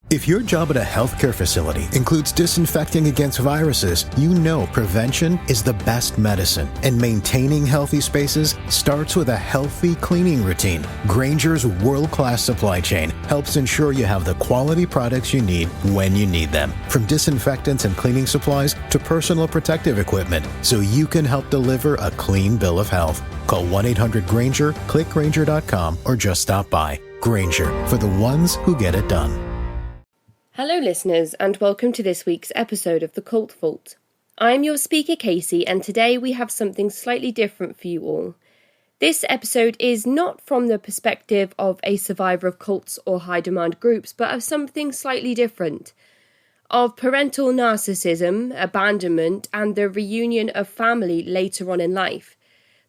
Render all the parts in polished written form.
If your job at a healthcare facility includes disinfecting against viruses, you know prevention is the best medicine, and maintaining healthy spaces starts with a healthy cleaning routine. Grainger's world-class supply chain helps ensure you have the quality products you need when you need them, from disinfectants and cleaning supplies to personal protective equipment, so you can help deliver a clean bill of health. Call 1-800-GRAINGER, click Grainger.com, or just stop by. Grainger, for the ones who get it done. Hello listeners, and welcome to this week's episode of The Cult Vault. I'm your speaker Casey, and today we have something slightly different for you all. This episode is not from the perspective of a survivor of cults or high demand groups, but of something slightly different. Of parental narcissism, abandonment, and the reunion of family later on in life.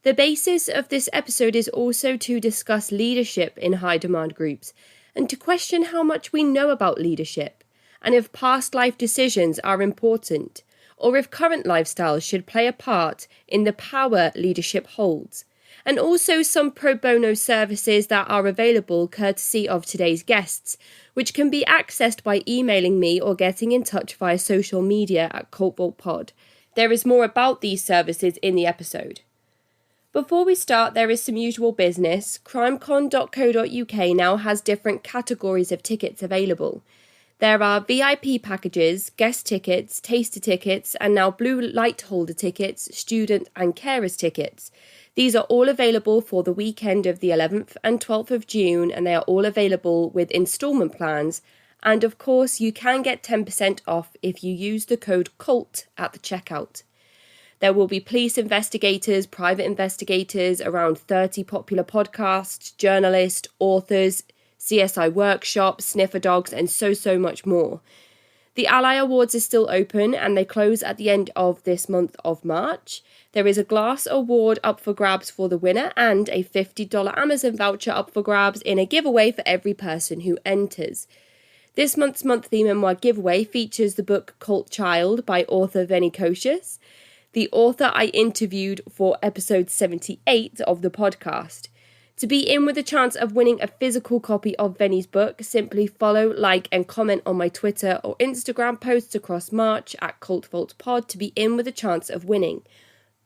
The basis of this episode is also to discuss leadership in high demand groups, and to question how much we know about leadership, and if past life decisions are important, or if current lifestyles should play a part in the power leadership holds, and also some pro bono services that are available courtesy of today's guests, which can be accessed by emailing me or getting in touch via social media at Cult Vault Pod. There is more about these services in the episode. Before we start, there is some usual business. crimecon.co.uk now has different categories of tickets available. There are VIP packages, guest tickets, taster tickets, and now blue light holder tickets, student and carers tickets. These are all available for the weekend of the 11th and 12th of June, and they are all available with instalment plans. And of course, you can get 10% off if you use the code CULT at the checkout. There will be police investigators, private investigators, around 30 popular podcasts, journalists, authors, CSI workshops, sniffer dogs, and so much more. The Ally Awards are still open and they close at the end of this month of March. There is a glass award up for grabs for the winner and a $50 Amazon voucher up for grabs in a giveaway for every person who enters. This month's monthly memoir giveaway features the book Cult Child by author Venny Kocius, the author I interviewed for episode 78 of the podcast. To be in with a chance of winning a physical copy of Venny's book, simply follow, like, and comment on my Twitter or Instagram posts across March at Cult Vault Pod to be in with a chance of winning.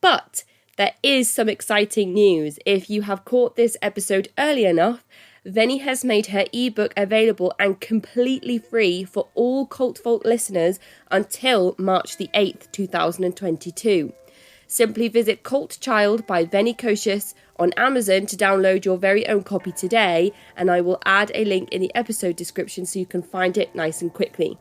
But there is some exciting news. If you have caught this episode early enough, Venny has made her ebook available and completely free for all Cult Vault listeners until March the 8th, 2022. Simply visit Cult Child by Venny Kocius on Amazon to download your very own copy today, and I will add a link in the episode description so you can find it nice and quickly.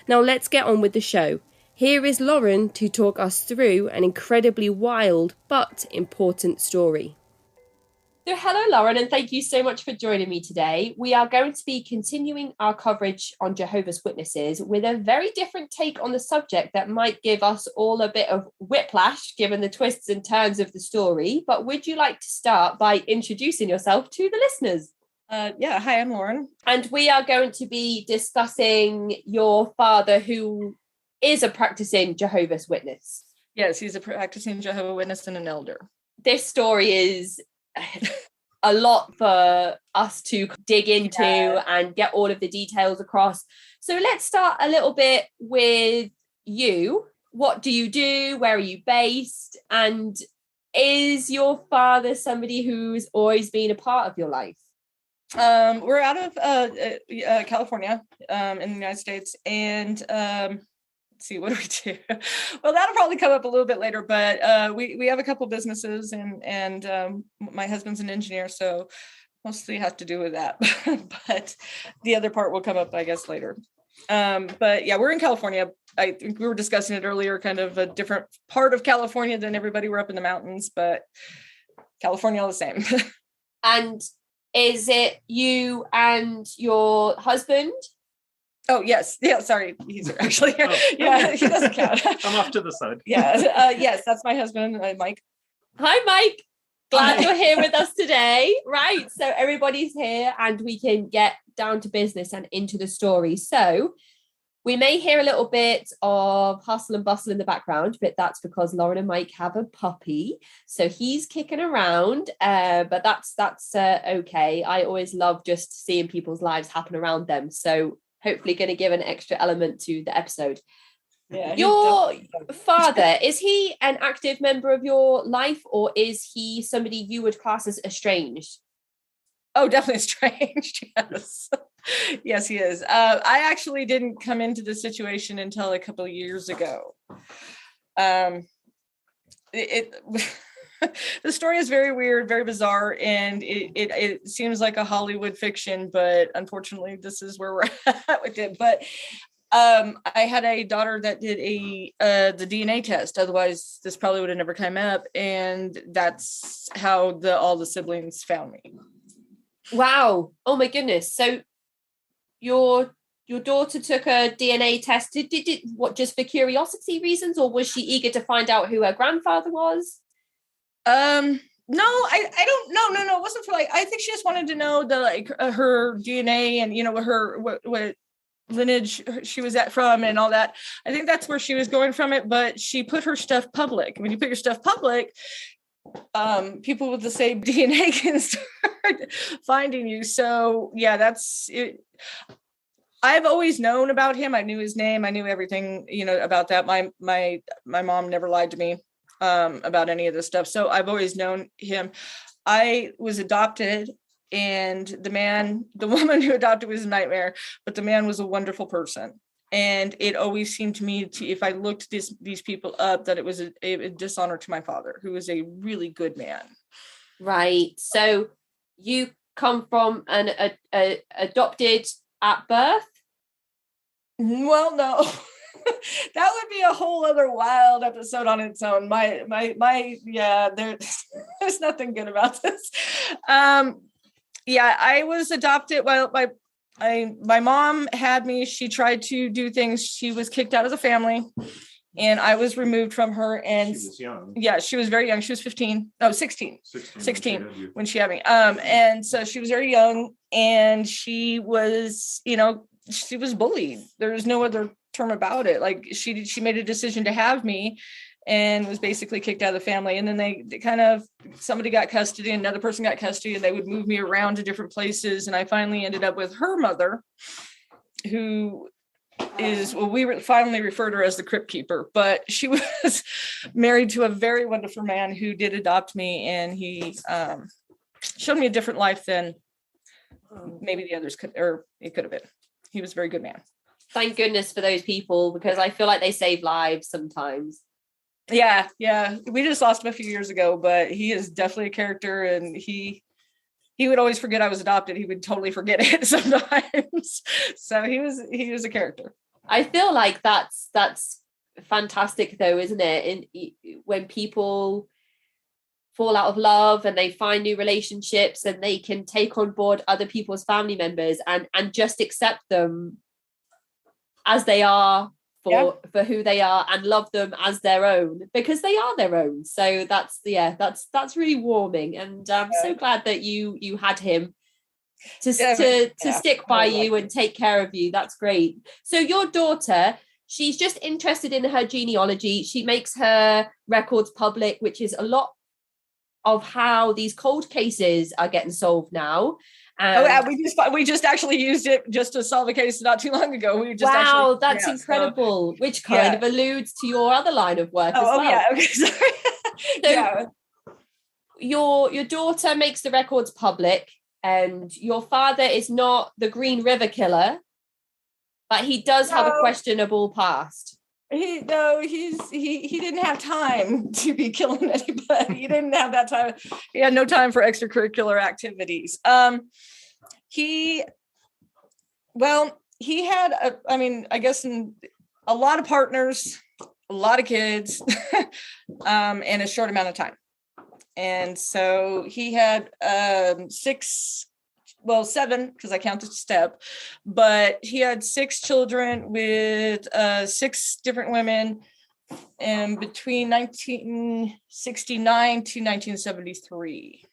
Now let's get on with the show. Here is Lauren to talk us through an incredibly wild but important story. So hello, Lauren, and thank you so much for joining me today. We are going to be continuing our coverage on Jehovah's Witnesses with a very different take on the subject that might give us all a bit of whiplash given the twists and turns of the story. But would you like to start by introducing yourself to the listeners? Hi, I'm Lauren. And we are going to be discussing your father, who is a practicing Jehovah's Witness. Yes, he's a practicing Jehovah's Witness and an elder. This story is a lot for us to dig into and get all of the details across. So let's start a little bit with you. What do you do? Where are you based? And is your father somebody who's always been a part of your life? We're out of California in the United States, and let's see, what do we do? Well, that'll probably come up a little bit later, but we have a couple businesses, and my husband's an engineer, so mostly have to do with that. But the other part will come up, I guess, later. But yeah, we're in California. I think we were discussing it earlier, kind of a different part of California than everybody. We're up in the mountains, but California all the same. And is it you and your husband? Oh, yes. Yeah, sorry. He's actually here. Oh. Yeah, he doesn't count. I'm off to the side. Yeah. Yes, that's my husband, Mike. Hi, Mike. Glad you're here with us today. Right. So everybody's here and we can get down to business and into the story. So we may hear a little bit of hustle and bustle in the background, but that's because Lauren and Mike have a puppy. So he's kicking around, but that's okay. I always love just seeing people's lives happen around them. So hopefully going to give an extra element to the episode. Yeah, your father, is he an active member of your life, or is he somebody you would class as estranged? Oh, definitely estranged. Yes. Yes, he is. I actually didn't come into the situation until a couple of years ago. The story is very weird, very bizarre, and it seems like a Hollywood fiction, but unfortunately this is where we're at with it. But I had a daughter that did the DNA test, otherwise this probably would have never come up, and that's how all the siblings found me. Wow. Oh my goodness. So your daughter took a DNA test. Did what, just for curiosity reasons, or was she eager to find out who her grandfather was? No, I don't. No. It wasn't for I think she just wanted to know her DNA and what lineage she was from and all that. I think that's where she was going from it. But she put her stuff public. When you put your stuff public, people with the same DNA can start finding you. So yeah, that's it. I've always known about him. I knew his name. I knew everything, about that. My mom never lied to me about any of this stuff. So I've always known him. I was adopted, and the woman who adopted was a nightmare, but the man was a wonderful person. And it always seemed to me, if I looked these people up, that it was a dishonor to my father, who was a really good man. Right. So you come from an adopted at birth? Well, no. That would be a whole other wild episode on its own. There's nothing good about this. I was adopted. Well, my mom had me. She tried to do things. She was kicked out of the family, and I was removed from her. And she was young. Yeah, she was very young. She was 16 when she had me. And so she was very young, and she was, she was bullied. There's no other term about it. Like she made a decision to have me, and was basically kicked out of the family. And then they somebody got custody, another person got custody, and they would move me around to different places. And I finally ended up with her mother, who is, we finally referred her as the crypt keeper, but she was married to a very wonderful man who did adopt me. And he showed me a different life than maybe the others could, or it could have been. He was a very good man. Thank goodness for those people, because I feel like they save lives sometimes. Yeah. We just lost him a few years ago, but he is definitely a character, and he would always forget I was adopted. He would totally forget it sometimes. So he was a character. I feel like that's fantastic though, isn't it? When people fall out of love and they find new relationships, and they can take on board other people's family members and just accept them as they are for who they are, and love them as their own, because they are their own. So that's really warming, and I'm so glad that you had him to stick by you and take care of you. That's great. So your daughter, she's just interested in her genealogy. She makes her records public, which is a lot of how these cold cases are getting solved now. We just actually used it just to solve a case not too long ago. That's incredible. Which kind of alludes to your other line of work as well. Yeah, okay, sorry. So your daughter makes the records public, and your father is not the Green River killer, but he does have a questionable past. He didn't have time to be killing anybody. He didn't have that time. He had no time for extracurricular activities. He had I guess a lot of partners, a lot of kids, in a short amount of time. And so he had 7, because I counted step, but he had 6 children with 6 different women, and between 1969 to 1973.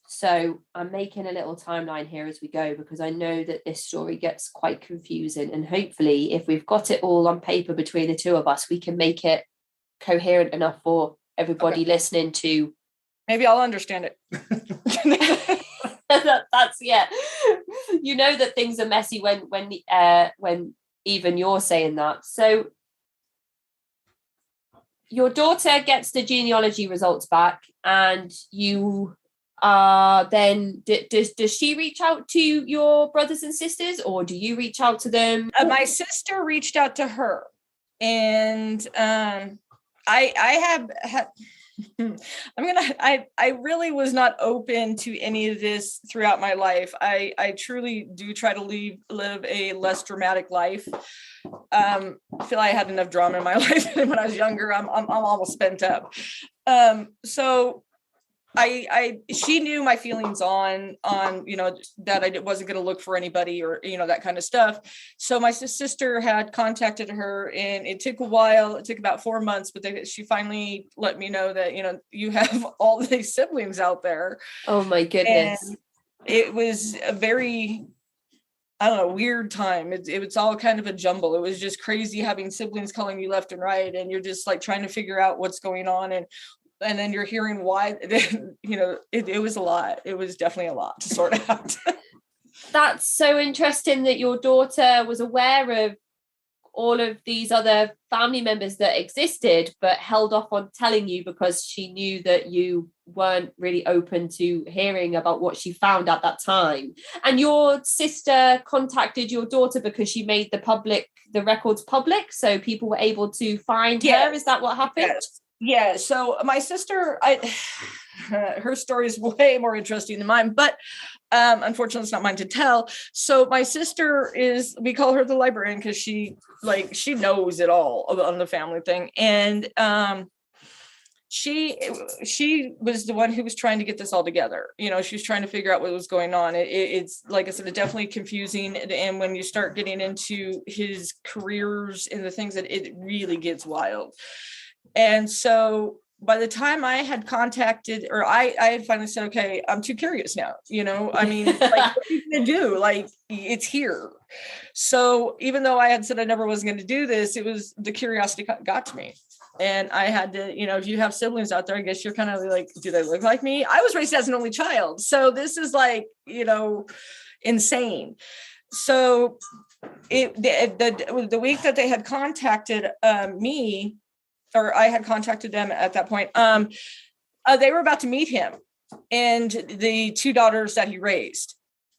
So I'm making a little timeline here as we go, because I know that this story gets quite confusing, and hopefully if we've got it all on paper between the two of us, we can make it coherent enough for everybody listening to. Maybe I'll understand it. That's yeah. You know that things are messy when even you're saying that. So your daughter gets the genealogy results back, and you then does she reach out to your brothers and sisters, or do you reach out to them? My sister reached out to her, and I have I really was not open to any of this throughout my life. I truly do try to live a less dramatic life. I feel I had enough drama in my life when I was younger. I'm almost spent up. So she knew my feelings on that I wasn't going to look for anybody, or that kind of stuff. So my sister had contacted her, and it took a while. It took about 4 months, but she finally let me know that you have all these siblings out there. Oh my goodness! And it was a very, I don't know, weird time. It was all kind of a jumble. It was just crazy having siblings calling you left and right, and you're just like trying to figure out what's going on, and then you're hearing why. It was a lot. It was definitely a lot to sort out. That's so interesting that your daughter was aware of all of these other family members that existed, but held off on telling you because she knew that you weren't really open to hearing about what she found at that time. And your sister contacted your daughter because she made the records public, so people were able to find her. Is that what happened? Yes. Yeah. So my sister, her story is way more interesting than mine, but unfortunately it's not mine to tell. So my sister we call her the librarian, because she knows it all on the family thing. And she was the one who was trying to get this all together. She was trying to figure out what was going on. It's like I said, it's definitely confusing. And when you start getting into his careers and the things, that it really gets wild. And so by the time I had contacted, or I had finally said, okay, I'm too curious now, I mean, like, what are you going to do? Like, it's here. So even though I had said I never was going to do this, it was the curiosity got to me. And I had to, if you have siblings out there, I guess you're kind of like, do they look like me? I was raised as an only child. So this is like, insane. So the week that they had contacted me, or I had contacted them at that point, they were about to meet him and the 2 daughters that he raised.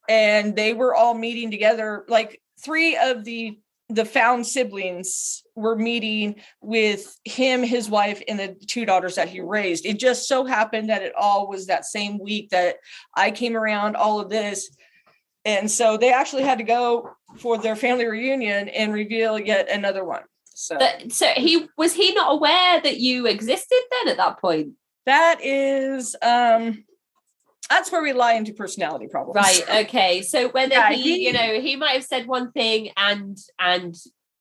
And they were all meeting together. Like 3 of the found siblings were meeting with him, his wife, and the 2 daughters that he raised. It just so happened that it all was that same week that I came around all of this. And so they actually had to go for their family reunion and reveal yet another one. So he not aware that you existed then at that point? That is, that's where we lie into personality problems. Right. Okay. So whether he might have said one thing and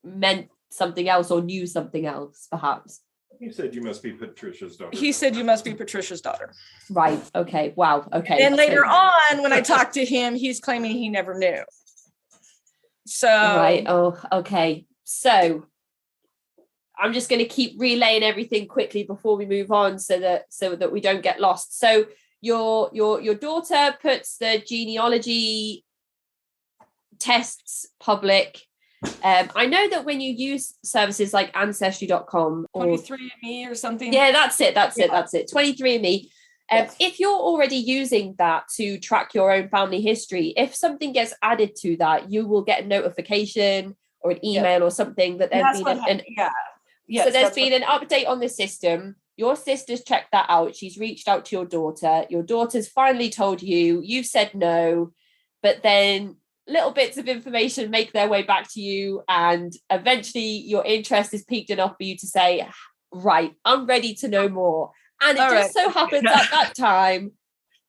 meant something else, or knew something else, perhaps. He said you must be Patricia's daughter. He said you must be Patricia's daughter. Right. Okay. Wow. Okay. And later on, when I talked to him, he's claiming he never knew. So right. Oh, okay. So I'm just going to keep relaying everything quickly before we move on, so that we don't get lost. So your daughter puts the genealogy tests public. I know that when you use services like Ancestry.com or 23andMe or something. Yeah, that's it. 23andMe. Yes. If you're already using that to track your own family history, if something gets added to that, you will get a notification or an email or something that there's been so there's been an update on the system. Your sister's checked that out. She's reached out to your daughter. Your daughter's finally told you. You've said no, but then little bits of information make their way back to you, and eventually your interest is piqued enough for you to say, right, I'm ready to know more. And it so happens at that time,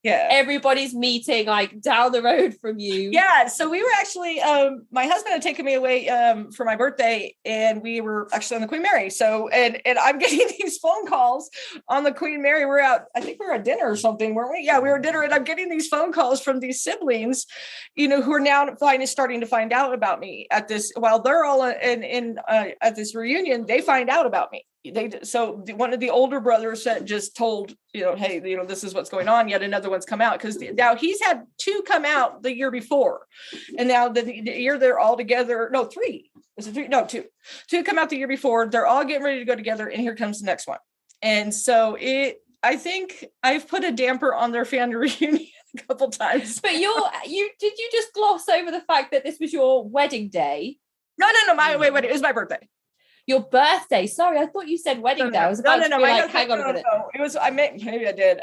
everybody's meeting like down the road from you. Yeah. So we were actually, my husband had taken me away for my birthday, and we were actually on the Queen Mary. So, and I'm getting these phone calls on the Queen Mary. I think we were at dinner or something, weren't we? Yeah, we were at dinner, and I'm getting these phone calls from these siblings, who are now starting to find out about me at this, while they're all in at this reunion, they find out about me. one of the older brothers said, just told, hey, this is what's going on. Yet another one's come out, because now he's had 2 come out the year before, and now the year they're all together. No, 3. Was it 3? No, 2. 2 come out the year before. They're all getting ready to go together, and here comes the next one. And so I think I've put a damper on their family reunion a couple times. But did you just gloss over the fact that this was your wedding day? No. Wait. It was my birthday. Your birthday. Sorry, I thought you said wedding day. I was about to be like, hang on a minute. No. It was, maybe I did.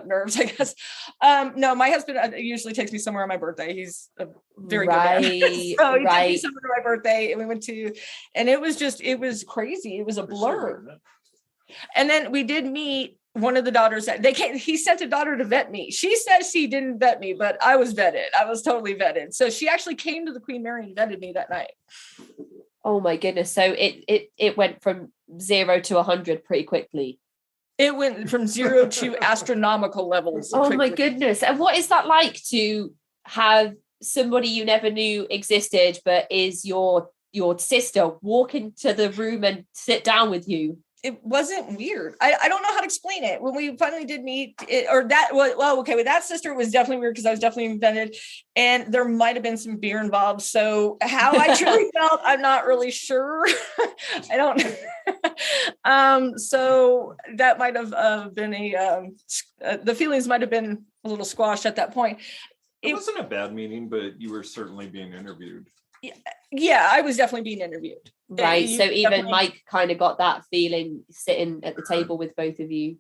Nerves, I guess. No, my husband usually takes me somewhere on my birthday. He's very good at it. So he took me somewhere to my birthday, and we went and it was crazy. It was a blur. And then we did meet one of the daughters. He sent a daughter to vet me. She says she didn't vet me, but I was vetted. I was totally vetted. So she actually came to the Queen Mary and vetted me that night. Oh my goodness. So it went from 0 to 100 pretty quickly. It went from 0 to astronomical levels. Oh my goodness. And what is that like to have somebody you never knew existed, but is your sister, walk into the room and sit down with you? It wasn't weird. I don't know how to explain it. When we finally did meet, with that sister, it was definitely weird, because I was definitely invented, and there might have been some beer involved. So how I truly felt, I'm not really sure. I don't. So that might have been the feelings might have been a little squashed at that point. It wasn't a bad meeting, but you were certainly being interviewed. Yeah, I was definitely being interviewed. Right. So even Mike kind of got that feeling sitting at the table with both of you.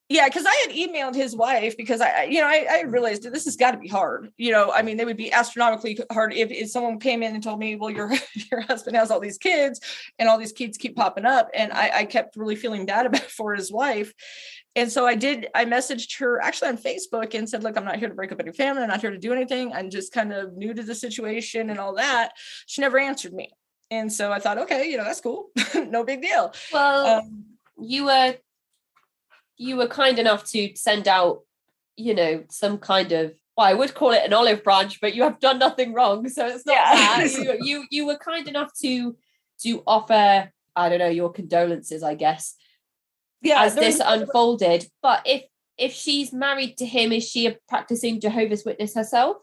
Yeah, because I had emailed his wife, because I realized that this has got to be hard. They would be astronomically hard if someone came in and told me, well, your husband has all these kids, and all these kids keep popping up. And I kept really feeling bad about it for his wife. And so I messaged her actually on Facebook and said, look, I'm not here to break up any family. I'm not here to do anything. I'm just kind of new to the situation and all that. She never answered me. And so I thought, okay, that's cool. No big deal. Well, you were kind enough to send out, some kind of, well, I would call it an olive branch, but you have done nothing wrong. So it's not that. You were kind enough to offer, I don't know, your condolences, I guess. Yeah, as this unfolded. But if she's married to him, is she a practicing Jehovah's Witness herself?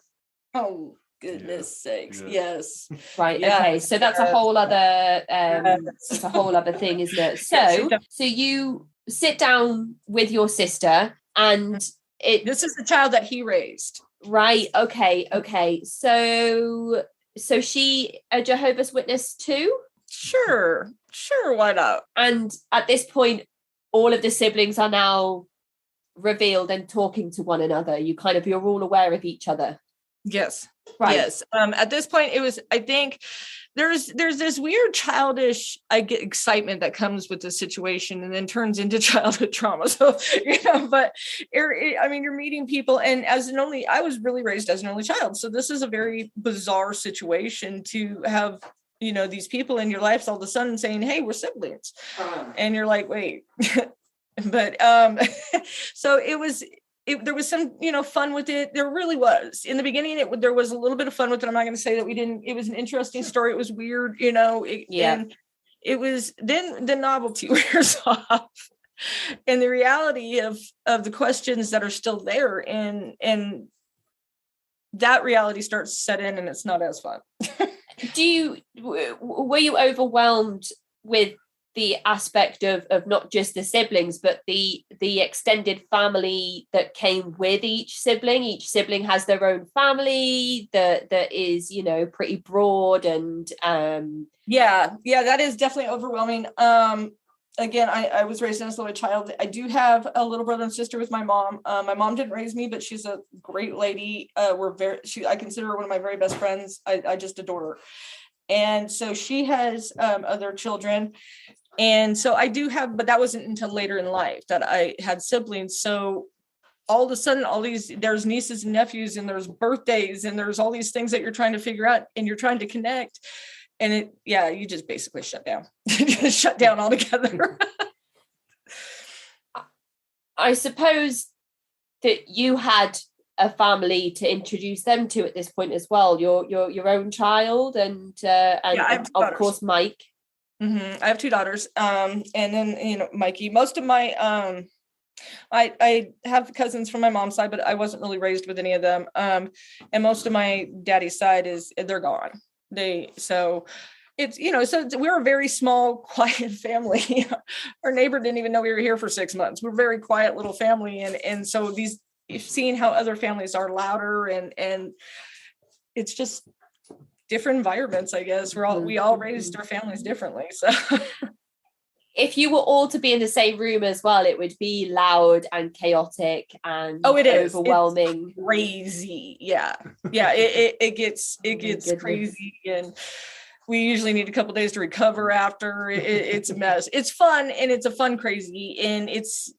Oh goodness sakes, yes. Right. Yeah. Okay. So that's a whole other it's a whole other thing, isn't it? So you sit down with your sister, and this is the child that he raised. Right. Okay. So she a Jehovah's Witness too? Sure. Why not? And at this point, all of the siblings are now revealed and talking to one another. You're all aware of each other. Yes. Right. Yes. At this point, it was, I think there's this weird childish, excitement that comes with the situation, and then turns into childhood trauma. So, but you're meeting people, and I was really raised as an only child. So this is a very bizarre situation to have, these people in your life all of a sudden saying, hey, we're siblings. And you're like, wait. But so there was some, fun with it. There really was. In the beginning, there was a little bit of fun with it. I'm not going to say that we didn't. It was an interesting story. It was weird, And it was, then the novelty wears off. And the reality of the questions that are still there, and that reality starts to set in, and it's not as fun. Were you overwhelmed with the aspect of not just the siblings, but the extended family that came with each sibling? Each sibling has their own family that is, pretty broad, and yeah, that is definitely overwhelming. Again, I was raised as a little child. I do have a little brother and sister with my mom. My mom didn't raise me, but she's a great lady. I consider her one of my very best friends. I just adore her. And so she has other children. And so I do have, but that wasn't until later in life that I had siblings. So all of a sudden, there's nieces and nephews, and there's birthdays, and there's all these things that you're trying to figure out, and you're trying to connect. And you just basically shut down. Shut down altogether. I suppose that you had a family to introduce them to at this point as well. Your own child, and of course Mike. I have two daughters. And then, Mikey, most of my, I have cousins from my mom's side, but I wasn't really raised with any of them. And most of my daddy's side they're gone. So we're a very small, quiet family. Our neighbor didn't even know we were here for 6 months. We're a very quiet little family. And so seeing how other families are louder and it's just different environments, I guess. We all raised our families differently. So if you were all to be in the same room as well, it would be loud and chaotic and it is overwhelming. It's crazy. Yeah. It gets crazy, and we usually need a couple days to recover after. It's a mess. It's fun, and it's a fun crazy,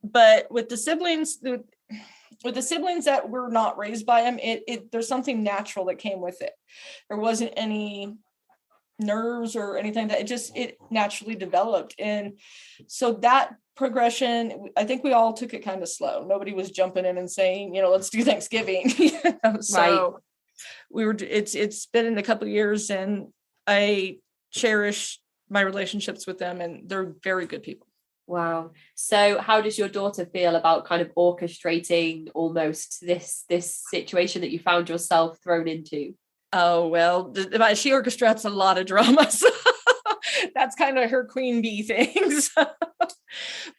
but with the siblings that were not raised by him, there's something natural that came with it. There wasn't any nerves or anything that it naturally developed. And so that progression, I think we all took it kind of slow. Nobody was jumping in and saying, let's do Thanksgiving. So it's been in a couple of years, and I cherish my relationships with them, and they're very good people. Wow. So how does your daughter feel about kind of orchestrating almost this situation that you found yourself thrown into? Oh, well, she orchestrates a lot of drama. So that's kind of her queen bee things.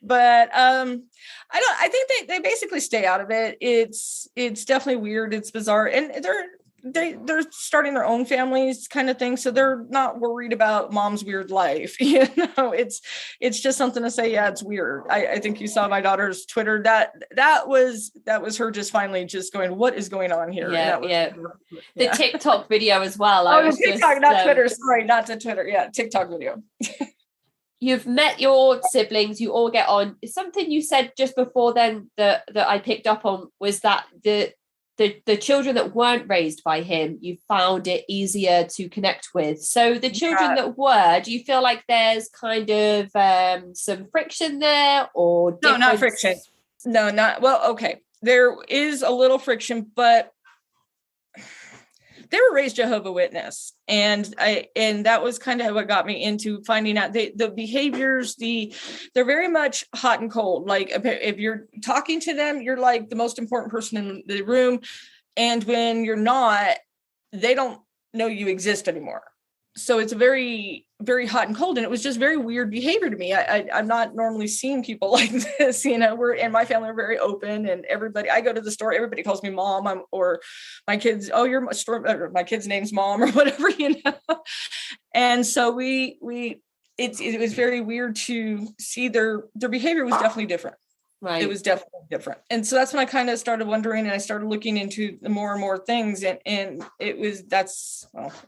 But I think they basically stay out of it. It's definitely weird. It's bizarre. And they're starting their own families kind of thing. So they're not worried about mom's weird life. It's just something to say, yeah, it's weird. I think you saw my daughter's Twitter. That was her just finally just going, what is going on here? Yeah. The TikTok video as well. TikTok, not Twitter. Sorry, not to Twitter. Yeah. TikTok video. You've met your siblings, you all get on. Something you said just before then that I picked up on was that the children that weren't raised by him, you found it easier to connect with. So the children that were, do you feel like there's kind of some friction there or difference? No, not friction. No, not, well, okay. There is a little friction, but they were raised Jehovah Witness. And that was kind of what got me into finding out the behaviors, they're very much hot and cold. Like if you're talking to them, you're like the most important person in the room. And when you're not, they don't know you exist anymore. So it's very, very hot and cold. And it was just very weird behavior to me. I'm not normally seeing people like this, and my family are very open, and everybody, I go to the store, everybody calls me mom, or my kids, oh, you're my store, my kid's name's mom or whatever, And so it was very weird to see their behavior was definitely different. Right. It was definitely different. And so that's when I kind of started wondering, and I started looking into the more and more things. And I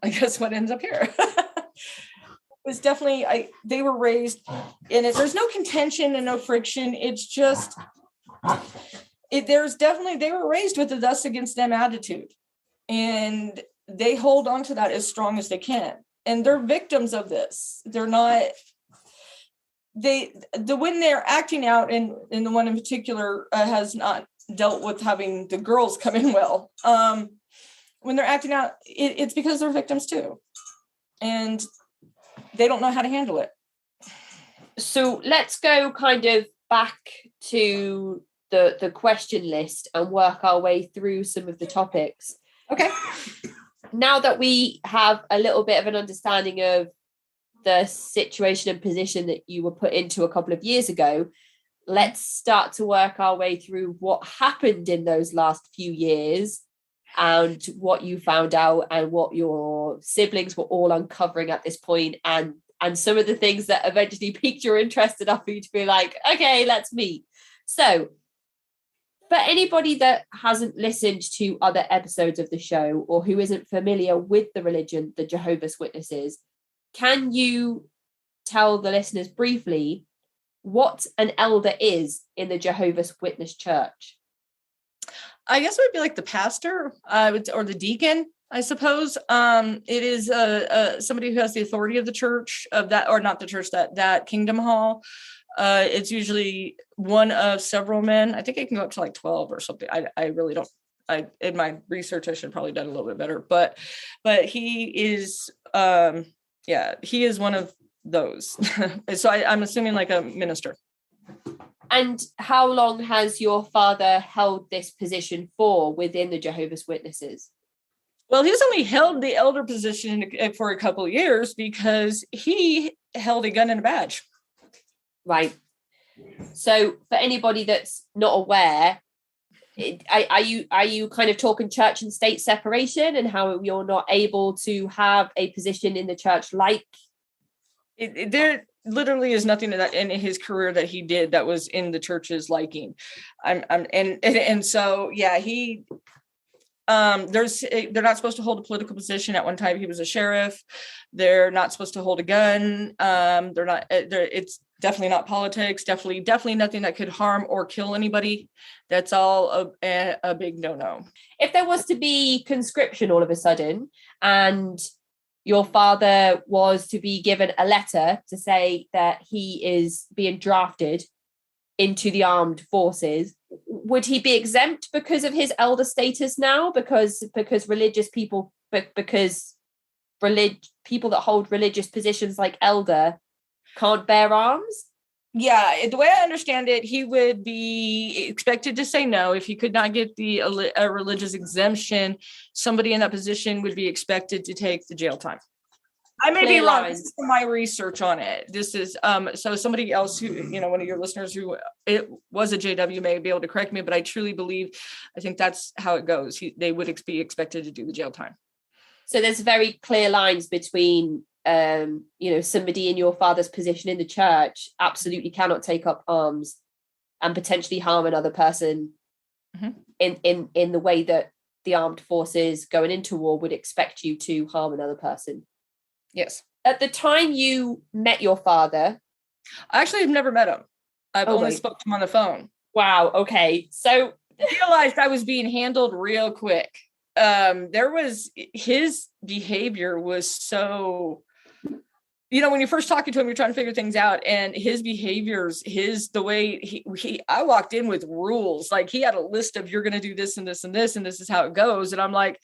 guess what ends up here. It was definitely, they were raised in it. There's no contention and no friction. It's just, they were raised with a us against them attitude. And they hold on to that as strong as they can. And they're victims of this. They're not, when they're acting out, and the one in particular has not dealt with having the girls come in well. When they're acting out, it's because they're victims too, and they don't know how to handle it. So let's go kind of back to the question list and work our way through some of the topics. Okay. Now that we have a little bit of an understanding of the situation and position that you were put into a couple of years ago, let's start to work our way through what happened in those last few years and what you found out and what your siblings were all uncovering at this point, and some of the things that eventually piqued your interest enough for you to be like, okay, let's meet. So for anybody that hasn't listened to other episodes of the show or who isn't familiar with the religion, the Jehovah's Witnesses, can you tell the listeners briefly what an elder is in the Jehovah's Witness Church? I guess it would be like the pastor or the deacon, I suppose. It is somebody who has the authority of the church, of that, or not the church, that kingdom hall. It's usually one of several men. I think it can go up to like 12 or something. I really don't. In my research, I should have probably done a little bit better. But he is, he is one of those. So I'm assuming like a minister. And how long has your father held this position for within the Jehovah's Witnesses? Well, he's only held the elder position for a couple of years because he held a gun and a badge. Right. So for anybody that's not aware, are you kind of talking church and state separation and how you're not able to have a position in the church like? There literally is nothing in his career that he did that was in the church's liking. And so, yeah, they're not supposed to hold a political position. At one time he was a sheriff. They're not supposed to hold a gun. It's definitely not politics, definitely nothing that could harm or kill anybody. That's all a big no. If there was to be conscription all of a sudden and your father was to be given a letter to say that he is being drafted into the armed forces, would he be exempt because of his elder status now? Because religious people, because people that hold religious positions like elder can't bear arms? Yeah, the way I understand it, he would be expected to say no. If he could not get a religious exemption, somebody in that position would be expected to take the jail time. I may be wrong. This is from my research on it. This is so somebody else who, one of your listeners who it was a JW may be able to correct me, but I truly believe, I think that's how it goes. They would be expected to do the jail time. So there's very clear lines between somebody in your father's position in the church absolutely cannot take up arms and potentially harm another person in the way that the armed forces going into war would expect you to harm another person. Yes. At the time you met your father, I actually have never met him. I've only spoke to him on the phone. Wow. Okay. So I realized I was being handled real quick. His behavior was so, when you're first talking to him, you're trying to figure things out, and his behaviors, the way I walked in with rules, like he had a list of, you're going to do this and this and this, and this is how it goes. And I'm like,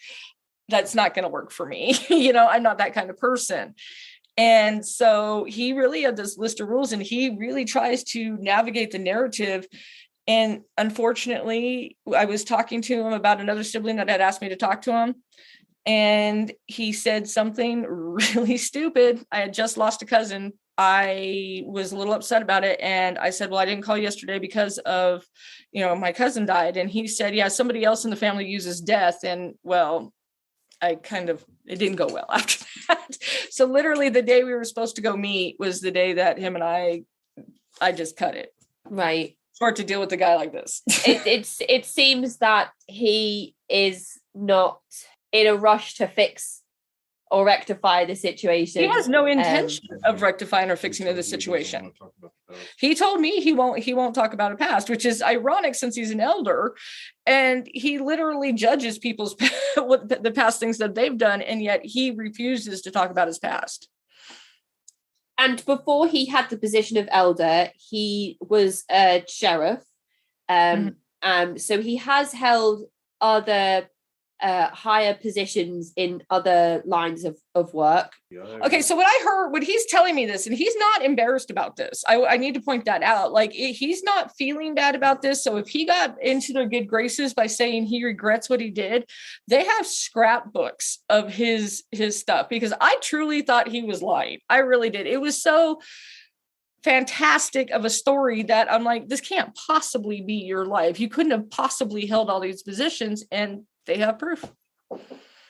that's not going to work for me. I'm not that kind of person. And so he really had this list of rules, and he really tries to navigate the narrative. And unfortunately, I was talking to him about another sibling that had asked me to talk to him. And he said something really stupid. I had just lost a cousin. I was a little upset about it. And I said, well, I didn't call yesterday because of, my cousin died. And he said, yeah, somebody else in the family uses death. And well, it didn't go well after that. So literally the day we were supposed to go meet was the day that him and I just cut it. Right. It's hard to deal with a guy like this. It seems that he is not in a rush to fix or rectify the situation. He has no intention of rectifying or fixing the situation. He told me he won't talk about a past, which is ironic since he's an elder, and he literally judges people's the past things that they've done, and yet he refuses to talk about his past. And before he had the position of elder, he was a sheriff. So he has held other higher positions in other lines of work. Okay, so what he's telling me this, and he's not embarrassed about this. I need to point that out. Like, he's not feeling bad about this. So if he got into their good graces by saying he regrets what he did, they have scrapbooks of his stuff, because I truly thought he was lying. I really did. It was so fantastic of a story that I'm like, this can't possibly be your life. You couldn't have possibly held all these positions, and they have proof.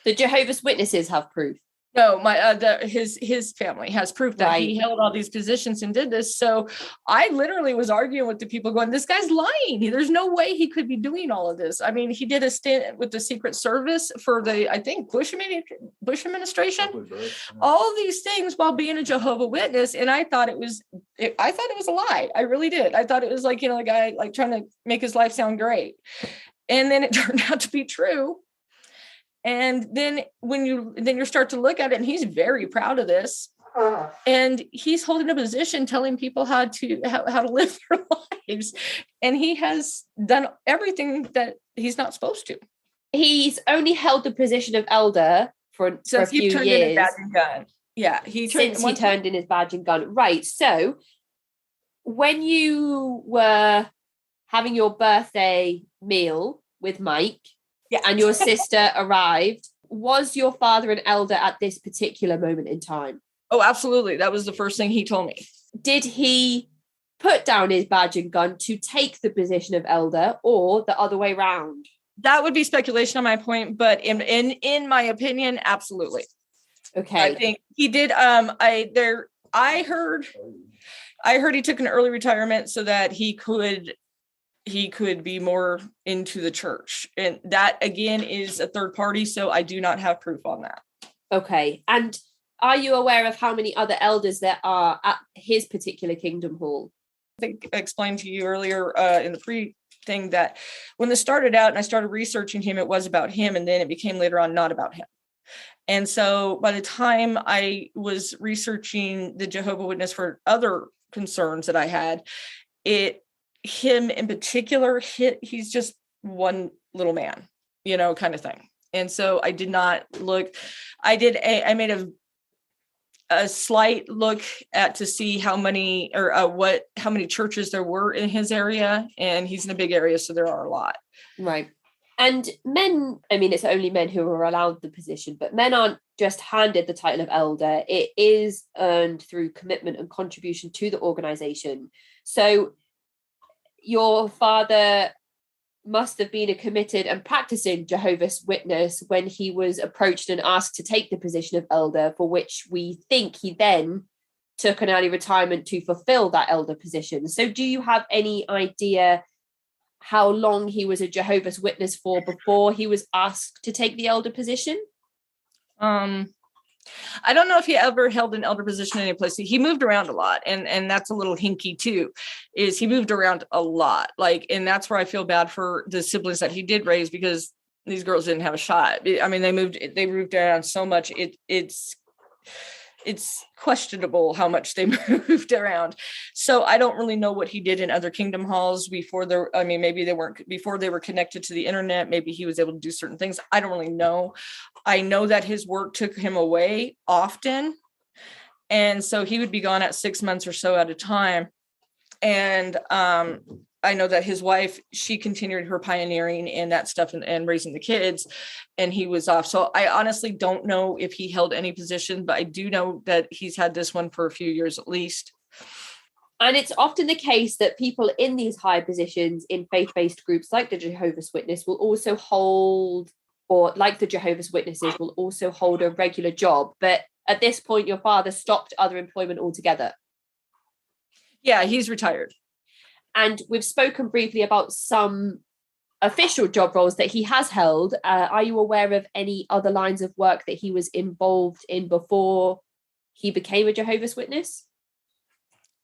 The Jehovah's Witnesses have proof. No, his family has proof that he held all these positions and did this. So I literally was arguing with the people going, this guy's lying. There's no way he could be doing all of this. I mean, he did a stint with the Secret Service for I think Bush administration, all these things while being a Jehovah Witness. And I thought it was a lie. I really did. I thought it was like, a guy like trying to make his life sound great. And then it turned out to be true. And then when you start to look at it, and he's very proud of this, and he's holding a position telling people how to live their lives. And he has done everything that he's not supposed to. He's only held the position of elder for a few years. Yeah, since he turned in his badge and gun. Right. So when you were having your birthday meal with Mike, and your sister arrived, was your father an elder at this particular moment in time? Oh, absolutely. That was the first thing he told me. Did he put down his badge and gun to take the position of elder, or the other way round? That would be speculation on my point, but in my opinion, absolutely. Okay. I think he did. I heard he took an early retirement so that he could be more into the church. And that again is a third party. So I do not have proof on that. Okay. And are you aware of how many other elders there are at his particular kingdom hall? I think I explained to you earlier in the pre thing that when this started out and I started researching him, it was about him. And then it became later on not about him. And so by the time I was researching the Jehovah Witness for other concerns that I had, him in particular, he's just one little man, kind of thing. And so I did not look. I made a slight look to see how many churches there were in his area, and he's in a big area, so there are a lot. Right. And men, I mean, it's only men who are allowed the position, but men aren't just handed the title of elder. It is earned through commitment and contribution to the organization. So your father must have been a committed and practicing Jehovah's Witness when he was approached and asked to take the position of elder, for which we think he then took an early retirement to fulfill that elder position. So do you have any idea how long he was a Jehovah's Witness for before he was asked to take the elder position? I don't know if he ever held an elder position in any place. He moved around a lot, and that's a little hinky too, is he moved around a lot. And that's where I feel bad for the siblings that he did raise, because these girls didn't have a shot. I mean, they moved around so much. It's questionable how much they moved around. So I don't really know what he did in other kingdom halls maybe they weren't before they were connected to the internet. Maybe he was able to do certain things. I don't really know. I know that his work took him away often. And so he would be gone at 6 months or so at a time. And I know that his wife, she continued her pioneering and that stuff and raising the kids, and he was off. So I honestly don't know if he held any position, but I do know that he's had this one for a few years at least. And it's often the case that people in these high positions in faith-based groups like the Jehovah's Witness will also hold, or like the Jehovah's Witnesses will also hold a regular job. But at this point, your father stopped other employment altogether. Yeah, he's retired. And we've spoken briefly about some official job roles that he has held. Are you aware of any other lines of work that he was involved in before he became a Jehovah's Witness?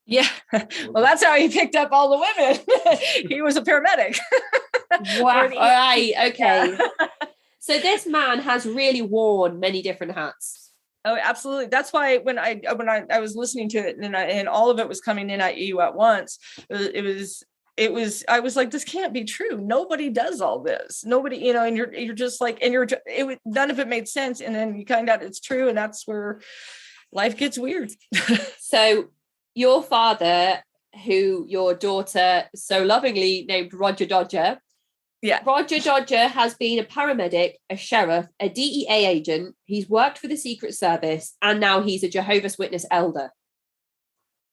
Yeah. Well, that's how he picked up all the women. He was a paramedic. Wow. All right. Okay. So this man has really worn many different hats. Oh, absolutely. That's why when I was listening to it and all of it was coming in at you at once, it was, I was like, this can't be true. Nobody does all this. Nobody, and you're just like, none of it made sense. And then you find out it's true. And that's where life gets weird. So your father, who your daughter so lovingly named Roger Dodger, yeah. Roger Dodger has been a paramedic, a sheriff, a DEA agent. He's worked for the Secret Service, and now he's a Jehovah's Witness elder.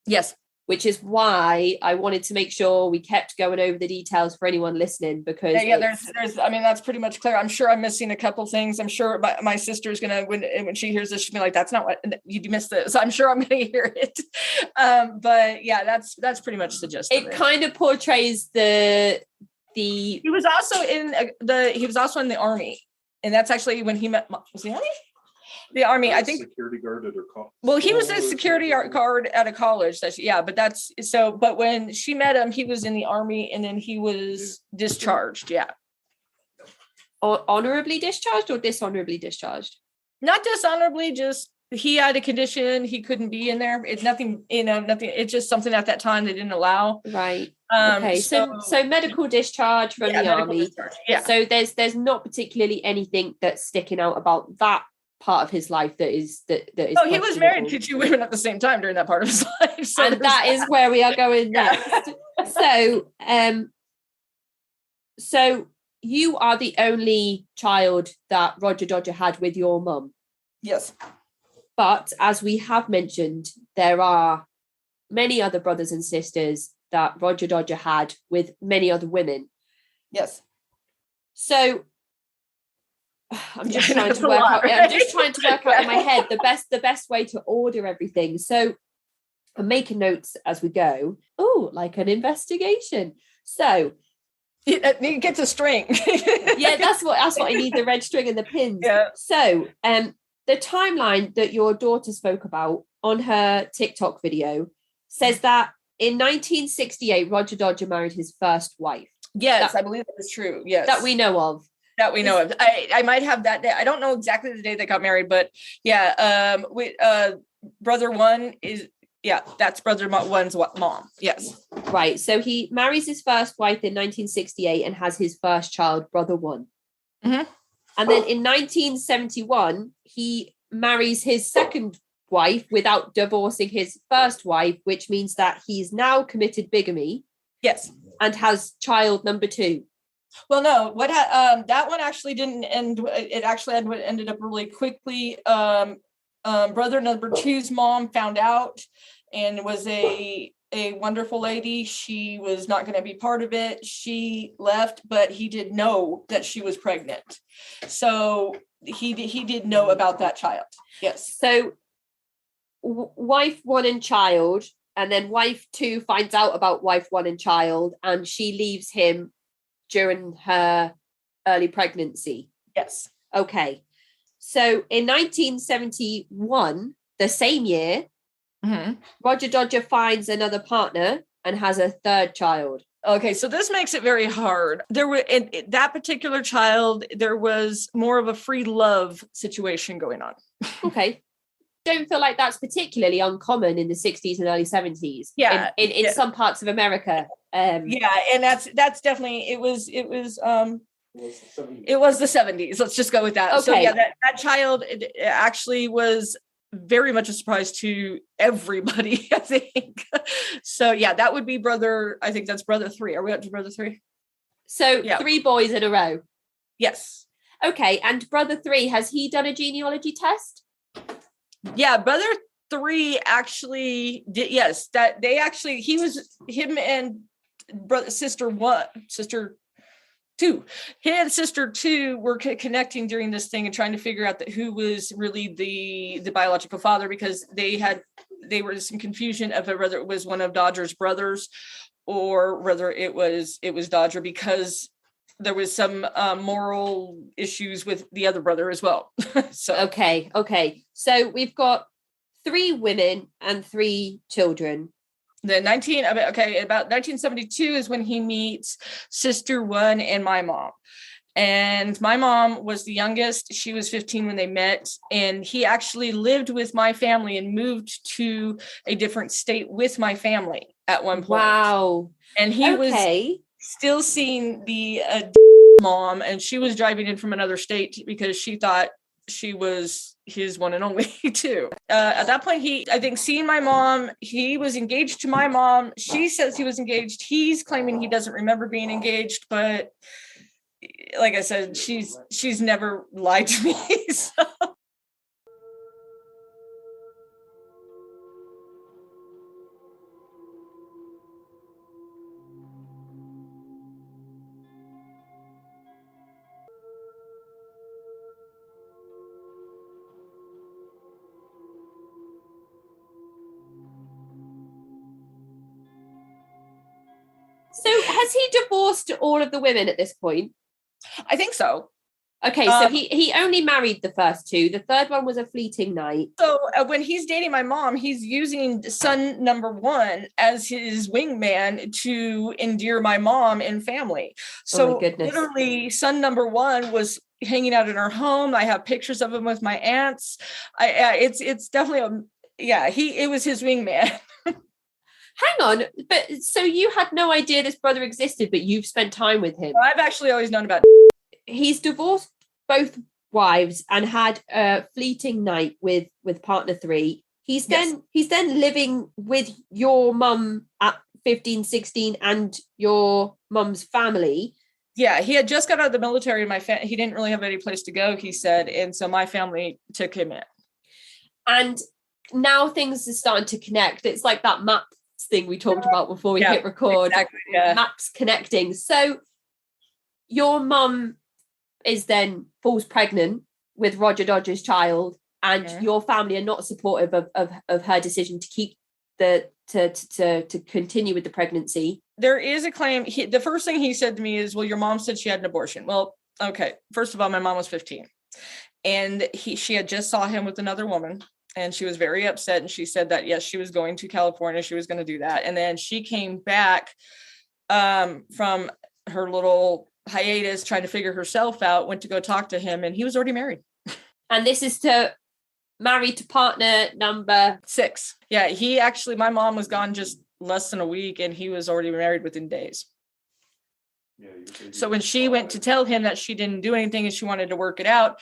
Yes. Which is why I wanted to make sure we kept going over the details for anyone listening, because there's that's pretty much clear. I'm sure I'm missing a couple things. I'm sure my sister's gonna when she hears this, she'll be like, that's not what you missed this. So I'm sure I'm gonna hear it. But yeah, that's pretty much the gist. It kind of portrays he was also in the Army, and that's actually when he met. Was the Army? The Army, I think. Security guard at her college. Well, he was a security guard at a college. But when she met him, he was in the Army, and then he was discharged. Yeah. Honorably discharged or dishonorably discharged? Not dishonorably, just he had a condition, he couldn't be in there. It's nothing. It's just something at that time they didn't allow. Right. Okay. So medical discharge from the Army. Yeah. So there's not particularly anything that's sticking out about that part of his life that is Oh, he was married to 2 women at the same time during that part of his life. So and that is where we are going next. So you are the only child that Roger Dodger had with your mum. Yes. But as we have mentioned, there are many other brothers and sisters that Roger Dodger had with many other women. Yes. So I'm just trying to work out in my head the best way to order everything. So I'm making notes as we go. Oh, like an investigation. So it gets a string. Yeah, that's what I need, the red string and the pins. Yeah. So the timeline that your daughter spoke about on her TikTok video says that in 1968, Roger Dodger married his first wife. Yes, I believe that is true. Yes. That we know of. I might have that day. I don't know exactly the day they got married, but yeah, brother one is, that's brother one's mom. Yes. Right. So he marries his first wife in 1968 and has his first child, brother one. Mm-hmm. And then in 1971, he marries his second wife without divorcing his first wife, which means that he's now committed bigamy. Yes. And has child number 2. Well, no, that one actually didn't end. It actually ended up really quickly. Brother number 2's mom found out and was a wonderful lady. She was not going to be part of it. She left, but he did know that she was pregnant. So he did know about that child. Yes. So wife 1 and child, and then wife 2 finds out about wife 1 and child, and she leaves him during her early pregnancy. Yes. Okay. So in 1971, the same year, mm-hmm. Roger Dodger finds another partner and has a third child. Okay, so this makes it very hard. There were in that particular child, there was more of a free love situation going on. Okay. Don't feel like that's particularly uncommon in the 60s and early 70s. Yeah. In some parts of America. And that's definitely it was the 70s. Let's just go with that. Okay. So yeah, that child it actually was very much a surprise to everybody, I think. So yeah, that would be I think that's brother 3. Are we up to brother 3? So yeah. 3 boys in a row. Yes. Okay. And brother 3, has he done a genealogy test? Yeah, brother 3 actually did. Yes, that they actually, him and sister 2. He and sister 2 were connecting during this thing and trying to figure out who was really the biological father, because they were some confusion of whether it was one of Dodger's brothers or whether it was Dodger, because there was some moral issues with the other brother as well. So okay. So we've got 3 women and 3 children. About 1972 is when he meets sister 1 and my mom. And my mom was the youngest. She was 15 when they met. And he actually lived with my family and moved to a different state with my family at one point. Wow. And he was still seeing the mom, and she was driving in from another state because she thought she was his one and only too. At that point, I think seeing my mom, he was engaged to my mom. She says he was engaged. He's claiming he doesn't remember being engaged, but like I said, she's never lied to me. So. So has he divorced all of the women at this point? I think so. Okay, so he only married the first 2. The third one was a fleeting night. So when he's dating my mom, he's using son number 1 as his wingman to endear my mom and family. So literally son number 1 was hanging out in our home. I have pictures of him with my aunts. It's definitely it was his wingman. Hang on, but so you had no idea this brother existed, but you've spent time with him? I've actually always known about. He's divorced both wives and had a fleeting night with partner 3. He's then living with your mum at 15, 16 and your mum's family. Yeah, he had just got out of the military, and he didn't really have any place to go, he said, and so my family took him in. And now things are starting to connect. It's like that maps thing we talked about before we hit record. Exactly, yeah. Maps connecting. So your mum is then falls pregnant with Roger Dodger's child, and your family are not supportive of her decision to keep to continue with the pregnancy. There is a claim. The first thing he said to me is, well, your mom said she had an abortion. Well, okay. First of all, my mom was 15 and she had just saw him with another woman, and she was very upset. And she said that, yes, she was going to California. She was going to do that. And then she came back from her little hiatus, trying to figure herself out, went to go talk to him, and he was already married. And this is married to partner number 6. Yeah. My mom was gone just less than a week, and he was already married within days. So when she went to tell him that she didn't do anything and she wanted to work it out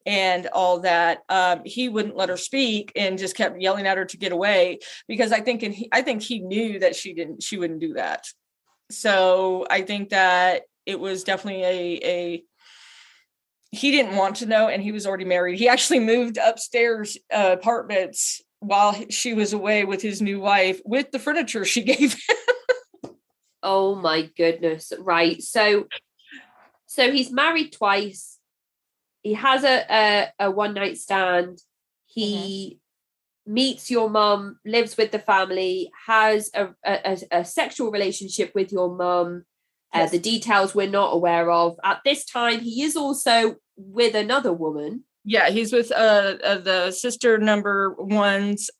and all that, he wouldn't let her speak and just kept yelling at her to get away, because I think he knew that she wouldn't do that. So I think that it was definitely he didn't want to know, and he was already married. He actually moved upstairs apartments while she was away with his new wife with the furniture she gave him. Oh my goodness. Right. So he's married twice. He has a one night stand. He meets your mum, lives with the family, has a sexual relationship with your mum. The details we're not aware of. At this time, he is also with another woman. Yeah, he's with the sister number 1's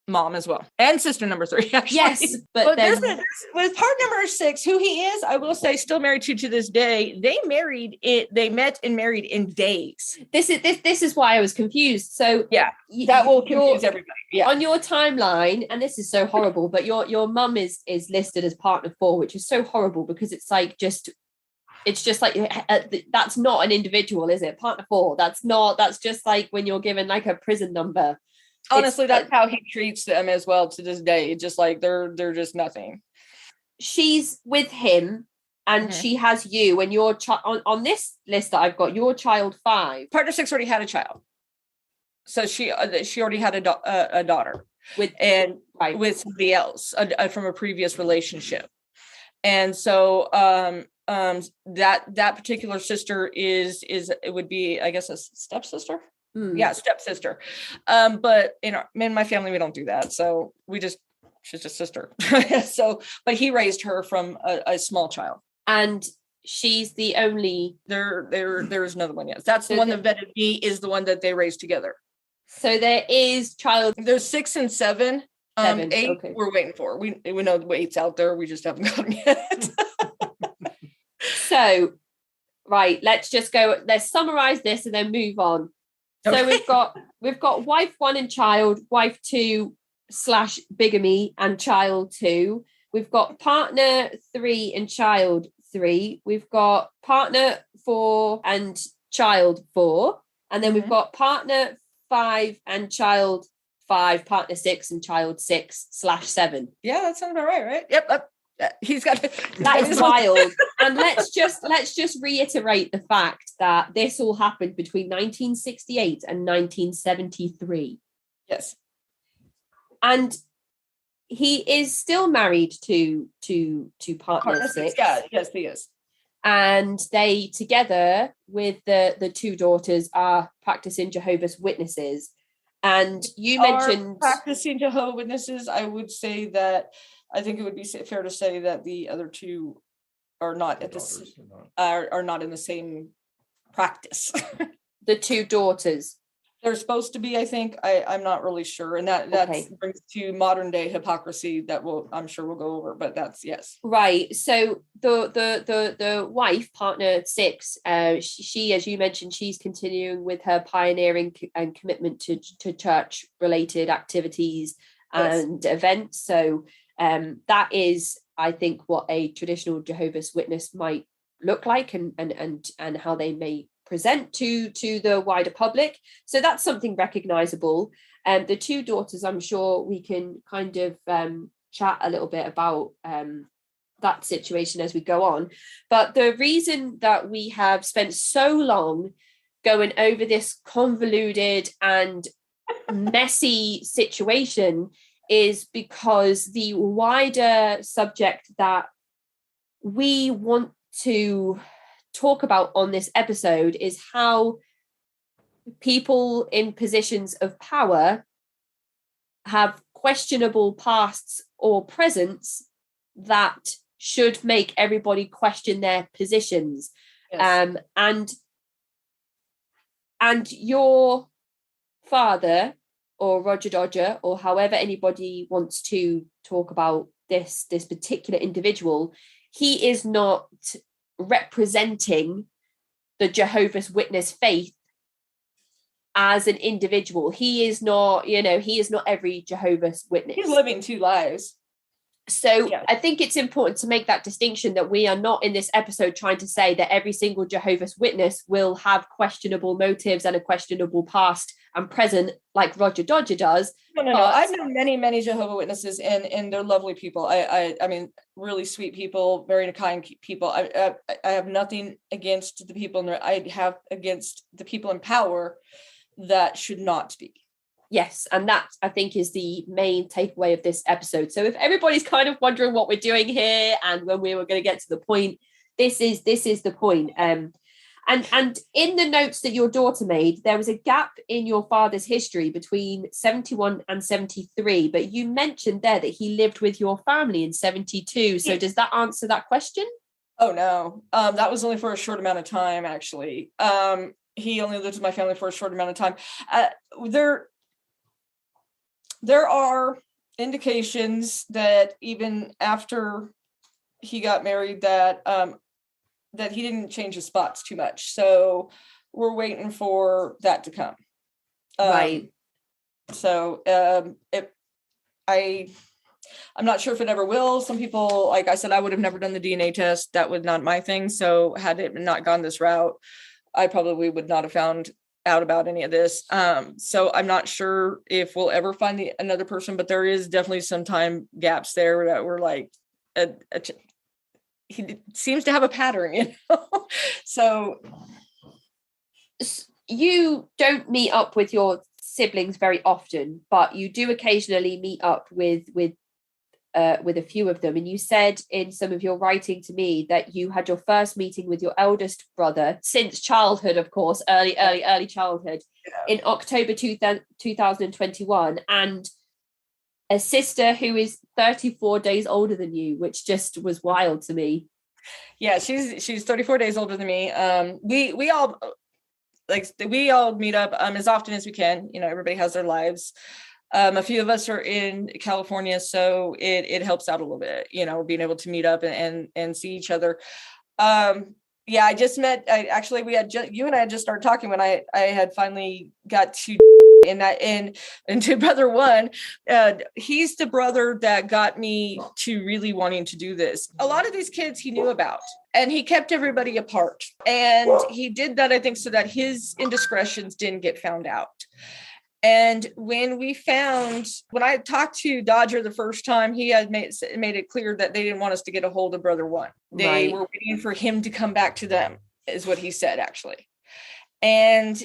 mom as well, and sister number 3. Actually. Yes, but then with part number 6, who he is, I will say, still married to this day. They met and married in days. This is why I was confused. So yeah, that will confuse everybody. Yeah, on your timeline, and this is so horrible, but your mum is listed as partner 4, which is so horrible because it's just like that's not an individual, is it? Partner 4. That's just like when you're given like a prison number. Honestly, that's how he treats them as well to this day. Just like they're just nothing. She's with him, and she has you, and your on this list that I've got, your child 5. Partner 6 already had a child, so she already had a daughter with somebody else from a previous relationship, and so that particular sister is it would be, I guess, a stepsister. Yeah, stepsister. But in my family, we don't do that. So she's just sister. So, but he raised her from a small child. And she's the only. There's another one. Yes, that's the one that vetted me, is the one that they raised together. So there is child. There's 6 and 7. 8 okay. We're waiting for. We know the 8's out there. We just haven't got them yet. So, right, let's summarize this and then move on. So we've got wife 1 and child, wife 2 / bigamy and child 2. We've got partner 3 and child 3. We've got partner 4 and child 4. And then we've got partner 5 and child 5, partner 6 and child 6 / 7. Yeah, that sounds about right? Yep. He's got that is wild. And let's just reiterate the fact that this all happened between 1968 and 1973. Yes. And he is still married to partner 6. Yeah, yes, he is. And they, together with the 2 daughters, are practicing Jehovah's Witnesses. And you mentioned practicing Jehovah's Witnesses. I would say that I think it would be fair to say that the other 2 are not are not in the same practice. The 2 daughters. They're supposed to be, I think. I'm not really sure. And that brings to modern day hypocrisy that I'm sure we'll go over, but that's yes. Right. So the wife, partner 6, she, as you mentioned, she's continuing with her pioneering and commitment to church related activities and events. So that is, I think, what a traditional Jehovah's Witness might look like and how they may present to the wider public. So that's something recognizable. And the two daughters, I'm sure we can kind of chat a little bit about that situation as we go on. But the reason that we have spent so long going over this convoluted and messy situation is because the wider subject that we want to talk about on this episode is how people in positions of power have questionable pasts or presents that should make everybody question their positions. Yes. And your father, or Roger Dodger, or however anybody wants to talk about this particular individual, he is not representing the Jehovah's Witness faith as an individual. He is not, he is not every Jehovah's Witness. He's living two lives. So yeah. I think it's important to make that distinction, that we are not in this episode trying to say that every single Jehovah's Witness will have questionable motives and a questionable past and present like Roger Dodger does. No. I've known many Jehovah's Witnesses, and they're lovely people. I mean, really sweet people, very kind people. I have nothing against the people, I have against the people in power that should not be. Yes, and that, I think, is the main takeaway of this episode. So if everybody's kind of wondering what we're doing here and when we were going to get to the point, this is the point. And in the notes that your daughter made, there was a gap in your father's history between 71 and 73, but you mentioned there that he lived with your family in 72. So does that answer that question? Oh, no. That was only for a short amount of time, actually. He only lived with my family for a short amount of time. There are indications that even after he got married, that he didn't change his spots too much. So we're waiting for that to come. Right. So I'm not sure if it ever will. Some people, like I said, I would have never done the DNA test. That was not my thing. So had it not gone this route, I probably would not have found out about any of this. So I'm not sure if we'll ever find another person, but there is definitely some time gaps there that were like, he seems to have a pattern, So you don't meet up with your siblings very often, but you do occasionally meet up with a few of them. And you said in some of your writing to me that you had your first meeting with your eldest brother since childhood, of course, early childhood, in October 2021, and a sister who is 34 days older than you, which just was wild to me. Yeah, she's 34 days older than me. We all meet up as often as we can. Everybody has their lives. A few of us are in California, so it helps out a little bit, being able to meet up and see each other. Yeah, I just met. You and I had just started talking when I had finally got to and to brother one. He's the brother that got me to really wanting to do this. A lot of these kids he knew about, and he kept everybody apart, and he did that, I think, so that his indiscretions didn't get found out. And when I talked to Dodger the first time, he had made it clear that they didn't want us to get a hold of brother one. They were waiting for him to come back to them, is what he said, actually. And,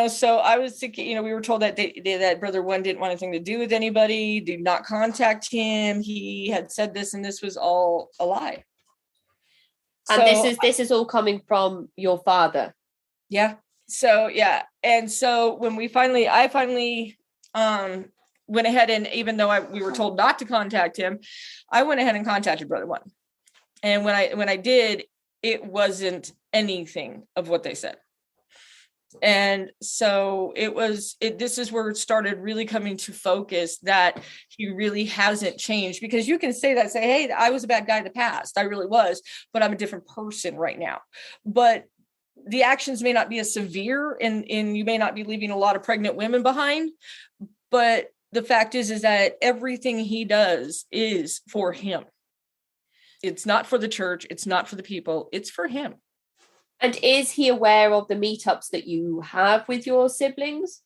so I was thinking, we were told that that brother one didn't want anything to do with anybody, did not contact him. He had said this, and this was all a lie. And so, this is all coming from your father. Yeah. So, yeah. And so when I finally went ahead, and even though we were told not to contact him, I went ahead and contacted brother one. And when I did, it wasn't anything of what they said. And so this is where it started really coming to focus that he really hasn't changed, because you can say, hey, I was a bad guy in the past. I really was, but I'm a different person right now. But the actions may not be as severe, and you may not be leaving a lot of pregnant women behind. But the fact is that everything he does is for him. It's not for the church. It's not for the people. It's for him. And is he aware of the meetups that you have with your siblings?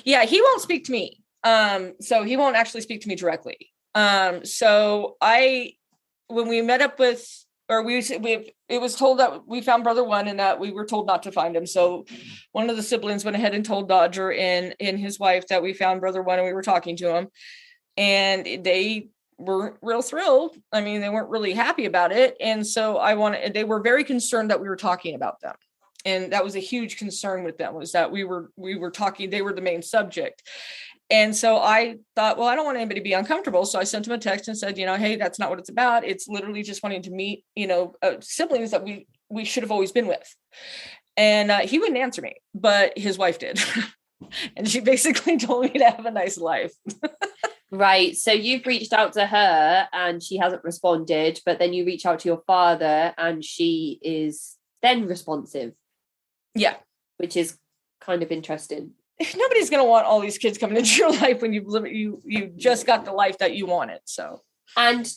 Yeah, he won't speak to me. So he won't actually speak to me directly. So when we met up with, or it was told that we found brother one and that we were told not to find him. So one of the siblings went ahead and told Dodger and his wife that we found brother one and we were talking to him, and they weren't real thrilled. I mean, they weren't really happy about it. And so they were very concerned that we were talking about them. And that was a huge concern with them, was that we were talking, they were the main subject. And so I thought, well, I don't want anybody to be uncomfortable. So I sent him a text and said, hey, that's not what it's about. It's literally just wanting to meet, siblings that we should have always been with. And he wouldn't answer me, but his wife did. And she basically told me to have a nice life. Right. So you've reached out to her and she hasn't responded, but then you reach out to your father and she is then responsive. Yeah. Which is kind of interesting. Nobody's going to want all these kids coming into your life when you just got the life that you wanted. So, and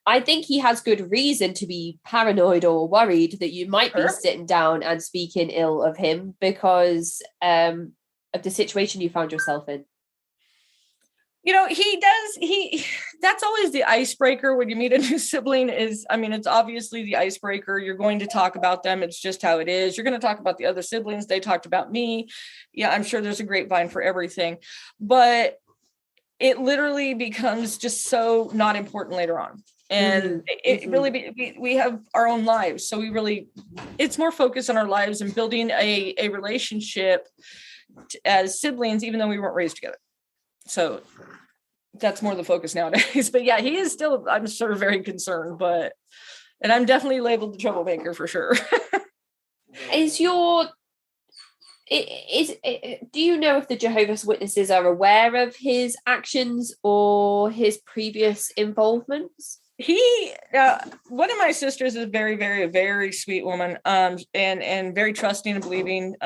I think he has good reason to be paranoid or worried that you might be sitting down and speaking ill of him because of the situation you found yourself in. That's always the icebreaker when you meet a new sibling it's obviously the icebreaker. You're going to talk about them. It's just how it is. You're going to talk about the other siblings. They talked about me. Yeah, I'm sure there's a grapevine for everything, but it literally becomes just so not important later on. And we have our own lives. So it's more focused on our lives and building a relationship as siblings, even though we weren't raised together. So that's more the focus nowadays. But yeah, he is still, I'm sure, very concerned, and I'm definitely labeled the troublemaker for sure. Do you know if the Jehovah's Witnesses are aware of his actions or his previous involvements? One of my sisters is a very, very, very sweet woman, and very trusting and believing.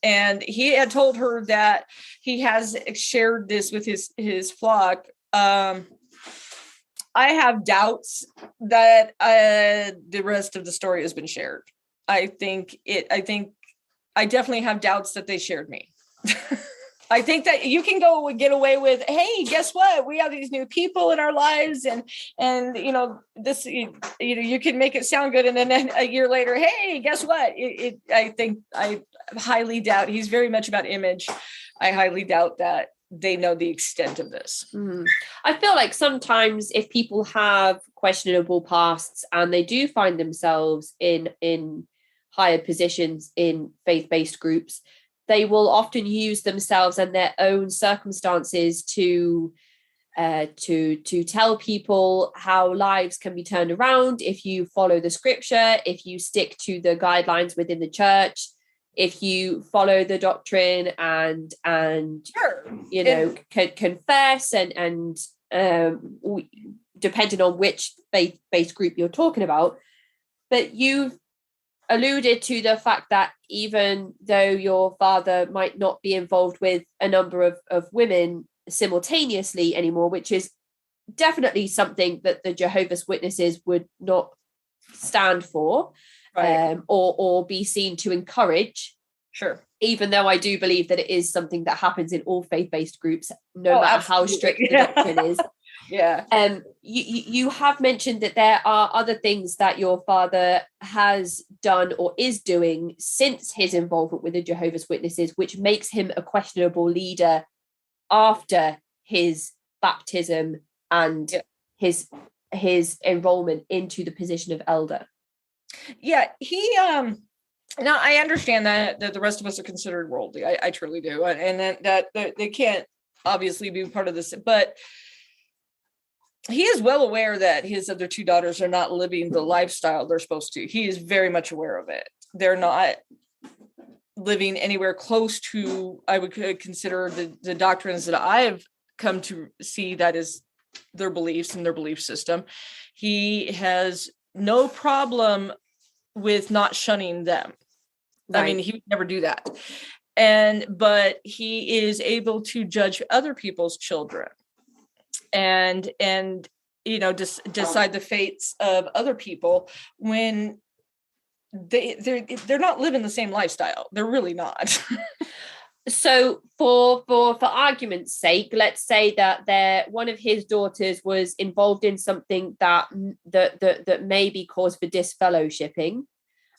And he had told her that he has shared this with his flock. I have doubts that the rest of the story has been shared. I definitely have doubts that they shared me. I think that you can get away with, hey, guess what? We have these new people in our lives, and this, you can make it sound good, and then a year later, hey, guess what? I think I highly doubt. He's very much about image. I highly doubt that they know the extent of this. I feel like sometimes if people have questionable pasts and they do find themselves in higher positions in faith-based groups, they will often use themselves and their own circumstances to tell people how lives can be turned around if you follow the scripture, if you stick to the guidelines within the church, if you follow the doctrine and sure. Confess and depending on which faith-based group you're talking about. But you've alluded to the fact that even though your father might not be involved with a number of women simultaneously anymore, which is definitely something that the Jehovah's Witnesses would not stand for, right, or be seen to encourage. Sure. Even though I do believe that it is something that happens in all faith-based groups, no matter how strict the doctrine is. Yeah. You have mentioned that there are other things that your father has done or is doing since his involvement with the Jehovah's Witnesses, which makes him a questionable leader after his baptism and his enrollment into the position of elder. Yeah, he now I understand that the rest of us are considered worldly. I truly do, and that they can't obviously be part of this, but he is well aware that his other two daughters are not living the lifestyle they're supposed to. He is very much aware of it. They're not living anywhere close to, I would consider, the doctrines that I've come to see that is their beliefs and their belief system. He has no problem with not shunning them. Right. I mean, he would never do that. But he is able to judge other people's children and decide the fates of other people when they're not living the same lifestyle. They're really not. So for argument's sake, let's say that one of his daughters was involved in something that maybe caused for disfellowshipping,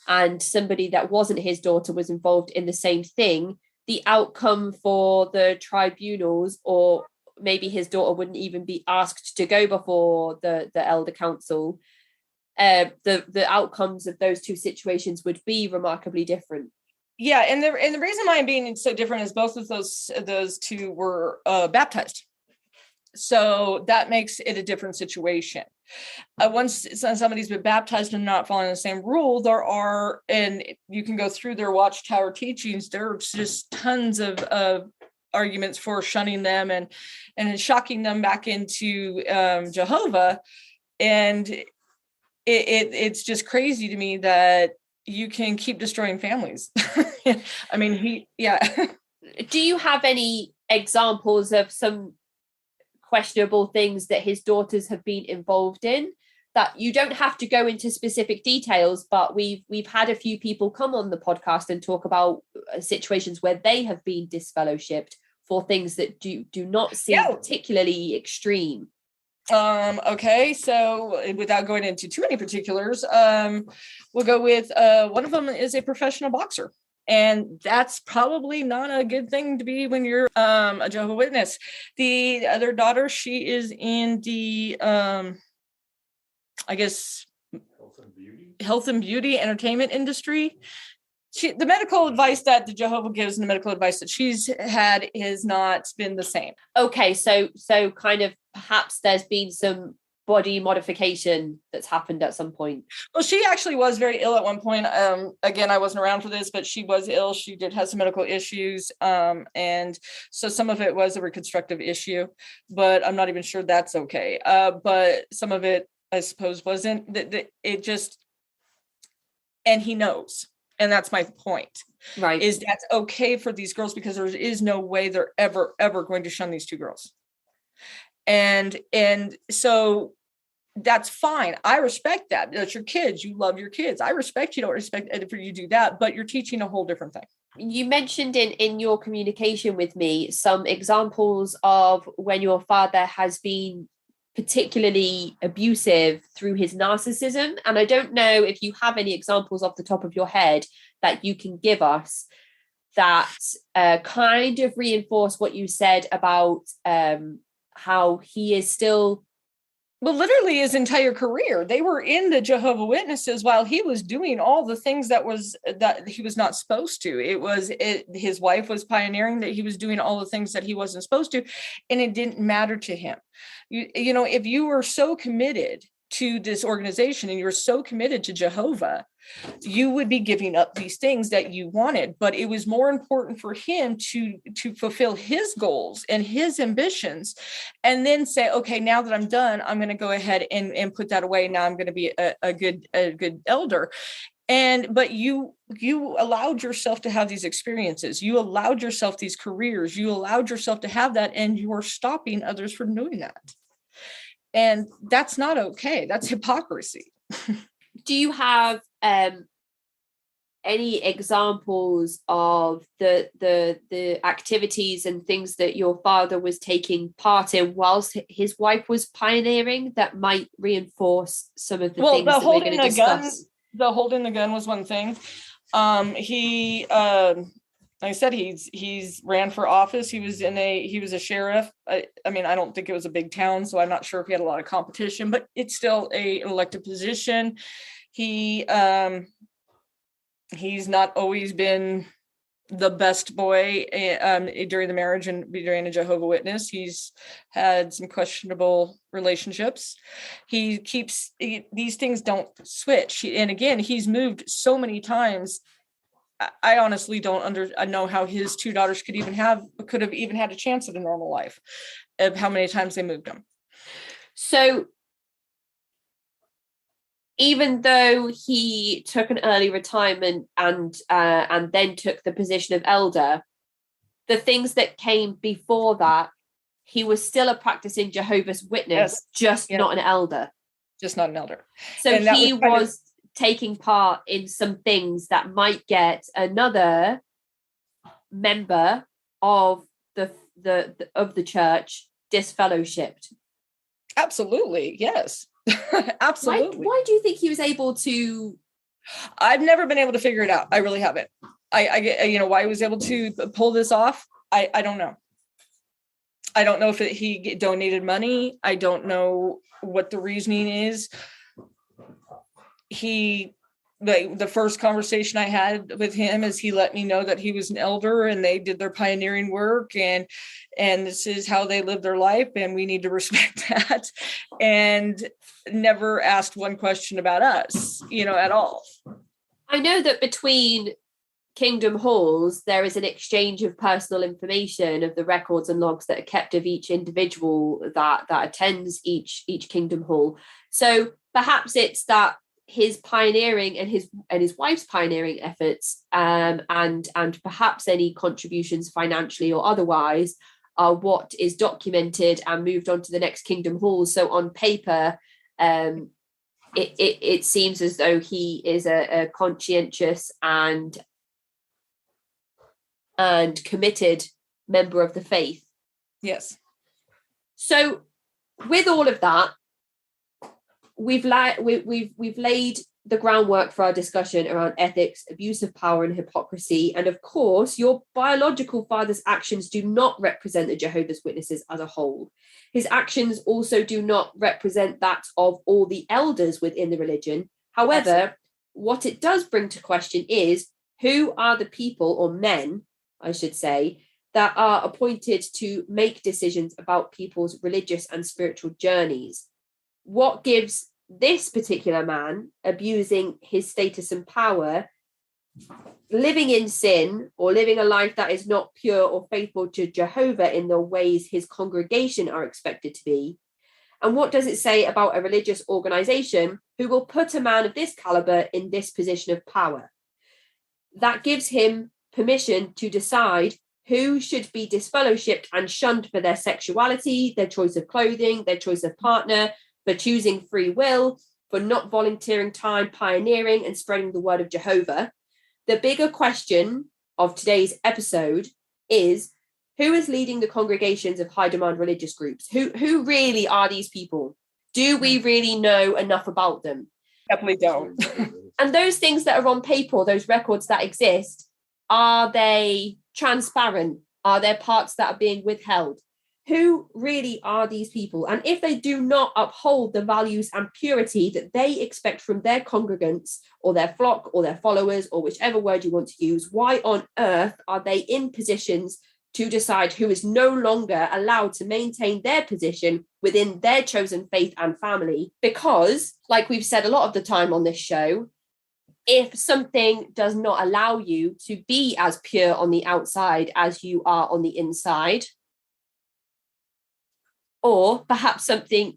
and somebody that wasn't his daughter was involved in the same thing. The outcome for the tribunals, or maybe his daughter wouldn't even be asked to go before the elder council, the outcomes of those two situations would be remarkably different. Yeah, and the reason why I'm being so different is both of those two were baptized, so that makes it a different situation. Once somebody's been baptized and not following the same rule, there are, and you can go through their Watchtower teachings, there's just tons of arguments for shunning them and shocking them back into Jehovah, and it's just crazy to me that you can keep destroying families. I mean, Do you have any examples of some questionable things that his daughters have been involved in? That you don't have to go into specific details, but we've had a few people come on the podcast and talk about situations where they have been disfellowshipped for things that do not seem particularly extreme. Okay, so without going into too many particulars, we'll go with one of them is a professional boxer, and that's probably not a good thing to be when you're a Jehovah's Witness. The other daughter, she is in the I guess health and beauty entertainment industry. The medical advice that the Jehovah gives and the medical advice that she's had has not been the same. Okay, so kind of perhaps there's been some body modification that's happened at some point. Well, she actually was very ill at one point. Again, I wasn't around for this, but she was ill. She did have some medical issues. And so some of it was a reconstructive issue, but I'm not even sure that's okay. But some of it, I suppose, wasn't. It just, and he knows. And that's my point, right? Is that's okay for these girls, because there is no way they're ever going to shun these two girls. And so that's fine. I respect that. That's your kids. You love your kids. I respect you. Don't respect it for you do that, but you're teaching a whole different thing. You mentioned in your communication with me some examples of when your father has been particularly abusive through his narcissism. And I don't know if you have any examples off the top of your head that you can give us that kind of reinforce what you said about how he is still... Well, literally his entire career, they were in the Jehovah Witnesses while he was doing all the things that he was not supposed to. His wife was pioneering that he was doing all the things that he wasn't supposed to, and it didn't matter to him. You know, if you were so committed to this organization and you're so committed to Jehovah, you would be giving up these things that you wanted. But it was more important for him to fulfill his goals and his ambitions, and then say, okay, now that I'm done, I'm going to go ahead and put that away. Now I'm going to be a good elder. But you allowed yourself to have these experiences. You allowed yourself these careers. You allowed yourself to have that, and you are stopping others from doing that. And that's not okay. That's hypocrisy. Do you have any examples of the activities and things that your father was taking part in whilst his wife was pioneering that might reinforce some of the things that we're going to discuss? The holding the gun was one thing. He like I said, he's ran for office. He was a sheriff. I mean, I don't think it was a big town, so I'm not sure if he had a lot of competition, but it's still an elected position. He's not always been the best boy during the marriage and during a Jehovah Witness. He's had some questionable relationships. These things don't switch. And again, he's moved so many times. I honestly don't know how his two daughters could have even had a chance at a normal life, of how many times they moved them. So even though he took an early retirement and then took the position of elder, the things that came before that, he was still a practicing Jehovah's Witness, not an elder. Just not an elder. So he was taking part in some things that might get another member of the church disfellowshipped. Absolutely, yes. Absolutely. Why do you think he was able to? I've never been able to figure it out. I really haven't. I get, why he was able to pull this off. I don't know. I don't know if he donated money. I don't know what the reasoning is. The first conversation I had with him is he let me know that he was an elder and they did their pioneering work and this is how they live their life and we need to respect that, and never asked one question about us, at all. I know that between Kingdom Halls, there is an exchange of personal information of the records and logs that are kept of each individual that attends each Kingdom Hall. So perhaps it's that his pioneering and his wife's pioneering efforts, and perhaps any contributions financially or otherwise, are what is documented and moved on to the next Kingdom Hall. So on paper, it seems as though he is a conscientious and committed member of the faith. Yes. So with all of that, we've laid the groundwork for our discussion around ethics, abuse of power, and hypocrisy. And of course, your biological father's actions do not represent the Jehovah's Witnesses as a whole. His actions also do not represent that of all the elders within the religion. However, Absolutely. What it does bring to question is, who are the people, or men, I should say, that are appointed to make decisions about people's religious and spiritual journeys? What gives this particular man, abusing his status and power, living in sin, or living a life that is not pure or faithful to Jehovah in the ways his congregation are expected to be? And what does it say about a religious organization who will put a man of this caliber in this position of power? That gives him permission to decide who should be disfellowshipped and shunned for their sexuality, their choice of clothing, their choice of partner, for choosing free will, for not volunteering time, pioneering and spreading the word of Jehovah. The bigger question of today's episode is, who is leading the congregations of high demand religious groups? Who really are these people? Do we really know enough about them? Definitely don't. And those things that are on paper, those records that exist, are they transparent? Are there parts that are being withheld? Who really are these people? And if they do not uphold the values and purity that they expect from their congregants or their flock or their followers, or whichever word you want to use, why on earth are they in positions to decide who is no longer allowed to maintain their position within their chosen faith and family? Because, like we've said a lot of the time on this show, if something does not allow you to be as pure on the outside as you are on the inside, or perhaps something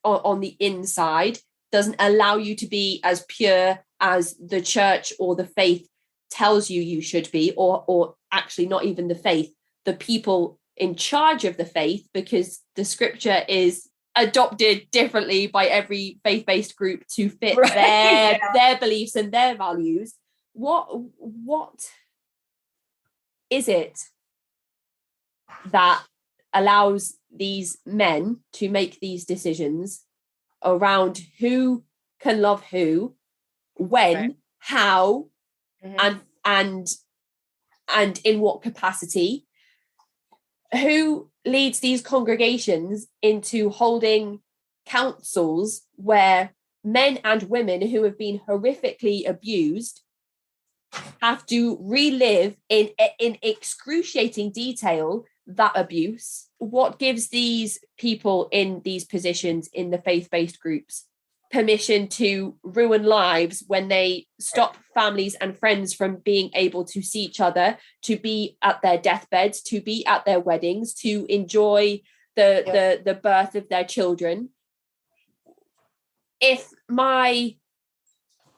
on the inside doesn't allow you to be as pure as the church or the faith tells you should be, or actually not even the faith, the people in charge of the faith, because the scripture is adopted differently by every faith-based group to fit their beliefs and their values. What is it that allows these men to make these decisions around who can love who, when, right. How, Mm-hmm. and in what capacity? Who leads these congregations into holding councils where men and women who have been horrifically abused have to relive in excruciating detail that abuse? What gives these people in these positions in the faith-based groups permission to ruin lives when they stop families and friends from being able to see each other, to be at their deathbeds, to be at their weddings, to enjoy the birth of their children? If my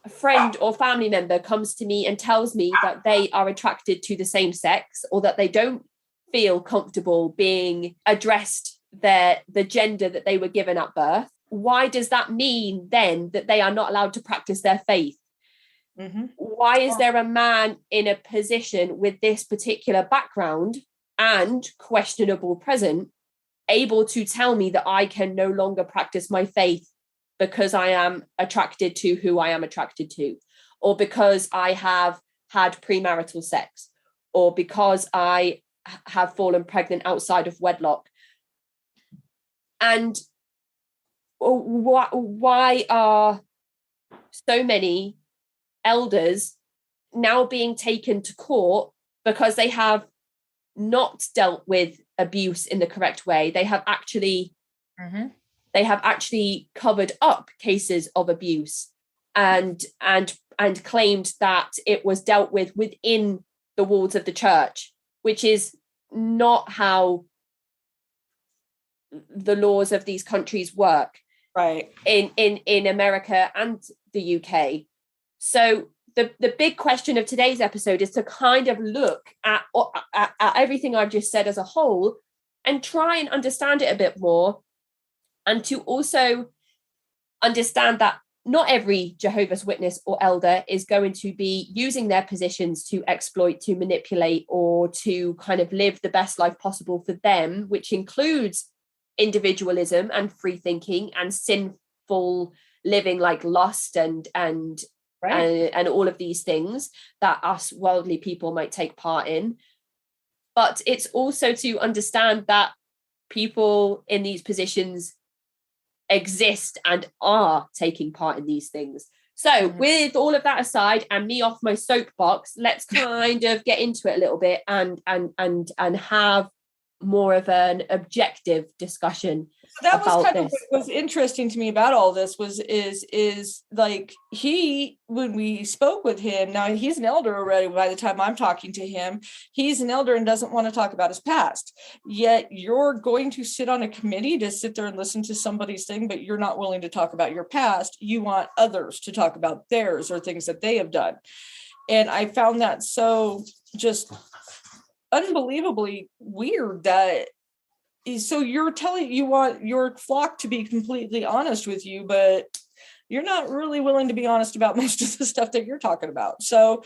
friend or family member comes to me and tells me that they are attracted to the same sex, or that they don't feel comfortable being addressed the gender that they were given at birth, why does that mean then that they are not allowed to practice their faith? Mm-hmm. Why is there a man in a position with this particular background and questionable present able to tell me that I can no longer practice my faith because I am attracted to who I am attracted to, or because I have had premarital sex, or because I have fallen pregnant outside of wedlock? And why are so many elders now being taken to court because they have not dealt with abuse in the correct way? They have actually covered up cases of abuse and claimed that it was dealt with within the walls of the church, which is not how the laws of these countries work, right? In America and the UK. So the big question of today's episode is to kind of look at everything I've just said as a whole and try and understand it a bit more, and to also understand that not every Jehovah's Witness or elder is going to be using their positions to exploit, to manipulate, or to kind of live the best life possible for them, which includes individualism and free thinking and sinful living like lust and all of these things that us worldly people might take part in. But it's also to understand that people in these positions exist and are taking part in these things. So with all of that aside and me off my soapbox, let's kind of get into it a little bit and have more of an objective discussion. That was kind of what was interesting to me about all this is like when we spoke with him, now he's an elder already by the time I'm talking to him, he's an elder and doesn't want to talk about his past. Yet you're going to sit on a committee to sit there and listen to somebody's thing, but you're not willing to talk about your past. You want others to talk about theirs or things that they have done. And I found that so just unbelievably weird that so you're telling you want your flock to be completely honest with you, but you're not really willing to be honest about most of the stuff that you're talking about. So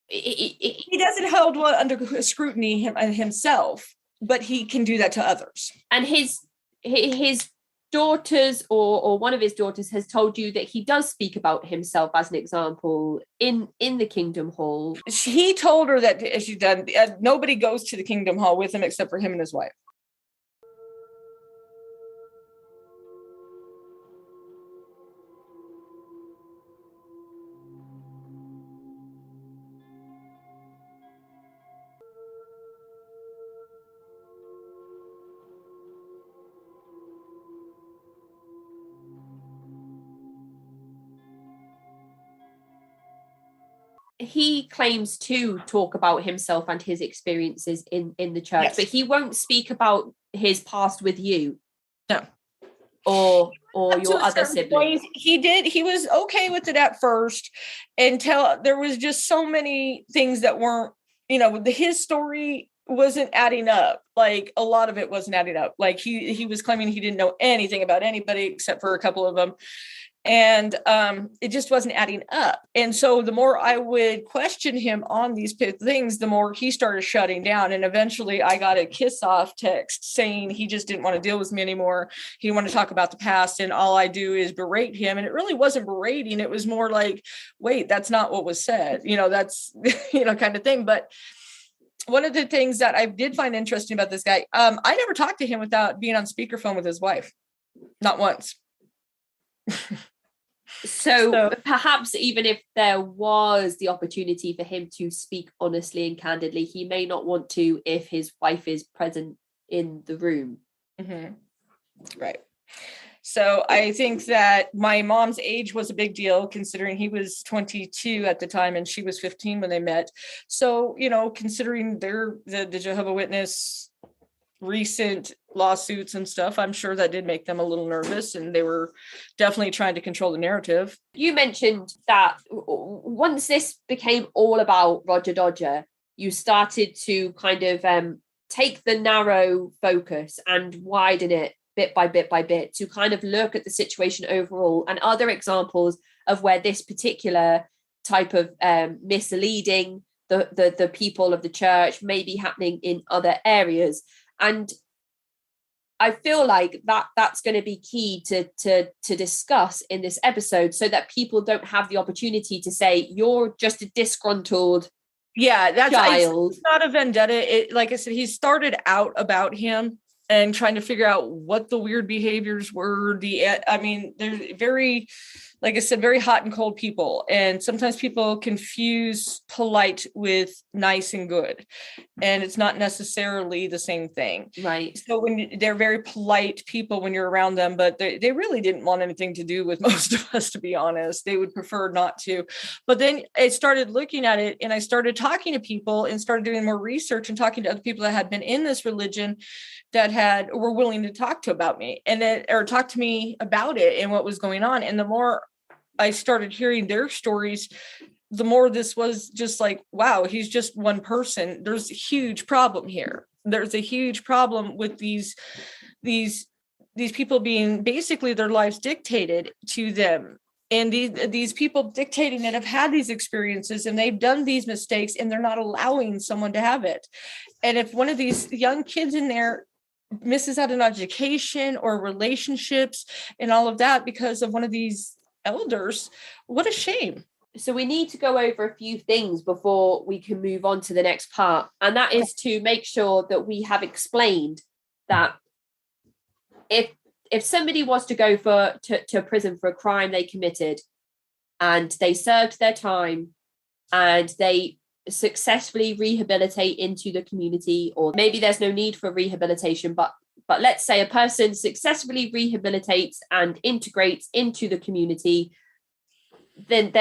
he doesn't hold one under scrutiny himself, but he can do that to others. And his daughters or one of his daughters has told you that he does speak about himself as an example in the Kingdom Hall. He told her that she's done. Nobody goes to the Kingdom Hall with him except for him and his wife. He claims to talk about himself and his experiences in the church, yes, but he won't speak about his past with you. No. Or your other siblings. He was okay with it at first until there was just so many things that weren't, his story wasn't adding up. Like a lot of it wasn't adding up. Like he was claiming he didn't know anything about anybody except for a couple of them. And it just wasn't adding up. And so the more I would question him on these things, the more he started shutting down. And eventually I got a kiss off text saying he just didn't want to deal with me anymore. He wanted to talk about the past. And all I do is berate him. And it really wasn't berating. It was more like, wait, that's not what was said. That's, kind of thing. But one of the things that I did find interesting about this guy, I never talked to him without being on speakerphone with his wife. Not once. So perhaps even if there was the opportunity for him to speak honestly and candidly, he may not want to if his wife is present in the room. Mm-hmm. Right. So I think that my mom's age was a big deal, considering he was 22 at the time and she was 15 when they met. So, considering the Jehovah Witness recent lawsuits and stuff, I'm sure that did make them a little nervous, and they were definitely trying to control the narrative. You mentioned that once this became all about Roger Dodger, you started to kind of take the narrow focus and widen it bit by bit by bit to kind of look at the situation overall and other examples of where this particular type of misleading the people of the church may be happening in other areas. And I feel like that's going to be key to discuss in this episode, so that people don't have the opportunity to say you're just a disgruntled child. It's not a vendetta. Like I said, he started out about him and trying to figure out what the weird behaviors were. They're very, like I said, very hot and cold people. And sometimes people confuse polite with nice and good. And it's not necessarily the same thing. Right. So they're very polite people when you're around them, but they really didn't want anything to do with most of us, to be honest. They would prefer not to. But then I started looking at it, and I started talking to people and started doing more research and talking to other people that had been in this religion that were willing to talk to about me or talk to me about it and what was going on. And the more I started hearing their stories, the more this was just like, wow, he's just one person. There's a huge problem here. There's a huge problem with these people being basically their lives dictated to them. And these people dictating it have had these experiences, and they've done these mistakes, and they're not allowing someone to have it. And if one of these young kids in there misses out on education or relationships and all of that because of one of these elders, what a shame. So we need to go over a few things before we can move on to the next part. And that is to make sure that we have explained that if somebody was to go to prison for a crime they committed, and they served their time and they successfully rehabilitate into the community, or maybe there's no need for rehabilitation, but let's say a person successfully rehabilitates and integrates into the community, then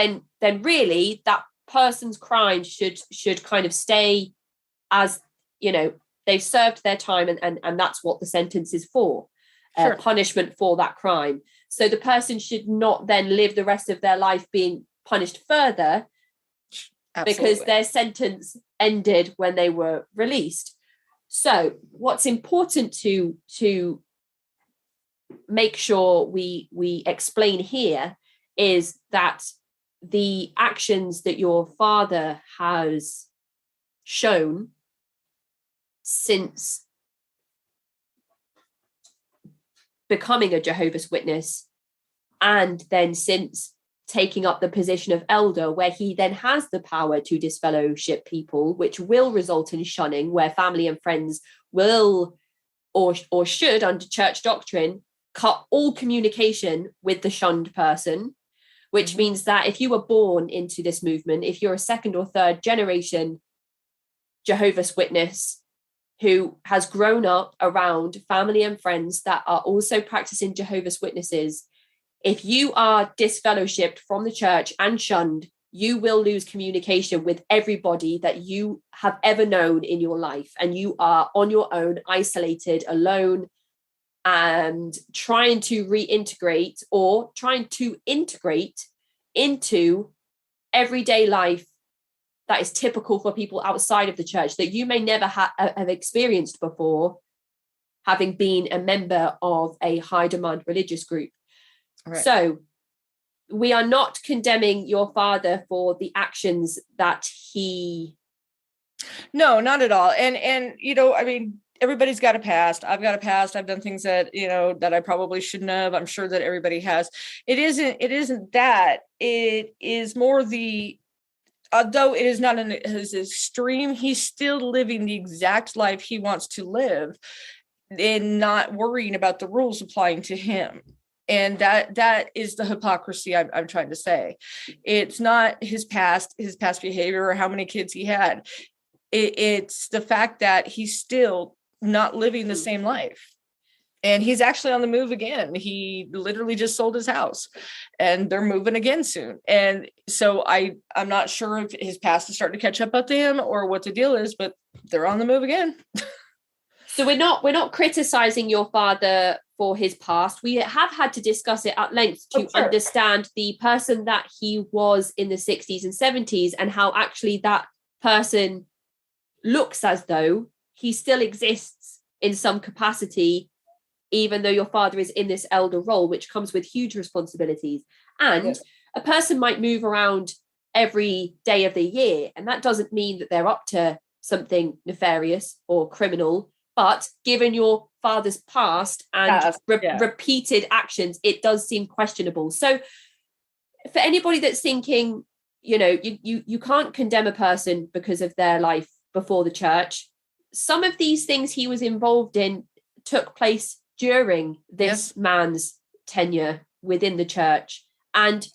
really that person's crime should kind of stay as, they've served their time, and that's what the sentence is for. Sure. Punishment for that crime. So the person should not then live the rest of their life being punished further. Absolutely. Because their sentence ended when they were released. So what's important to make sure we explain here is that the actions that your father has shown since becoming a Jehovah's Witness, and then since taking up the position of elder, where he then has the power to disfellowship people, which will result in shunning, where family and friends will or should, under church doctrine, cut all communication with the shunned person, which means that if you were born into this movement, if you're a second or third generation Jehovah's Witness who has grown up around family and friends that are also practicing Jehovah's Witnesses, if you are disfellowshipped from the church and shunned, you will lose communication with everybody that you have ever known in your life. And you are on your own, isolated, alone, and trying to reintegrate or trying to integrate into everyday life that is typical for people outside of the church that you may never have experienced before, having been a member of a high demand religious group. Right. So we are not condemning your father for the actions that he... No, not at all. And everybody's got a past. I've got a past. I've done things that, that I probably shouldn't have. I'm sure that everybody has. It isn't that. It is more although it is not as extreme, he's still living the exact life he wants to live and not worrying about the rules applying to him. And that is the hypocrisy I'm trying to say. It's not his past behavior or how many kids he had. It's the fact that he's still not living the same life. And he's actually on the move again. He literally just sold his house and they're moving again soon. And so I'm not sure if his past is starting to catch up to him or what the deal is, but they're on the move again. So we're not criticizing your father for his past. We have had to discuss it at length to understand the person that he was in the 60s and 70s and how actually that person looks as though he still exists in some capacity even though your father is in this elder role, which comes with huge responsibilities. And Yes. a person might move around every day of the year, and that doesn't mean that they're up to something nefarious or criminal. But given your father's past and repeated actions, it does seem questionable. So for anybody that's thinking, you can't condemn a person because of their life before the church, some of these things he was involved in took place during this man's tenure within the church. And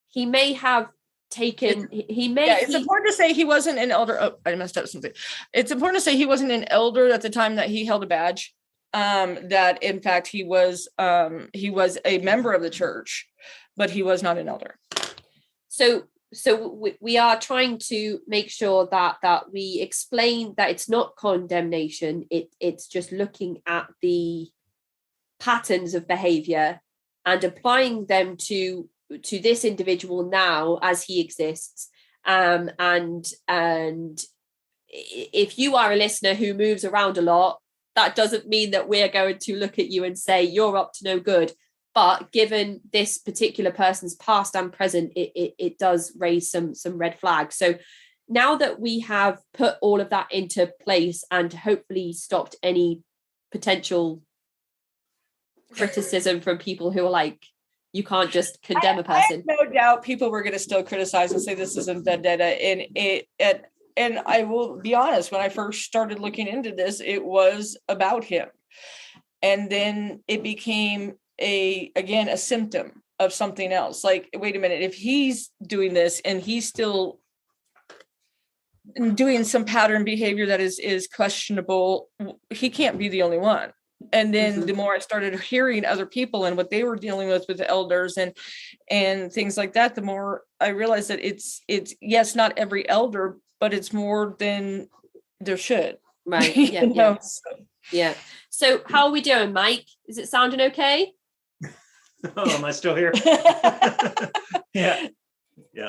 he may have taken, it's important to say he wasn't an elder. Oh, I messed up something. It's important to say he wasn't an elder at the time that he held a badge. That in fact he was a member of the church, but he was not an elder. So we are trying to make sure that we explain that it's not condemnation. It's just looking at the patterns of behavior and applying them to this individual now as he exists. And if you are a listener who moves around a lot, that doesn't mean that we're going to look at you and say you're up to no good. But given this particular person's past and present, it does raise some red flags. So now that we have put all of that into place and hopefully stopped any potential criticism from people who are like, you can't just condemn a person. I have no doubt people were going to still criticize and say this isn't vendetta. And I will be honest, when I first started looking into this, it was about him. And then it became a symptom of something else. Like, wait a minute, if he's doing this and he's still doing some pattern behavior that is questionable, he can't be the only one. And then the more I started hearing other people and what they were dealing with the elders and things like that, the more I realized that it's yes, not every elder, but it's more than there should. Right. Yeah. Yeah. So how are we doing, Mike? Is it sounding okay? Oh, am I still here? Yeah,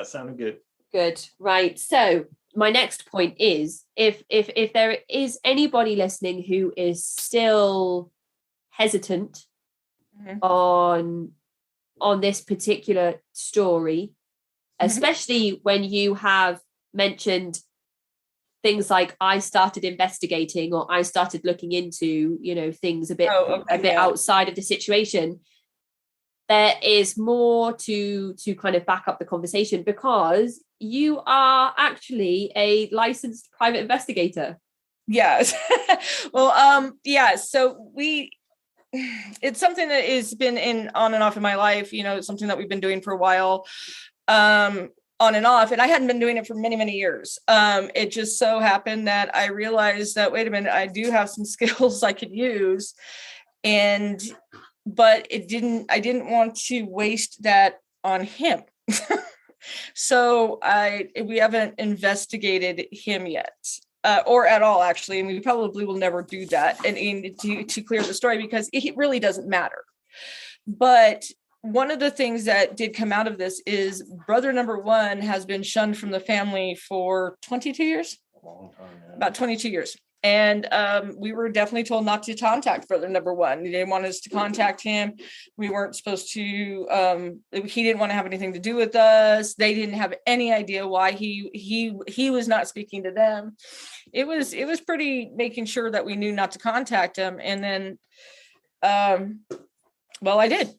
sounded good. Good. Right. So my next point is if there is anybody listening who is still hesitant on this particular story, especially when you have mentioned things like I started investigating or I started looking into, things a bit outside of the situation, there is more to kind of back up the conversation, because you are actually a licensed private investigator. Yes. Well, so it's something that has been on and off in my life. It's something that we've been doing for a while, on and off. And I hadn't been doing it for many, many years. It just so happened that I realized that, wait a minute, I do have some skills I could use. But I didn't want to waste that on him. So we haven't investigated him yet, or at all, actually. And we probably will never do that and to clear the story, because it really doesn't matter. But one of the things that did come out of this is brother number one has been shunned from the family for 22 years, A long time, yeah. About 22 years. And we were definitely told not to contact brother number one. They didn't want us to contact him. We weren't supposed to, he didn't want to have anything to do with us. They didn't have any idea why he was not speaking to them. It was pretty making sure that we knew not to contact him. And then, I did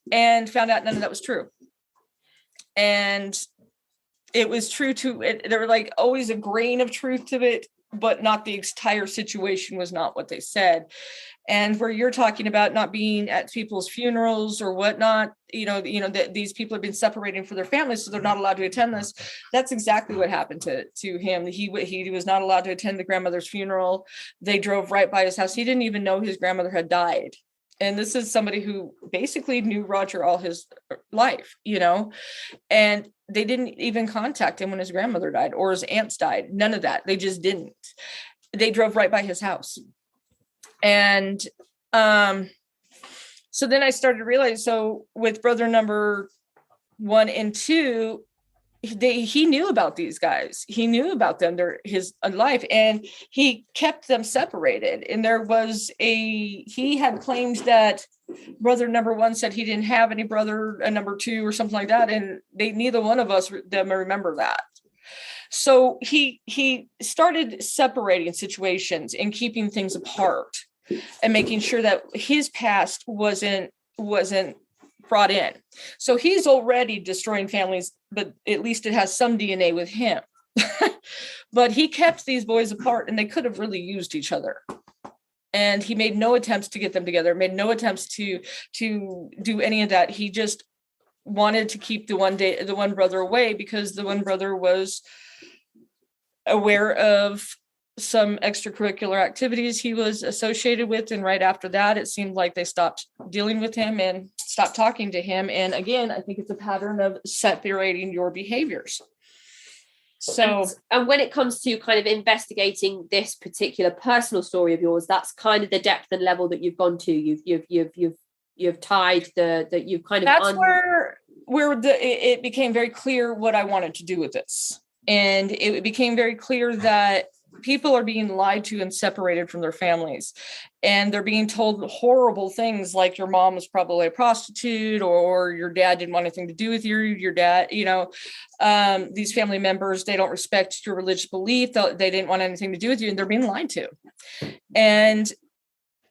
and found out none of that was true. And it was true to it. There were like always a grain of truth to it, but not the entire situation was not what they said. And where you're talking about not being at people's funerals or whatnot, that these people have been separating from their families, so they're not allowed to attend this. That's exactly what happened to him. He was not allowed to attend the grandmother's funeral. They drove right by his house. He didn't even know his grandmother had died. And this is somebody who basically knew Roger all his life, and they didn't even contact him when his grandmother died or his aunts died. None of that. They just didn't. They drove right by his house. And so then I started to realize, so with brother number 1 and 2, he knew about these guys. He knew about them, his life, and he kept them separated. And he had claimed that brother number one said he didn't have any brother number two or something like that. And neither one of them remember that. So he started separating situations and keeping things apart and making sure that his past wasn't brought in. So he's already destroying families, but at least it has some DNA with him. But he kept these boys apart, and they could have really used each other. And he made no attempts to get them together, made no attempts to do any of that. He just wanted to keep the one brother away, because the one brother was aware of some extracurricular activities he was associated with. And right after that, it seemed like they stopped dealing with him and stopped talking to him. And again, I think it's a pattern of separating your behaviors. So, and when it comes to kind of investigating this particular personal story of yours, that's kind of the depth and level that you've gone to. You've tied you've kind of. That's where it became very clear what I wanted to do with this. And it became very clear that people are being lied to and separated from their families. And they're being told horrible things like your mom was probably a prostitute, or your dad didn't want anything to do with you. Your dad, these family members, they don't respect your religious belief. They didn't want anything to do with you, and they're being lied to. And,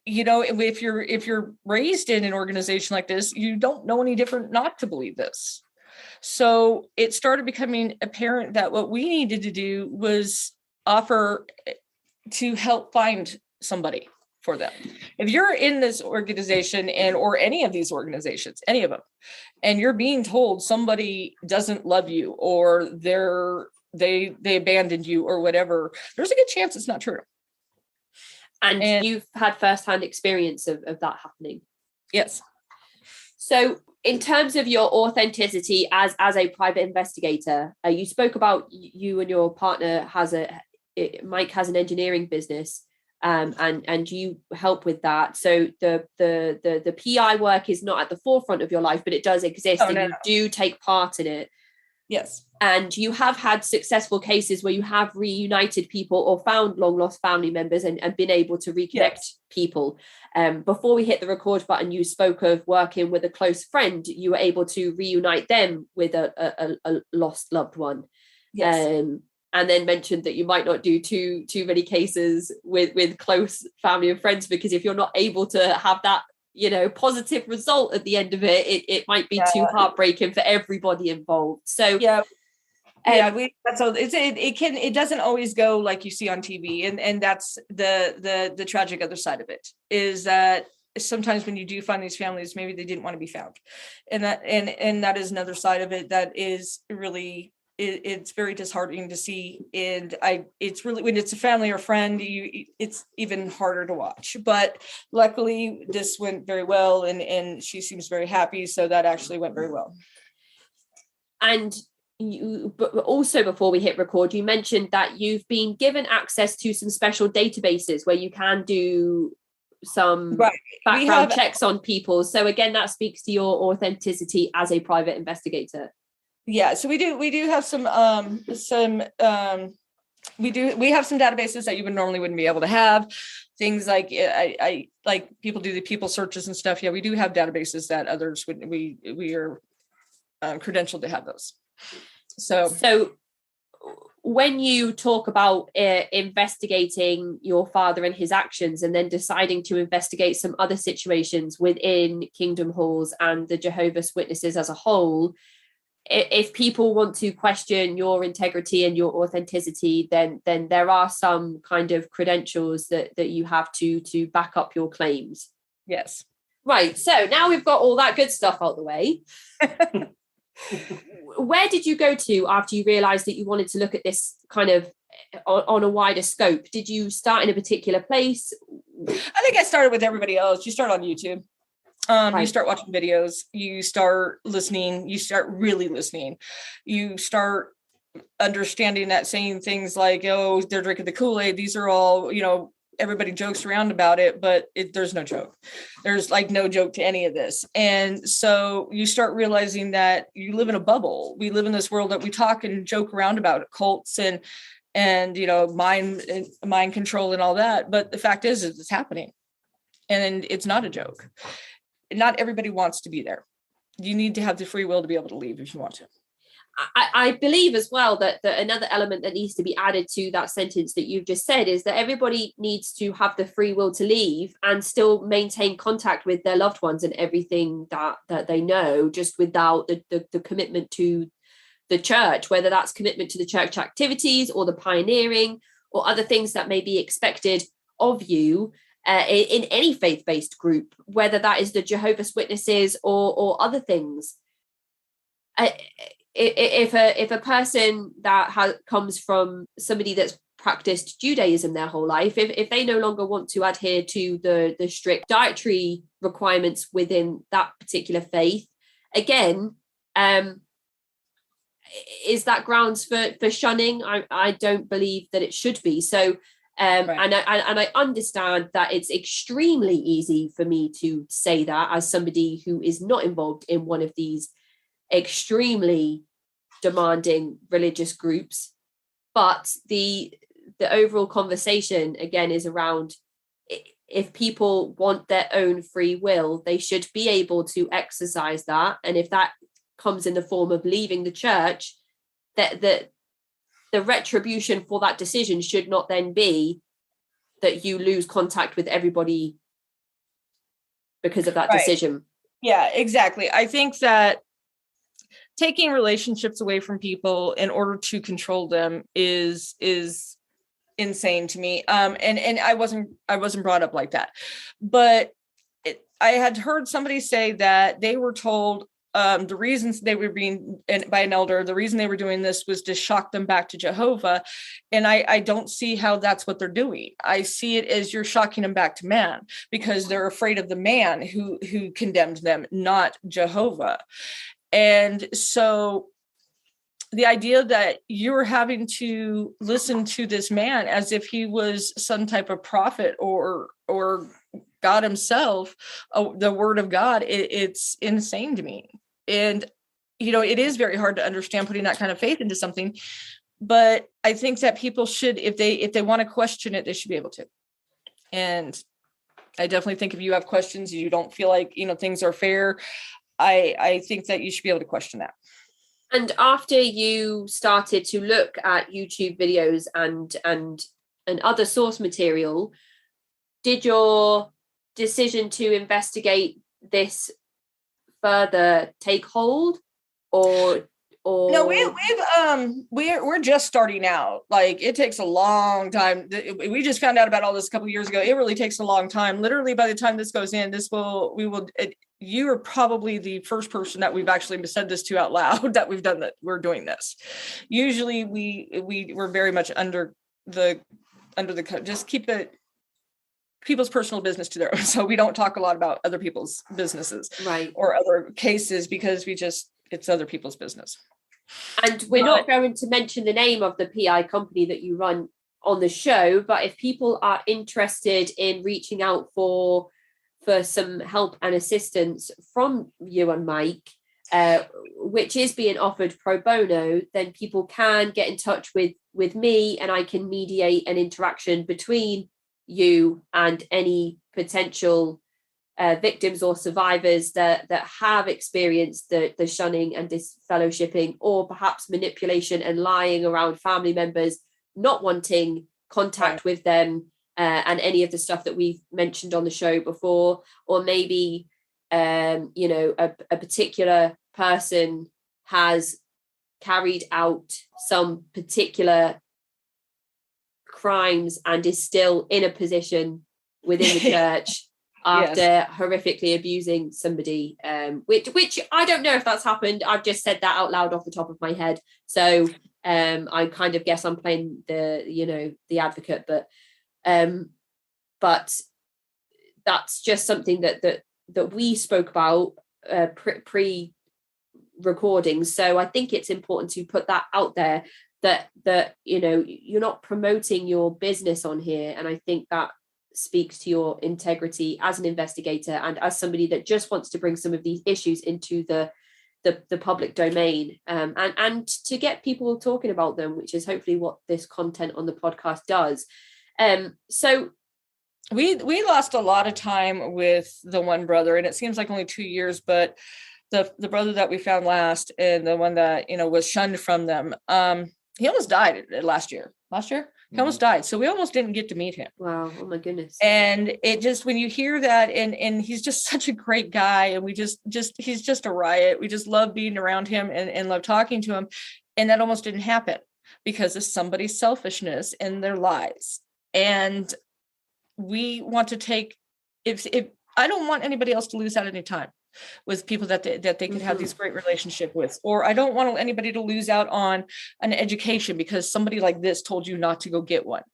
if you're raised in an organization like this, you don't know any different not to believe this. So it started becoming apparent that what we needed to do was offer to help find somebody for them. If you're in this organization or any of these organizations, any of them, and you're being told somebody doesn't love you, or they abandoned you or whatever, there's a good chance it's not true. And you've had firsthand experience of that happening. Yes. So in terms of your authenticity as a private investigator, you spoke about you and your partner Mike has an engineering business, and you help with that. So the PI work is not at the forefront of your life, but it does exist, you do take part in it. Yes. And you have had successful cases where you have reunited people or found long lost family members and been able to reconnect people. Before we hit the record button, you spoke of working with a close friend. You were able to reunite them with a lost loved one. Yes. And then mentioned that you might not do too many cases with close family and friends, because if you're not able to have that, positive result at the end of it might be too heartbreaking for everybody involved. So it doesn't always go like you see on TV, and that's the tragic other side of it, is that sometimes when you do find these families, maybe they didn't want to be found, and that is another side of it that is really. It's very disheartening to see, and it's really, when it's a family or friend, it's even harder to watch. But luckily, this went very well, and she seems very happy, so that actually went very well. And but also before we hit record, you mentioned that you've been given access to some special databases where you can do some background checks on people. So again, that speaks to your authenticity as a private investigator. Yeah, so we do have some we have some databases that you normally wouldn't be able to have. Things like I like people do the people searches and stuff. Yeah, we do have databases that others would. We are credentialed to have those. So when you talk about investigating your father and his actions, and then deciding to investigate some other situations within Kingdom Halls and the Jehovah's Witnesses as a whole, if people want to question your integrity and your authenticity, then there are some kind of credentials that you have to back up your claims. Yes. Right. So now we've got all that good stuff out the way. Where did you go to after you realized that you wanted to look at this kind of on a wider scope? Did you start in a particular place? I think I started with everybody else. You start on YouTube. You start watching videos, you start listening, you start really listening, you start understanding that saying things like, oh, they're drinking the Kool-Aid. These are all, everybody jokes around about it, but there's no joke. There's like no joke to any of this. And so you start realizing that you live in a bubble. We live in this world that we talk and joke around about cults and mind control and all that. But the fact is it's happening, and it's not a joke. Not everybody wants to be there. You need to have the free will to be able to leave if you want to. I believe as well that another element that needs to be added to that sentence that you've just said is that everybody needs to have the free will to leave and still maintain contact with their loved ones and everything that they know, just without the commitment to the church, whether that's commitment to the church activities or the pioneering or other things that may be expected of you in any faith-based group, whether that is the Jehovah's Witnesses or other things. If a person that comes from somebody that's practiced Judaism their whole life, if they no longer want to adhere to the strict dietary requirements within that particular faith, again, is that grounds for shunning? I don't believe that it should be. So, right. and I understand that it's extremely easy for me to say that as somebody who is not involved in one of these extremely demanding religious groups, but the overall conversation again is around, if people want their own free will, they should be able to exercise that, and if that comes in the form of leaving the church, that the retribution for that decision should not then be that you lose contact with everybody because of that right. decision. Yeah, exactly. I think that taking relationships away from people in order to control them is insane to me. And I wasn't brought up like that, but I had heard somebody say that they were told the reasons they were being by an elder, the reason they were doing this was to shock them back to Jehovah. And I don't see how that's what they're doing. I see it as you're shocking them back to man because they're afraid of the man who condemned them, not Jehovah. And so the idea that you're having to listen to this man as if he was some type of prophet or God himself, the word of God, it's insane to me. And, it is very hard to understand putting that kind of faith into something. But I think that people should, if they want to question it, they should be able to. And I definitely think if you have questions, you don't feel like, things are fair, I think that you should be able to question that. And after you started to look at YouTube videos and other source material, did your decision to investigate this further take hold, or no? We're just starting out. Like, it takes a long time. We just found out about all this a couple of years ago. It really takes a long time. Literally, by the time this goes in, you are probably the first person that we've actually said this to out loud that we've done that. We're doing this. Usually we're very much under the just keep it people's personal business to their own. So we don't talk a lot about other people's businesses, right, or other cases, because it's other people's business. And we're not going to mention the name of the PI company that you run on the show, but if people are interested in reaching out for some help and assistance from you and Mike, which is being offered pro bono, then people can get in touch with me, and I can mediate an interaction between you and any potential victims or survivors that have experienced the shunning and disfellowshipping, or perhaps manipulation and lying around family members, not wanting contact with them, and any of the stuff that we've mentioned on the show before, or maybe a particular person has carried out some particular crimes and is still in a position within the church after yes. horrifically abusing somebody, which I don't know if that's happened. I've just said that out loud off the top of my head, so I kind of guess I'm playing the advocate, but that's just something that we spoke about pre-recording. So I think it's important to put that out there, that you're not promoting your business on here, and I think that speaks to your integrity as an investigator and as somebody that just wants to bring some of these issues into the public domain, and to get people talking about them, which is hopefully what this content on the podcast does. So we lost a lot of time with the one brother, and it seems like only 2 years, but the brother that we found last, and the one that, you know, was shunned from them, he almost died last year. He almost died. So we almost didn't get to meet him. Wow. Oh my goodness. And it just, when you hear that, and he's just such a great guy, and we just he's just a riot. We just love being around him and love talking to him. And that almost didn't happen because of somebody's selfishness and their lies. And we want to take, if I don't want anybody else to lose out any time with people that they could have these great relationship with, or I don't want anybody to lose out on an education because somebody like this told you not to go get one,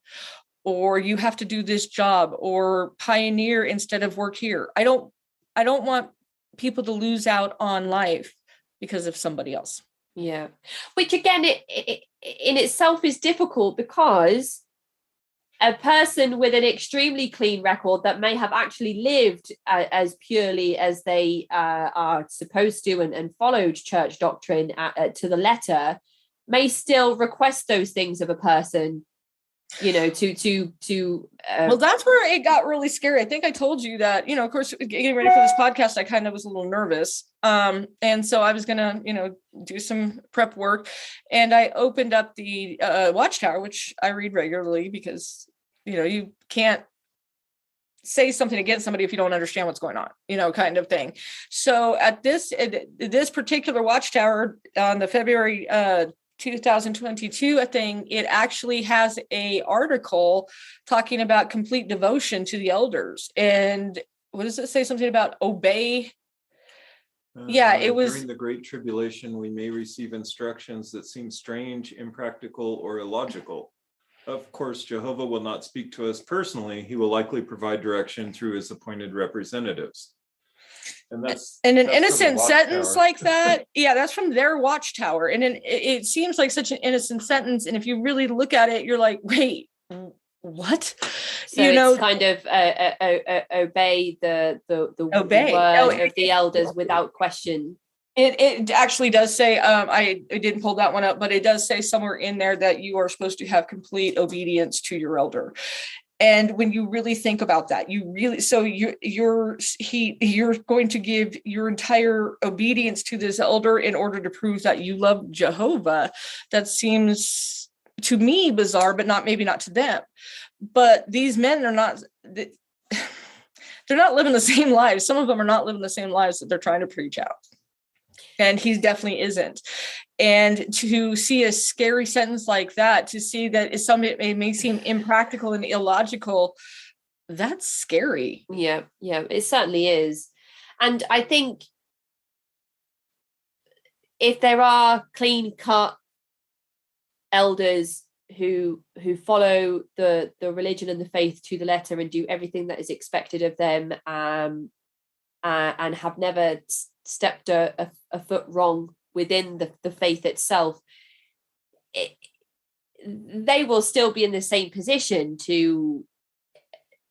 or you have to do this job, or pioneer instead of work here. I don't want people to lose out on life because of somebody else. Yeah, which again, it in itself is difficult, because a person with an extremely clean record that may have actually lived as purely as they are supposed to, and followed church doctrine to the letter, may still request those things of a person, you know, well, that's where it got really scary. I think I told you that, you know, of course, getting ready for this podcast, I kind of was a little nervous. And so I was going to, you know, do some prep work, and I opened up the Watchtower, which I read regularly, because, you know, you can't say something against somebody if you don't understand what's going on, you know, kind of thing. So at this particular Watchtower on the February 2022 thing, it actually has a article talking about complete devotion to the elders. And what does it say? Something about obey. It was during the Great Tribulation, we may receive instructions that seem strange, impractical, or illogical. Of course, Jehovah will not speak to us personally. He will likely provide direction through his appointed representatives. And that's an innocent sentence like that. Yeah, that's from their Watchtower. And it seems like such an innocent sentence. And if you really look at it, you're like, wait, what? So you know, kind of obey the word of the elders without question. It actually does say, I didn't pull that one up, but it does say somewhere in there that you are supposed to have complete obedience to your elder. And when you really think about that, you're going to give your entire obedience to this elder in order to prove that you love Jehovah. That seems to me bizarre, but maybe not to them. But these men are not, they're not living the same lives. Some of them are not living the same lives that they're trying to preach out. And he definitely isn't. And to see a scary sentence like that, to see that it may seem impractical and illogical, that's scary. Yeah, it certainly is. And I think if there are clean-cut elders who follow the religion and the faith to the letter and do everything that is expected of them, and have never stepped a foot wrong within the faith itself, they will still be in the same position to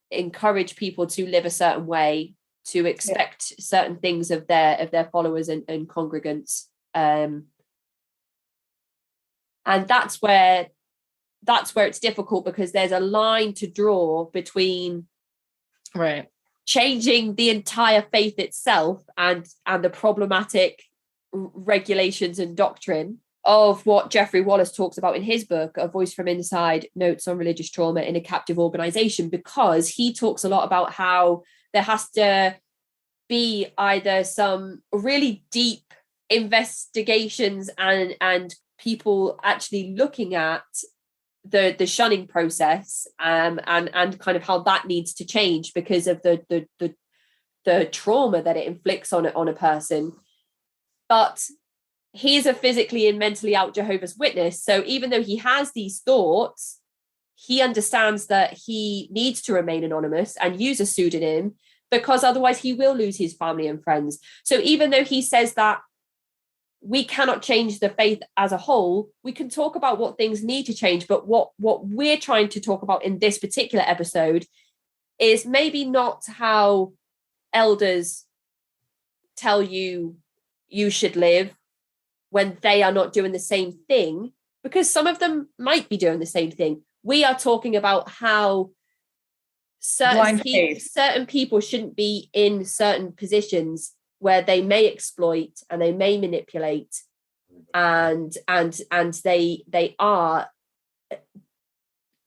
encourage people to live a certain way, to expect certain things of their followers and congregants, and that's where it's difficult, because there's a line to draw between changing the entire faith itself and the problematic regulations and doctrine of what Jeffrey Wallace talks about in his book, A Voice from Inside, Notes on Religious Trauma in a Captive Organization, because he talks a lot about how there has to be either some really deep investigations and people actually looking at the shunning process, and kind of how that needs to change because of the trauma that it inflicts on a person. But he's a physically and mentally out Jehovah's Witness, so even though he has these thoughts, he understands that he needs to remain anonymous and use a pseudonym, because otherwise he will lose his family and friends. So even though he says that we cannot change the faith as a whole, we can talk about what things need to change. But what we're trying to talk about in this particular episode is maybe not how elders tell you should live when they are not doing the same thing, because some of them might be doing the same thing. We are talking about how certain people shouldn't be in certain positions where they may exploit and they may manipulate, and they are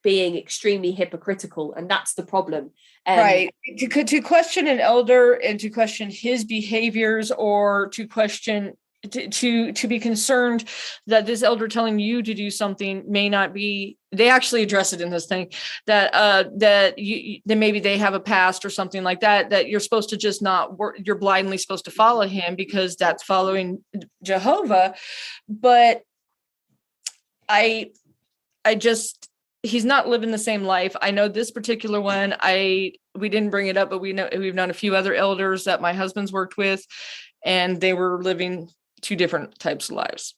being extremely hypocritical, and that's the problem. Right. To question an elder and to question his behaviors, or to question to be concerned that this elder telling you to do something may not be, they actually address it in this thing, that that maybe they have a past or something like that, that you're supposed to just not work, you're blindly supposed to follow him because that's following Jehovah. But I just, he's not living the same life. I know this particular one, we didn't bring it up, but we've known a few other elders that my husband's worked with, and they were living two different types of lives.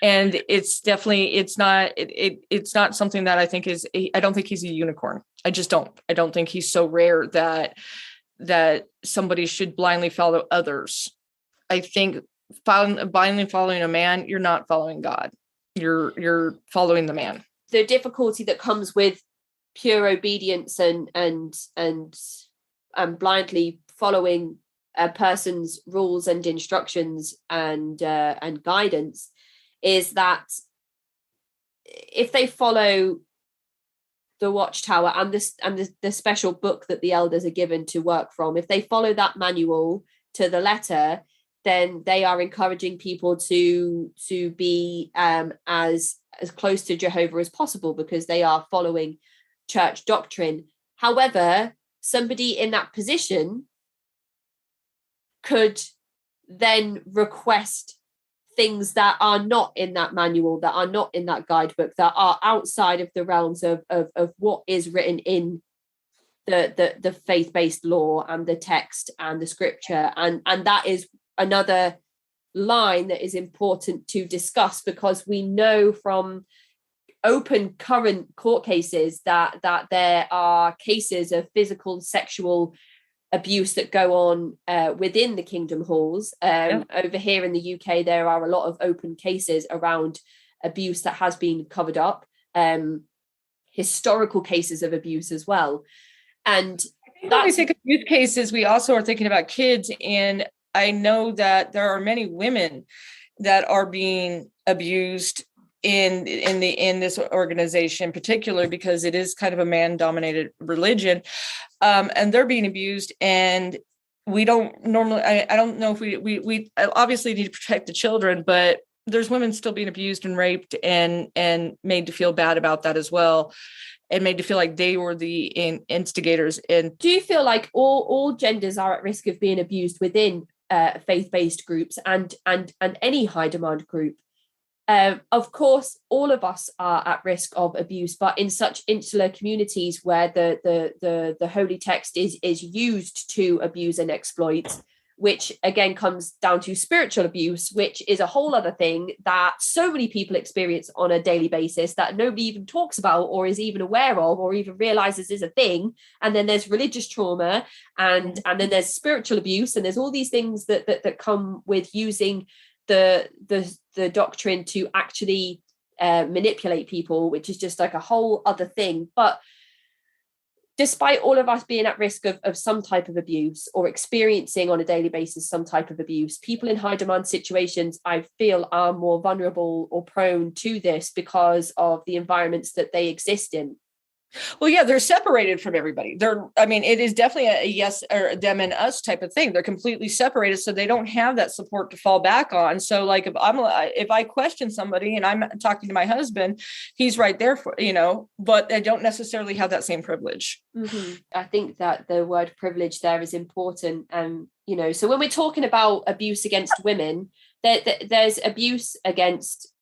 And it's definitely, it's not something that I think is, I don't think he's a unicorn. I don't think he's so rare that somebody should blindly follow others. I think blindly following a man, you're not following God. You're following the man. The difficulty that comes with pure obedience and blindly following a person's rules and instructions and guidance is that if they follow the Watchtower and the special book that the elders are given to work from, if they follow that manual to the letter, then they are encouraging people to be as close to Jehovah as possible, because they are following church doctrine. However, somebody in that position could then request things that are not in that manual, that are not in that guidebook, that are outside of the realms of what is written in the faith-based law and the text and the scripture. And that is another line that is important to discuss, because we know from open current court cases that there are cases of physical, sexual abuse that go on within the kingdom halls. Over here in the UK, there are a lot of open cases around abuse that has been covered up, historical cases of abuse as well. And when we think of youth cases, we also are thinking about kids. And I know that there are many women that are being abused in this organization, particularly because it is kind of a man-dominated religion, and they're being abused. And we don't normally, I don't know if we obviously need to protect the children, but there's women still being abused and raped and made to feel bad about that as well, and made to feel like they were the instigators. And do you feel like all genders are at risk of being abused within faith-based groups and any high demand group? Of course, all of us are at risk of abuse, but in such insular communities where the holy text is used to abuse and exploit, which again comes down to spiritual abuse, which is a whole other thing that so many people experience on a daily basis that nobody even talks about or is even aware of or even realizes is a thing. And then there's religious trauma, and then there's spiritual abuse, and there's all these things that come with using the doctrine to actually manipulate people, which is just like a whole other thing. But despite all of us being at risk of some type of abuse or experiencing on a daily basis some type of abuse, people in high demand situations, I feel, are more vulnerable or prone to this because of the environments that they exist in. Well, yeah, they're separated from everybody. It is definitely a yes or them and us type of thing. They're completely separated, so they don't have that support to fall back on. So like if I question somebody and I'm talking to my husband, he's right there for, but they don't necessarily have that same privilege. Mm-hmm. I think that the word privilege there is important. And, so when we're talking about abuse against women, there's abuse against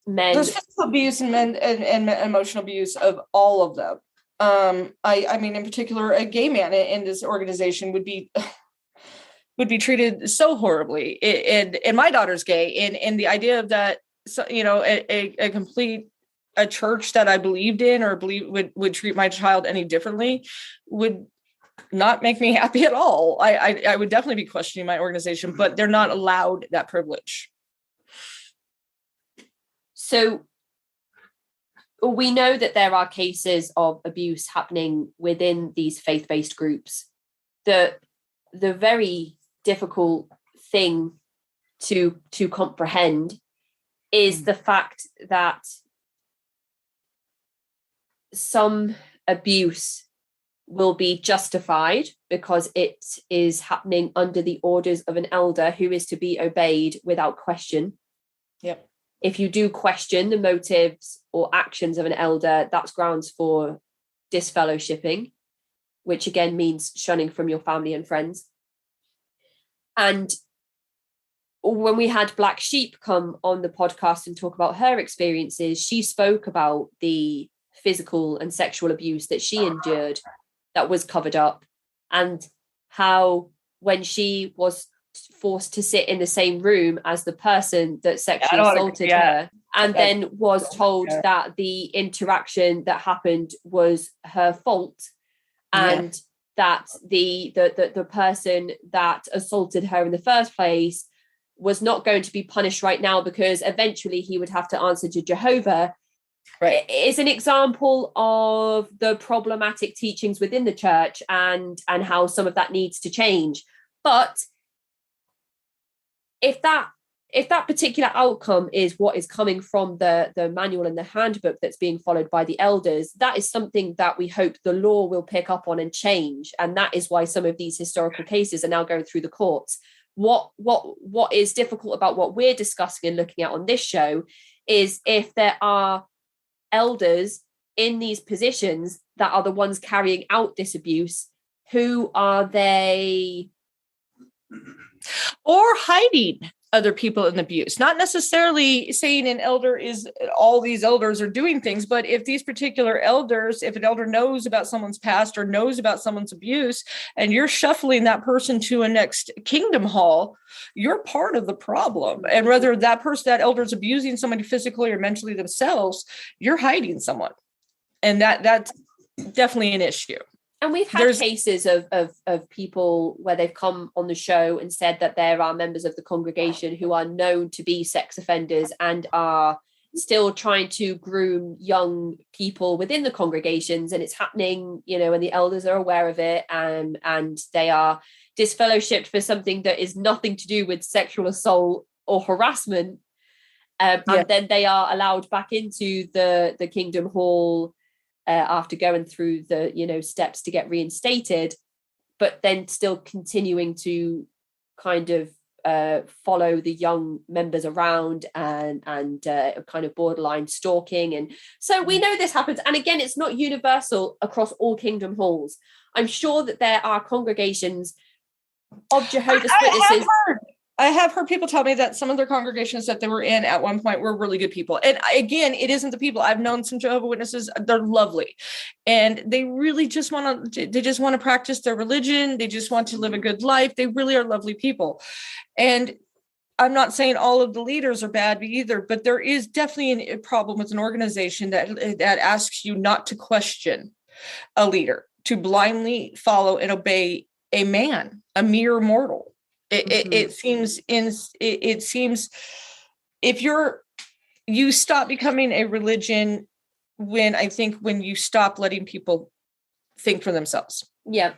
men. There's physical abuse and men and emotional abuse of all of them. I mean, in particular, a gay man in this organization would be treated so horribly. And my daughter's gay, and the idea of that, a complete a church that I believed in or would treat my child any differently would not make me happy at all. I would definitely be questioning my organization, but they're not allowed that privilege. So we know that there are cases of abuse happening within these faith-based groups. The very difficult thing to comprehend is the fact that some abuse will be justified because it is happening under the orders of an elder who is to be obeyed without question. Yep. If you do question the motives or actions of an elder, that's grounds for disfellowshipping, which again means shunning from your family and friends. And when we had Black Sheep come on the podcast and talk about her experiences, she spoke about the physical and sexual abuse that she endured that was covered up, and how when she was forced to sit in the same room as the person that sexually assaulted her, and then was told that the interaction that happened was her fault, and that the person that assaulted her in the first place was not going to be punished right now because eventually he would have to answer to Jehovah. Right. Is an example of the problematic teachings within the church and how some of that needs to change. But if that particular outcome is what is coming from the manual and the handbook that's being followed by the elders, that is something that we hope the law will pick up on and change. And that is why some of these historical cases are now going through the courts. What is difficult about what we're discussing and looking at on this show is if there are elders in these positions that are the ones carrying out this abuse, who are they? Or hiding other people in abuse, not necessarily saying an elder is all these elders are doing things, but if these particular elders, if an elder knows about someone's past or knows about someone's abuse, and you're shuffling that person to a next kingdom hall, you're part of the problem. And whether that elder is abusing somebody physically or mentally themselves, you're hiding someone. And that's definitely an issue. And we've had cases of people where they've come on the show and said that there are members of the congregation who are known to be sex offenders and are still trying to groom young people within the congregations. And it's happening, and the elders are aware of it, and they are disfellowshipped for something that is nothing to do with sexual assault or harassment. And then they are allowed back into the Kingdom Hall after going through the steps to get reinstated, but then still continuing to kind of follow the young members around and kind of borderline stalking. And so we know this happens. And again, it's not universal across all Kingdom Halls. I'm sure that there are congregations of Jehovah's Witnesses. I have heard people tell me that some of their congregations that they were in at one point were really good people. And again, it isn't the people. I've known some Jehovah's Witnesses. They're lovely. And they really just want to practice their religion. They just want to live a good life. They really are lovely people. And I'm not saying all of the leaders are bad either, but there is definitely a problem with an organization that asks you not to question a leader, to blindly follow and obey a man, a mere mortal. It seems if you stop becoming a religion when you stop letting people think for themselves. Yeah.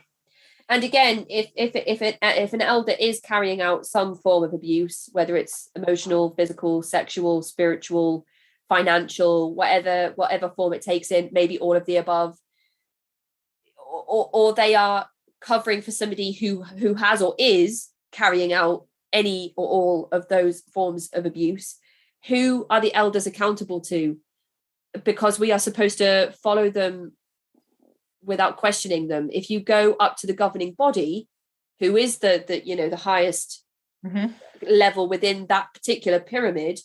And again, if an elder is carrying out some form of abuse, whether it's emotional, physical, sexual, spiritual, financial, whatever form it takes in, maybe all of the above, or they are covering for somebody who has or is carrying out any or all of those forms of abuse, who are the elders accountable to? Because we are supposed to follow them without questioning them. If you go up to the governing body, who is the highest level within that particular pyramid,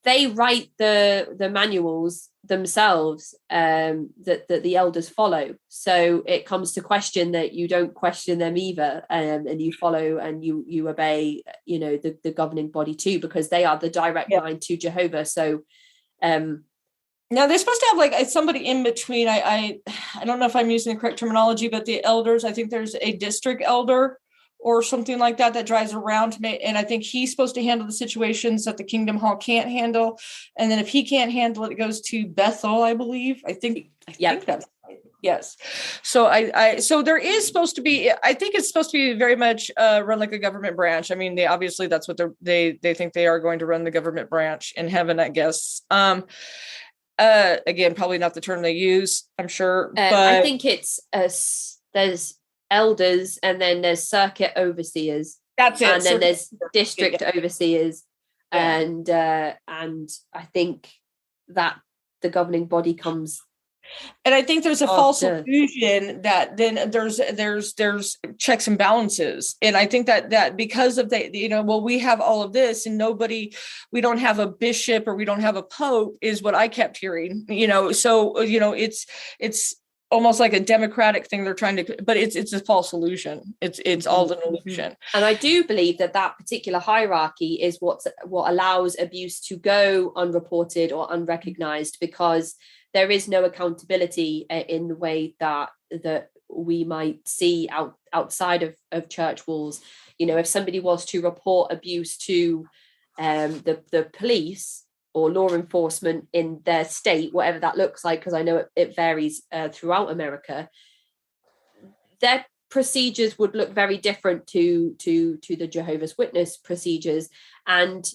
they write the manuals themselves that the elders follow. So it comes to question that you don't question them either, and you follow and you obey the governing body too, because they are the direct line to Jehovah. So Now they're supposed to have like somebody in between. I don't know if I'm using the correct terminology, but the elders, I think there's a district elder or something like that that drives around to make, and I think he's supposed to handle the situations that the Kingdom Hall can't handle. And then if he can't handle it, it goes to Bethel, I believe. I think that's right. Yes. So so there is supposed to be, I think it's supposed to be very much run like a government branch. I mean, they obviously that's what they think they are going to run the government branch in heaven, I guess. Again, probably not the term they use, I'm sure. But I think it's there's elders, and then there's circuit overseers. That's it. And then there's district overseers, and I think that the governing body comes. And I think there's a false illusion that then there's checks and balances. And I think that because of we have all of this and we don't have a bishop or we don't have a pope is what I kept hearing, so, it's almost like a democratic thing they're trying to, but it's a false illusion. It's all an illusion. And I do believe that particular hierarchy is what allows abuse to go unreported or unrecognized, because there is no accountability in the way that we might see outside of church walls. If somebody was to report abuse to the police or law enforcement in their state, whatever that looks like, because I know it varies throughout America, their procedures would look very different to the Jehovah's Witness procedures. And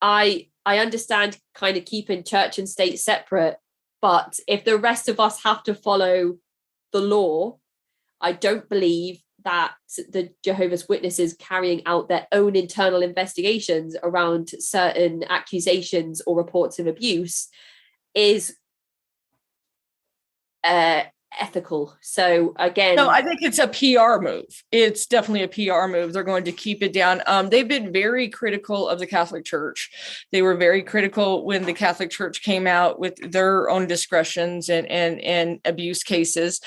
I understand kind of keeping church and state separate, but if the rest of us have to follow the law, I don't believe that the Jehovah's Witnesses carrying out their own internal investigations around certain accusations or reports of abuse is ethical. So again, no, I think it's a PR move. It's definitely a PR move. They're going to keep it down. They've been very critical of the Catholic Church. They were very critical when the Catholic Church came out with their own discretions and abuse cases.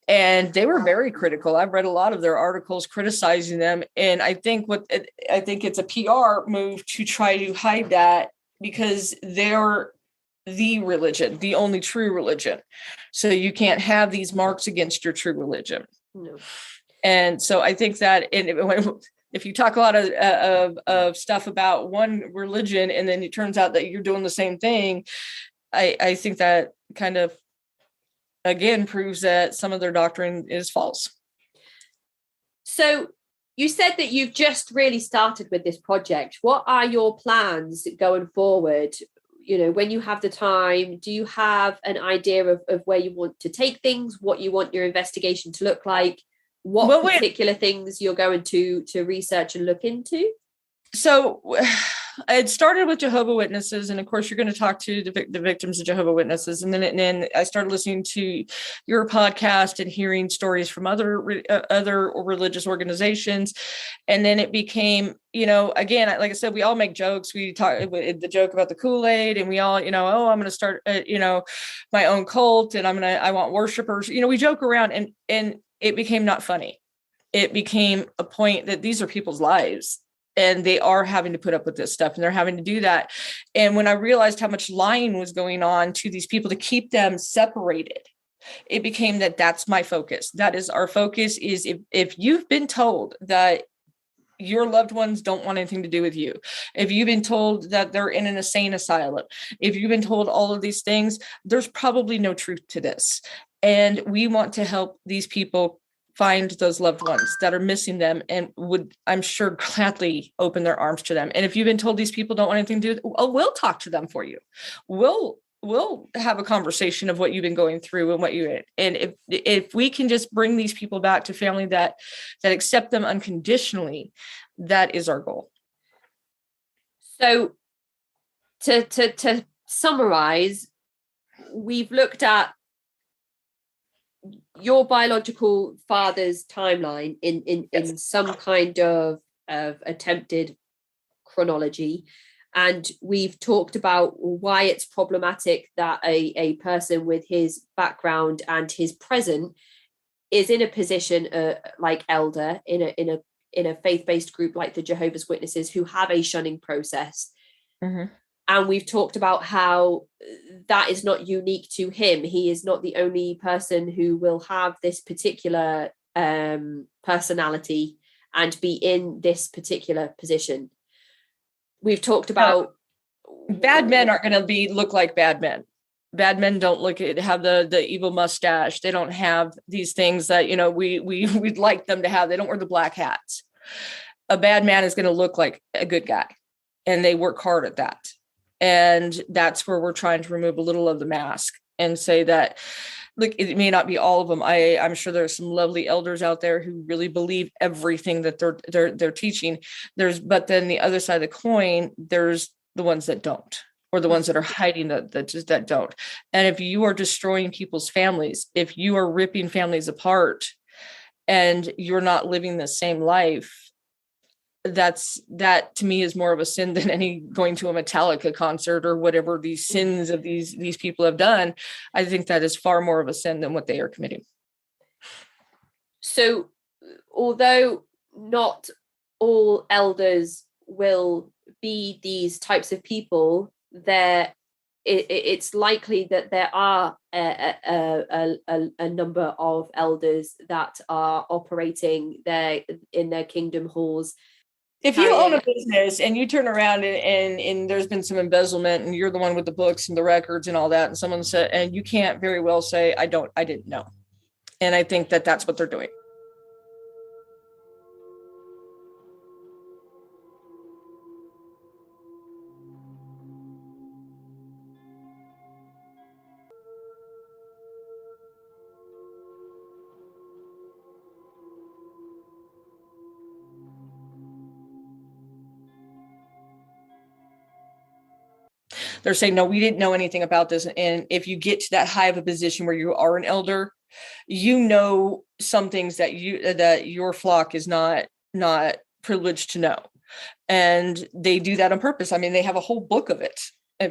And they were very critical. I've read a lot of their articles criticizing them. And I think it's a PR move to try to hide that, because they're the religion, the only true religion. So you can't have these marks against your true religion. No. And so I think that if you talk a lot of stuff about one religion and then it turns out that you're doing the same thing, I think that kind of, again, proves that some of their doctrine is false. So you said that you've just really started with this project. What are your plans going forward? When you have the time, do you have an idea of where you want to take things, what you want your investigation to look like, what particular things you're going to research and look into? So it started with Jehovah Witnesses, and of course you're going to talk to the victims of Jehovah Witnesses, and then I started listening to your podcast and hearing stories from other religious organizations, and then it became, again, like I said, we all make jokes. We talk the joke about the Kool-Aid, and we all, I'm going to start, my own cult, and I want worshipers. We joke around, and it became not funny. It became a point that these are people's lives. And they are having to put up with this stuff, and they're having to do that. And when I realized how much lying was going on to these people to keep them separated, it became that's my focus. That is our focus, is if you've been told that your loved ones don't want anything to do with you, if you've been told that they're in an insane asylum, if you've been told all of these things, there's probably no truth to this. And we want to help these people find those loved ones that are missing them, and would, I'm sure, gladly open their arms to them. And if you've been told these people don't want anything to do, we'll talk to them for you. We'll have a conversation of what you've been going through and if we can just bring these people back to family that accept them unconditionally, that is our goal. So to summarize, we've looked at your biological father's timeline in some kind of attempted chronology, and we've talked about why it's problematic that a person with his background and his present is in a position like elder in a faith-based group like the Jehovah's Witnesses, who have a shunning process. Mm-hmm. And we've talked about how that is not unique to him. He is not the only person who will have this particular personality and be in this particular position. We've talked about bad men aren't going to look like bad men. Bad men don't have the evil mustache. They don't have these things that, you know, we'd like them to have. They don't wear the black hats. A bad man is going to look like a good guy, and they work hard at that. And that's where we're trying to remove a little of the mask and say that, look, it may not be all of them. I'm sure there's some lovely elders out there who really believe everything that they're teaching. But then the other side of the coin, there's the ones that don't, or the ones that are hiding that don't. And if you are destroying people's families, if you are ripping families apart and you're not living the same life, that to me is more of a sin than any going to a Metallica concert or whatever these sins of these people have done. I think that is far more of a sin than what they are committing. So although not all elders will be these types of people, it's likely that there are a number of elders that are operating in their kingdom halls. If you own a business and you turn around and there's been some embezzlement and you're the one with the books and the records and all that, and someone said, and you can't very well say, I didn't know. And I think that that's what they're doing. They're saying, no, we didn't know anything about this. And if you get to that high of a position where you are an elder, you know some things that your flock is not privileged to know. And they do that on purpose. I mean, they have a whole book of it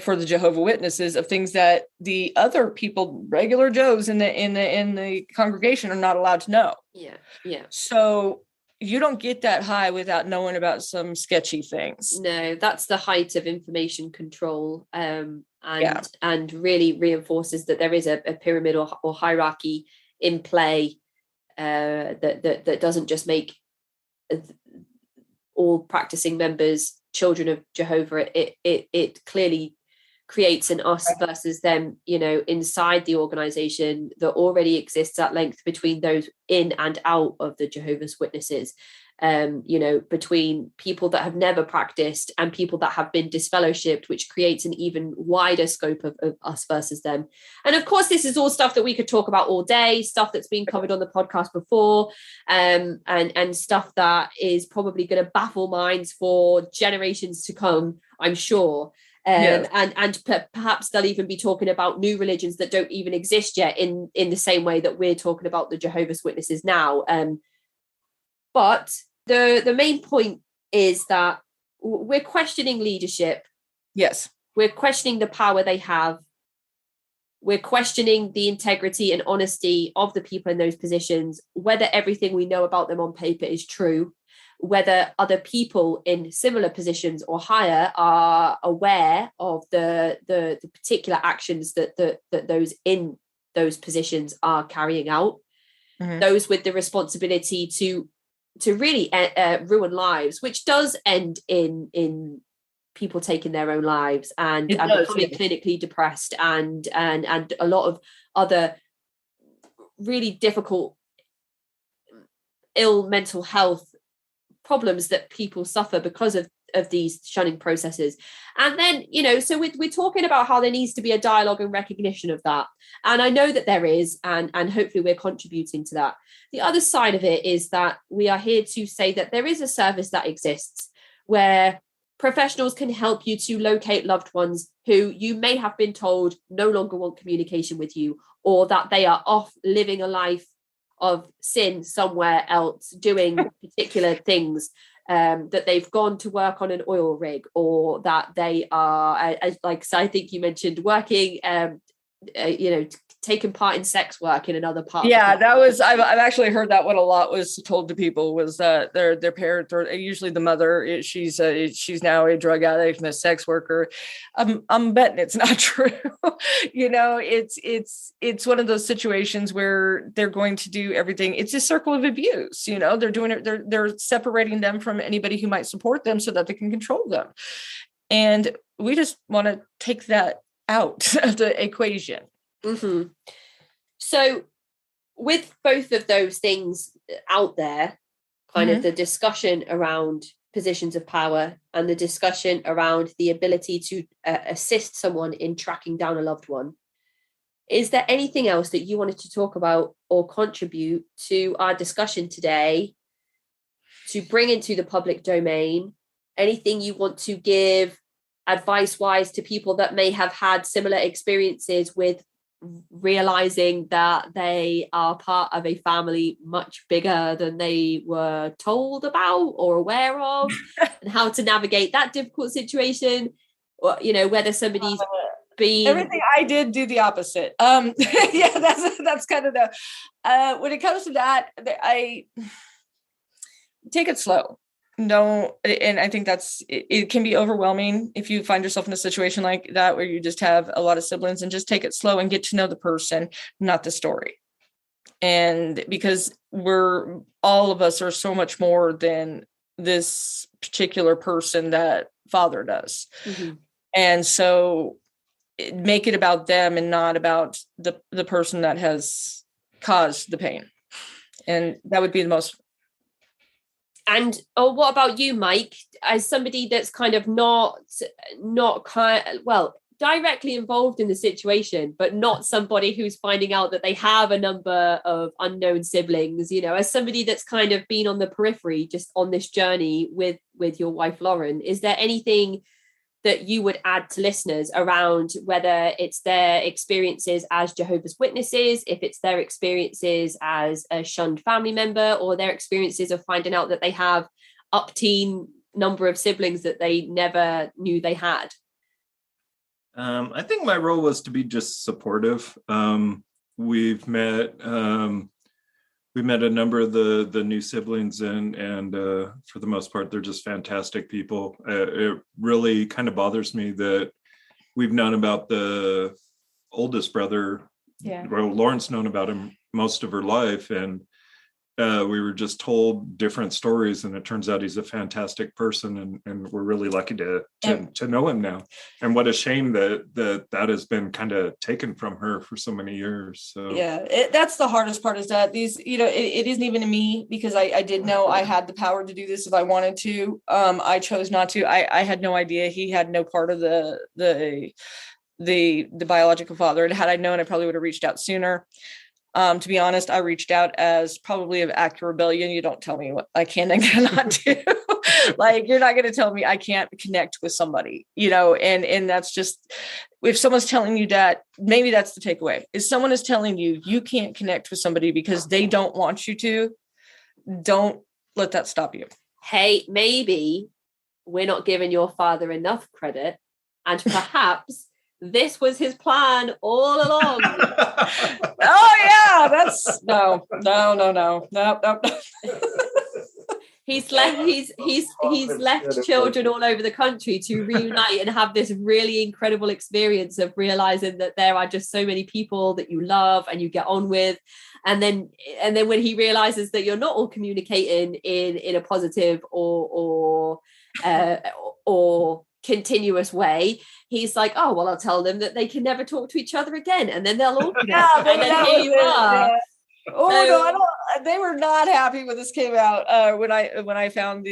for the Jehovah Witnesses of things that the other people, regular Joes in the congregation, are not allowed to know. Yeah. So you don't get that high without knowing about some sketchy things. No, that's the height of information control, and really reinforces that there is a pyramid or hierarchy in play that doesn't just make all practicing members children of Jehovah. It clearly creates an us versus them, you know, inside the organization that already exists at length between those in and out of the Jehovah's Witnesses, you know, between people that have never practiced and people that have been disfellowshipped, which creates an even wider scope of us versus them. And of course, this is all stuff that we could talk about all day, stuff that's been covered on the podcast before, and stuff that is probably going to baffle minds for generations to come, I'm sure. And perhaps they'll even be talking about new religions that don't even exist yet in the same way that we're talking about the Jehovah's Witnesses now. But the main point is that we're questioning leadership. Yes. We're questioning the power they have. We're questioning the integrity and honesty of the people in those positions, whether everything we know about them on paper is true, whether other people in similar positions or higher are aware of the particular actions that those in those positions are carrying out, those with the responsibility to really ruin lives, which does end in people taking their own lives and becoming clinically depressed and a lot of other really difficult ill mental health problems that people suffer because of these shunning processes. And then, you know, so we're talking about how there needs to be a dialogue and recognition of that. And I know that there is, and hopefully we're contributing to that. The other side of it is that we are here to say that there is a service that exists where professionals can help you to locate loved ones who you may have been told no longer want communication with you, or that they are off living a life of sin somewhere else, doing particular things, that they've gone to work on an oil rig, or that they are, like I think you mentioned, working, taken part in sex work in another part. Yeah, that was, I've actually heard that one a lot, was told to people, was that their parents, or usually the mother, she's now a drug addict and a sex worker. I'm betting it's not true. It's one of those situations where they're going to do everything. It's a circle of abuse. They're doing it. They're separating them from anybody who might support them so that they can control them. And we just want to take that out of the equation. Mm-hmm. So with both of those things out there, kind of the discussion around positions of power and the discussion around the ability to assist someone in tracking down a loved one, is there anything else that you wanted to talk about or contribute to our discussion today to bring into the public domain? Anything you want to give advice-wise to people that may have had similar experiences with realizing that they are part of a family much bigger than they were told about or aware of, and how to navigate that difficult situation, or whether somebody's been everything I did, do the opposite. Yeah, that's kind of the when it comes to that, I take it slow. No, and I think it can be overwhelming if you find yourself in a situation like that where you just have a lot of siblings, and just take it slow and get to know the person, not the story. And because all of us are so much more than this particular person that father does. Mm-hmm. And so make it about them and not about the person that has caused the pain. And that would be the most. And what about you, Mike, as somebody that's kind of not directly involved in the situation, but not somebody who's finding out that they have a number of unknown siblings, as somebody that's kind of been on the periphery, just on this journey with your wife, Lauren, is there anything that you would add to listeners around whether it's their experiences as Jehovah's Witnesses, if it's their experiences as a shunned family member, or their experiences of finding out that they have up-teen number of siblings that they never knew they had? I think my role was to be just supportive. We met a number of the new siblings, and for the most part, they're just fantastic people. It really kind of bothers me that we've known about the oldest brother. Yeah. Well, Lauren's known about him most of her life, and we were just told different stories, and it turns out he's a fantastic person, and we're really lucky to know him now. And what a shame that has been kind of taken from her for so many years. So yeah, that's the hardest part, is that these, it isn't even me, because I did know I had the power to do this if I wanted to. I chose not to. I had no idea he had no part of the biological father. And had I known, I probably would have reached out sooner. To be honest, I reached out as probably of act of rebellion. You don't tell me what I can and cannot do. Like, you're not going to tell me I can't connect with somebody, and that's just, if someone's telling you that, maybe that's the takeaway. If someone is telling you you can't connect with somebody because they don't want you to, don't let that stop you. Hey, maybe we're not giving your father enough credit, and perhaps this was his plan all along. Oh yeah, that's no. He's left children all over the country to reunite and have this really incredible experience of realizing that there are just so many people that you love and you get on with. And then when he realizes that you're not all communicating in a positive or continuous way, he's like, oh well, I'll tell them that they can never talk to each other again, and then they'll all connect. Yeah, and then here you are. Yeah. Oh so, no, they were not happy when this came out, when I found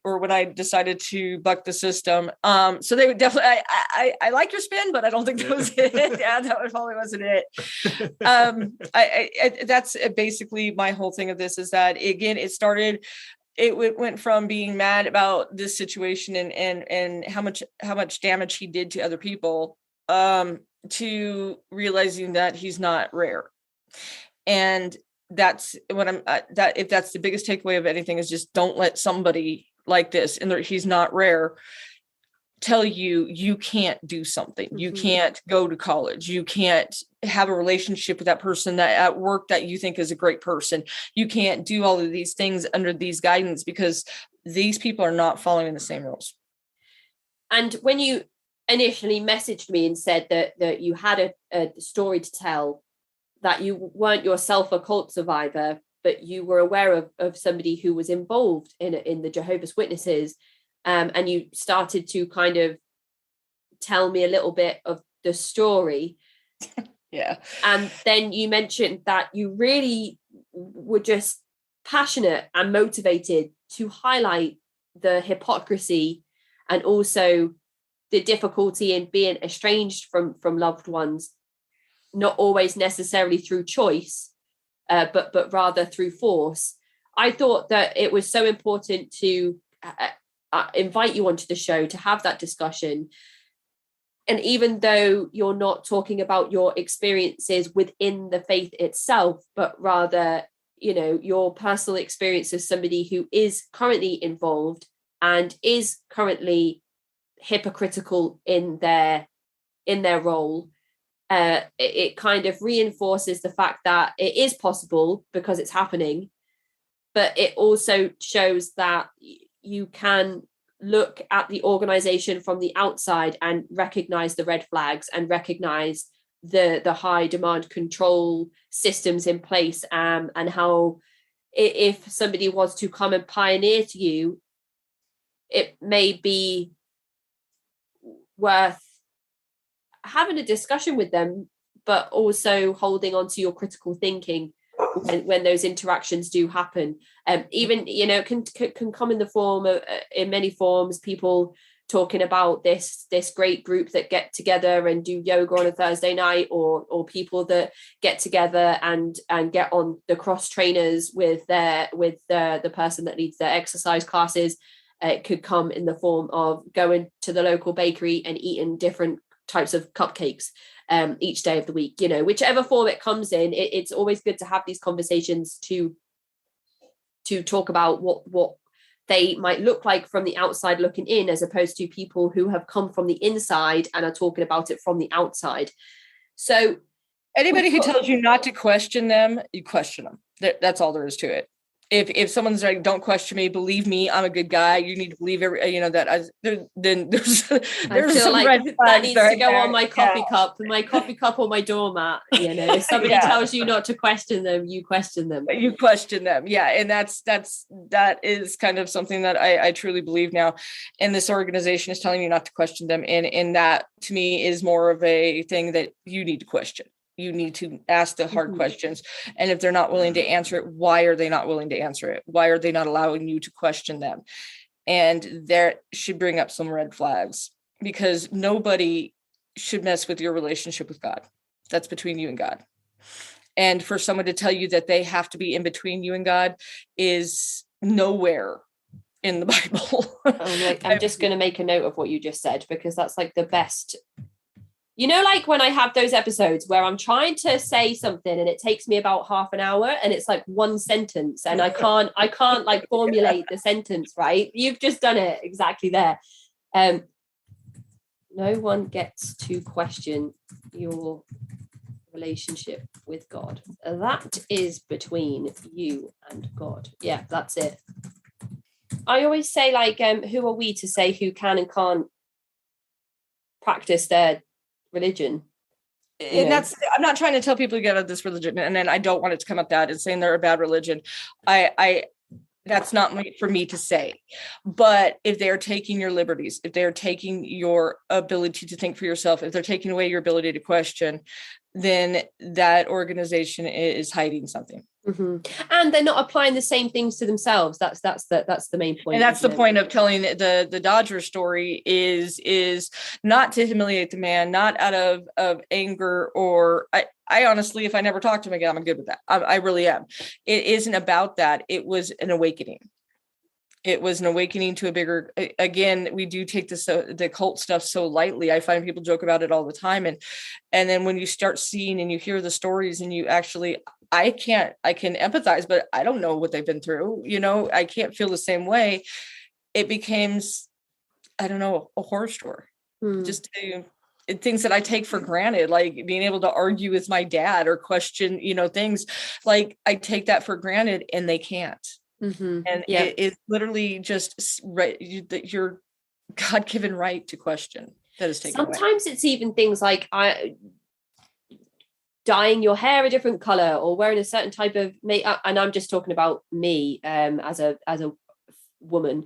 when I decided to buck the system. So they would definitely, I like your spin, but I don't think that was it. Yeah, that probably wasn't it. That's basically my whole thing of this, is that, again, it went from being mad about this situation and how much damage he did to other people, to realizing that he's not rare. And that's what if that's the biggest takeaway of anything, is just don't let somebody like this, and he's not rare, tell you can't do something. Mm-hmm. You can't go to college. You can't have a relationship with that person that at work that you think is a great person. You can't do all of these things under these guidance because these people are not following the same rules. And when you initially messaged me and said that you had a story to tell, that you weren't yourself a cult survivor, but you were aware of somebody who was involved in the Jehovah's Witnesses, and you started to kind of tell me a little bit of the story. Yeah. And then you mentioned that you really were just passionate and motivated to highlight the hypocrisy and also the difficulty in being estranged from loved ones, not always necessarily through choice, but rather through force. I thought that it was so important to invite you onto the show to have that discussion. And even though you're not talking about your experiences within the faith itself, but rather, your personal experience as somebody who is currently involved and is currently hypocritical in their role, it kind of reinforces the fact that it is possible because it's happening, but it also shows that you can look at the organization from the outside and recognize the red flags and recognize the high demand control systems in place, and how if somebody was to come and pioneer to you, it may be worth having a discussion with them, but also holding on to your critical thinking when those interactions do happen. Even, can come in the form of, in many forms, people talking about this great group that get together and do yoga on a Thursday night, or people that get together and get on the cross trainers with the person that leads their exercise classes. It could come in the form of going to the local bakery and eating different types of cupcakes each day of the week. Whichever form it comes in, it's always good to have these conversations to talk about what they might look like from the outside looking in, as opposed to people who have come from the inside and are talking about it from the outside. So anybody who tells you not to question them, you question them. That's all there is to it. If someone's like, don't question me, believe me, I'm a good guy, you need to believe then there's I feel like that needs to go on my coffee cup, my coffee cup or my doormat. If somebody tells you not to question them, you question them. You question them. Yeah. And that is kind of something that I truly believe now. And this organization is telling you not to question them. And that to me is more of a thing that you need to question. You need to ask the hard questions. And if they're not willing to answer it, why are they not willing to answer it? Why are they not allowing you to question them? And that should bring up some red flags, because nobody should mess with your relationship with God. That's between you and God. And for someone to tell you that they have to be in between you and God is nowhere in the Bible. I'm just going to make a note of what you just said, because that's like the best. Like when I have those episodes where I'm trying to say something and it takes me about half an hour and it's like one sentence and I can't like formulate the sentence right. You've just done it exactly there. No one gets to question your relationship with God. That is between you and God. Yeah, that's it. I always say, like, who are we to say who can and can't practice their religion? And that's, I'm not trying to tell people to get out of this religion, and then I don't want it to come up that and saying they're a bad religion. I that's not for me to say. But if they're taking your liberties, if they're taking your ability to think for yourself, if they're taking away your ability to question, then that organization is hiding something. Mm-hmm. And they're not applying the same things to themselves. That's the main point. And that's the point of telling the Dodger story is not to humiliate the man, not out of anger, or I honestly, if I never talk to him again, I'm good with that. I really am. It isn't about that. It was an awakening. It was an awakening to a bigger, again, we do take this, the cult stuff so lightly. I find people joke about it all the time. And then when you start seeing and you hear the stories and you actually, I can empathize, but I don't know what they've been through. I can't feel the same way. It becomes, I don't know, a horror story. things that I take for granted, like being able to argue with my dad or question, things like I take that for granted and they can't. Mm-hmm. And it's literally just your God-given right to question that is taken away. Sometimes it's even things like dyeing your hair a different color or wearing a certain type of makeup. And I'm just talking about me as a woman,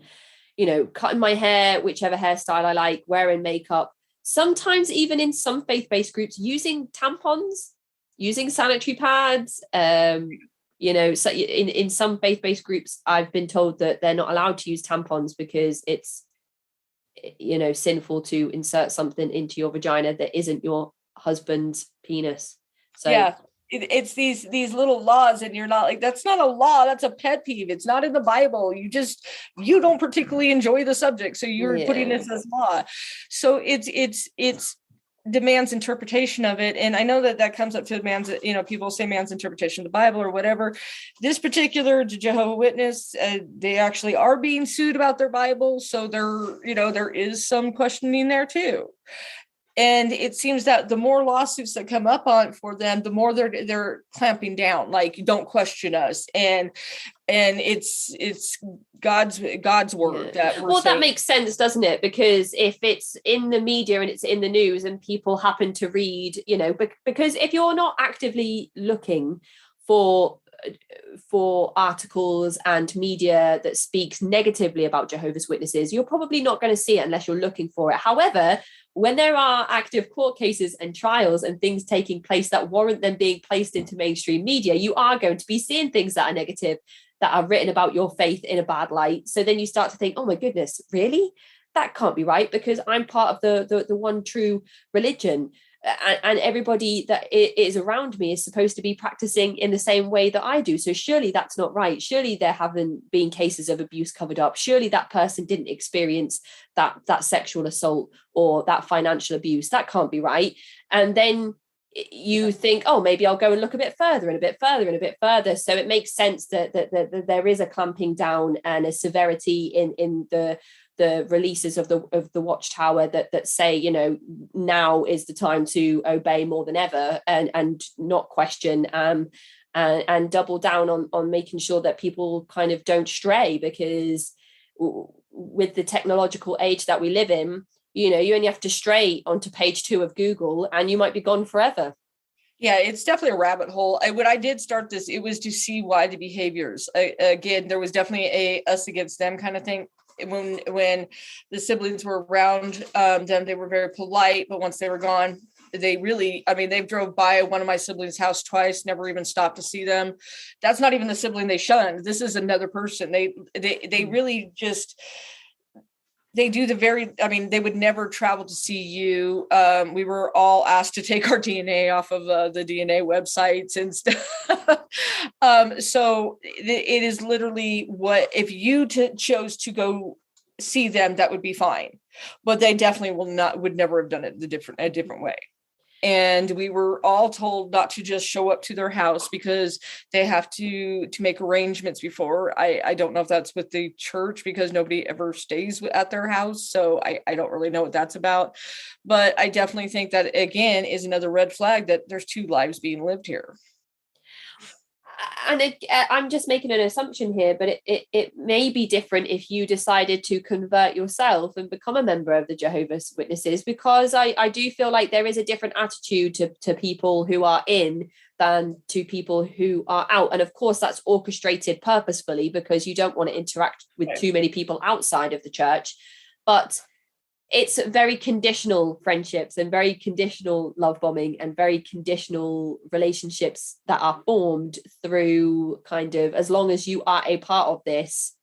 cutting my hair, whichever hairstyle I like, wearing makeup. Sometimes even in some faith-based groups, using tampons, using sanitary pads. So in some faith-based groups, I've been told that they're not allowed to use tampons because it's, sinful to insert something into your vagina that isn't your husband's penis. So yeah, it's these little laws, and you're not like, that's not a law, that's a pet peeve. It's not in the Bible. You don't particularly enjoy the subject, so you're putting this as law. So it's demands interpretation of it. And I know that comes up to man's, people say man's interpretation of the Bible or whatever. This particular Jehovah Witness, they actually are being sued about their Bible. So there is some questioning there too. And it seems that the more lawsuits that come up on for them, the more they're clamping down, like, don't question us. And it's God's word that we're saying. That makes sense, doesn't it? Because if it's in the media and it's in the news and people happen to read, because if you're not actively looking for articles and media that speaks negatively about Jehovah's Witnesses, you're probably not going to see it unless you're looking for it. However, when there are active court cases and trials and things taking place that warrant them being placed into mainstream media, you are going to be seeing things that are negative, that are written about your faith in a bad light. So then you start to think, oh my goodness, really? That can't be right, because I'm part of the one true religion. And everybody that is around me is supposed to be practicing in the same way that I do. So surely that's not right. Surely there haven't been cases of abuse covered up. Surely that person didn't experience that sexual assault or that financial abuse. That can't be right. And then you think, oh, maybe I'll go and look a bit further and a bit further and a bit further. So it makes sense that there is a clamping down and a severity in the releases of the Watchtower that say, now is the time to obey more than ever and not question and double down on making sure that people kind of don't stray, because with the technological age that we live in, you only have to stray onto page 2 of Google and you might be gone forever. Yeah, it's definitely a rabbit hole. When I did start this, it was to see why the behaviors. Again, there was definitely a us against them kind of thing. When the siblings were around them, they were very polite, but once they were gone, they drove by one of my siblings' house twice, never even stopped to see them. That's not even the sibling they shunned. This is another person. They really just, they do they would never travel to see you. We were all asked to take our DNA off of the DNA websites and stuff. So it is literally what, if you chose to go see them, that would be fine. But they definitely would never have done it a different way. And we were all told not to just show up to their house because they have to make arrangements before. I don't know if that's with the church, because nobody ever stays at their house. So I don't really know what that's about. But I definitely think that, again, is another red flag that there's 2 lives being lived here. And I'm just making an assumption here, but it may be different if you decided to convert yourself and become a member of the Jehovah's Witnesses, because I do feel like there is a different attitude to people who are in than to people who are out. And of course, that's orchestrated purposefully because you don't want to interact with too many people outside of the church. But it's very conditional friendships and very conditional love bombing and very conditional relationships that are formed through kind of, as long as you are a part of this,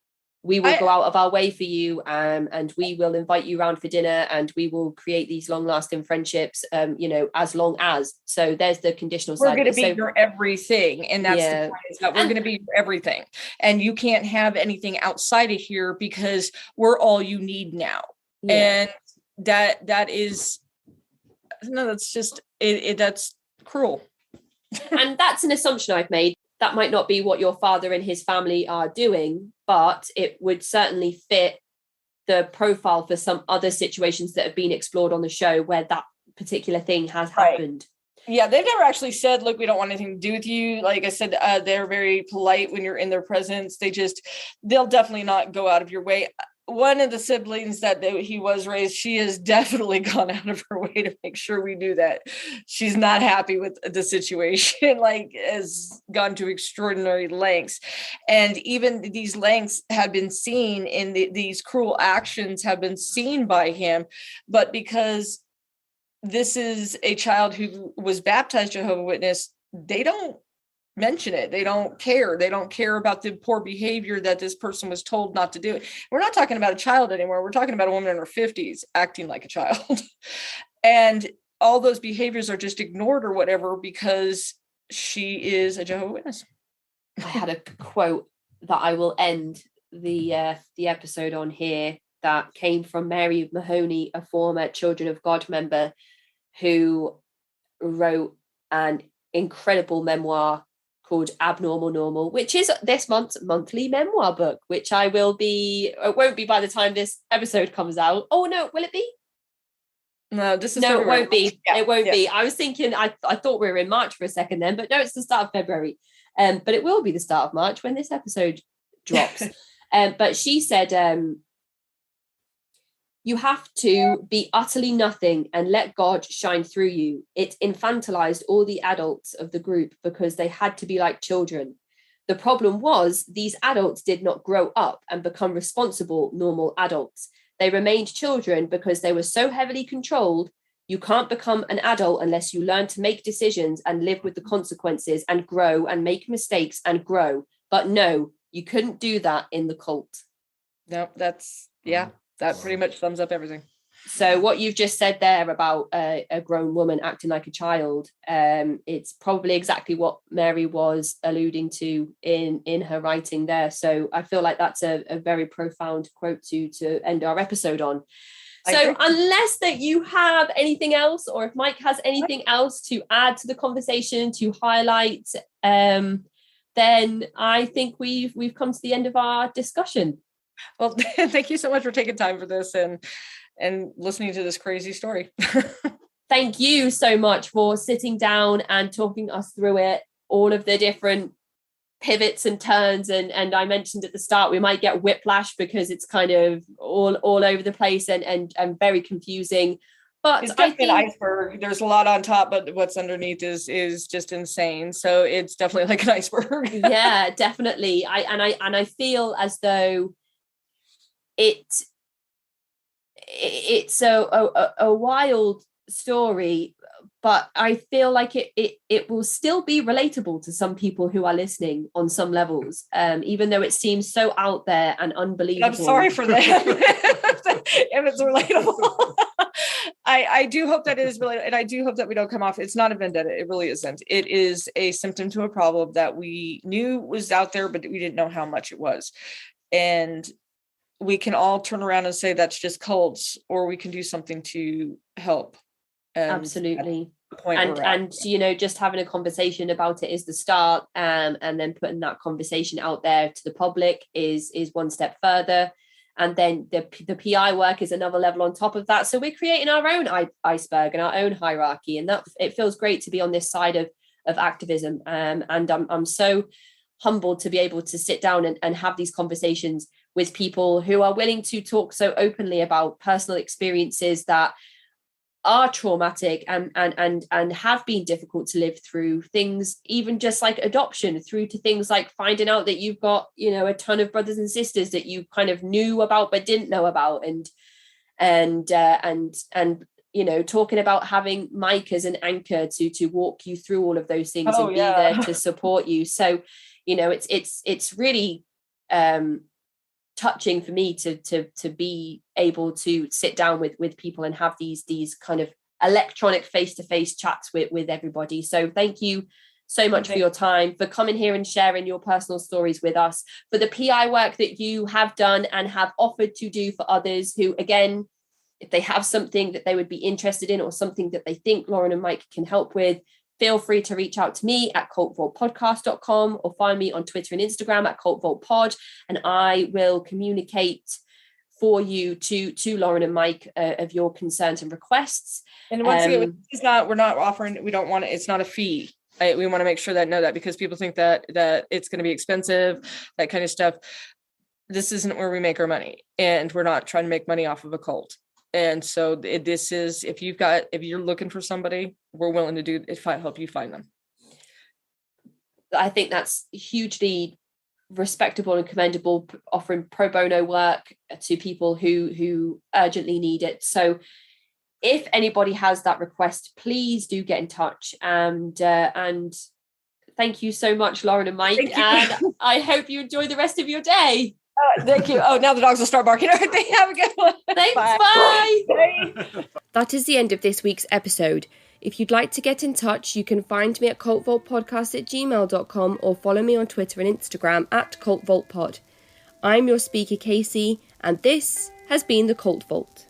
we will go out of our way for you, and we will invite you around for dinner, and we will create these long-lasting friendships, as long as. So there's the conditional side. We're going to be your everything, and that's the point, is that we're going to be your everything, and you can't have anything outside of here because we're all you need now. Yeah. And that is, no, that's just that's cruel. And that's an assumption I've made. That might not be what your father and his family are doing, but it would certainly fit the profile for some other situations that have been explored on the show where particular thing has Right. happened. Yeah, they've never actually said, look, we don't want anything to do with you. Like I said, they're very polite when you're in their presence. They'll definitely not go out of your way. One of the siblings that he was raised, she has definitely gone out of her way to make sure we do that. She's not happy with the situation, like has gone to extraordinary lengths. And even these lengths have been seen in these cruel actions have been seen by him. But because this is a child who was baptized Jehovah's Witness, they don't mention it. They don't care. They don't care about the poor behavior that this person was told not to do it. We're not talking about a child anymore. We're talking about a woman in her 50s acting like a child. And all those behaviors are just ignored or whatever because she is a Jehovah's Witness. I had a quote that I will end the episode on here that came from Mary Mahoney, a former Children of God member who wrote an incredible memoir called Abnormal Normal, which is this month's monthly memoir book, which it won't be by the time this episode comes out. Oh no, will it be? No, this is February. It won't be. Yeah, it won't be. I was thinking, I thought we were in March for a second then, but no, it's the start of February. But it will be the start of March when this episode drops. But she said, you have to be utterly nothing and let God shine through you. It infantilized all the adults of the group because they had to be like children. The problem was these adults did not grow up and become responsible, normal adults. They remained children because they were so heavily controlled. You can't become an adult unless you learn to make decisions and live with the consequences and grow and make mistakes and grow. But no, you couldn't do that in the cult. No, that pretty much sums up everything. So what you've just said there about a grown woman acting like a child, it's probably exactly what Mary was alluding to in her writing there. So I feel like that's a very profound quote to end our episode on. So unless that you have anything else, or if Mike has anything else to add to the conversation, to highlight, then I think we've come to the end of our discussion. Well, thank you so much for taking time for this and listening to this crazy story. Thank you so much for sitting down and talking us through it, all of the different pivots and turns. And I mentioned at the start, we might get whiplash because it's kind of all over the place and very confusing. But it's definitely an iceberg. There's a lot on top, but what's underneath is just insane. So it's definitely like an iceberg. Yeah, definitely. I feel as though it's a wild story, but I feel like it will still be relatable to some people who are listening on some levels, even though it seems so out there and unbelievable. I'm sorry for that. If it's relatable. I do hope that it is related, and I do hope that we don't come off. It's not a vendetta. It really isn't. It is a symptom to a problem that we knew was out there, but we didn't know how much it was. And we can all turn around and say that's just cults, or we can do something to help. Absolutely. And just having a conversation about it is the start, and then putting that conversation out there to the public is one step further. And then the PI work is another level on top of that. So we're creating our own iceberg and our own hierarchy, and that it feels great to be on this side of activism. And I'm so humbled to be able to sit down and have these conversations with people who are willing to talk so openly about personal experiences that are traumatic and have been difficult to live through, things even just like adoption, through to things like finding out that you've got a ton of brothers and sisters that you kind of knew about but didn't know about, and talking about having Mike as an anchor to walk you through all of those things and be there to support you. So it's really touching for me to be able to sit down with people and have these kind of electronic face-to-face chats with everybody. So thank you so much for your time, for coming here and sharing your personal stories with us, for the PI work that you have done and have offered to do for others who, again, if they have something that they would be interested in or something that they think Lauren and Mike can help with, feel free to reach out to me at cultvaultpodcast.com or find me on Twitter and Instagram at cultvaultpod, and I will communicate for you to Lauren and Mike of your concerns and requests. And once again, we're not offering, we don't want it, it's not a fee. We want to make sure that because people think that it's going to be expensive, that kind of stuff. This isn't where we make our money, and we're not trying to make money off of a cult. And so this is, if you're looking for somebody, we're willing to do if I help you find them. I think that's hugely respectable and commendable, offering pro bono work to people who urgently need it. So if anybody has that request, please do get in touch. And thank you so much, Lauren and Mike. And I hope you enjoy the rest of your day. Thank you. Oh, now the dogs will start barking. All right, have a good one. Thanks. Bye. That is the end of this week's episode. If you'd like to get in touch, you can find me at cultvaultpodcast@gmail.com or follow me on Twitter and Instagram @cultvaultpod. I'm your speaker, Casey, and this has been The Cult Vault.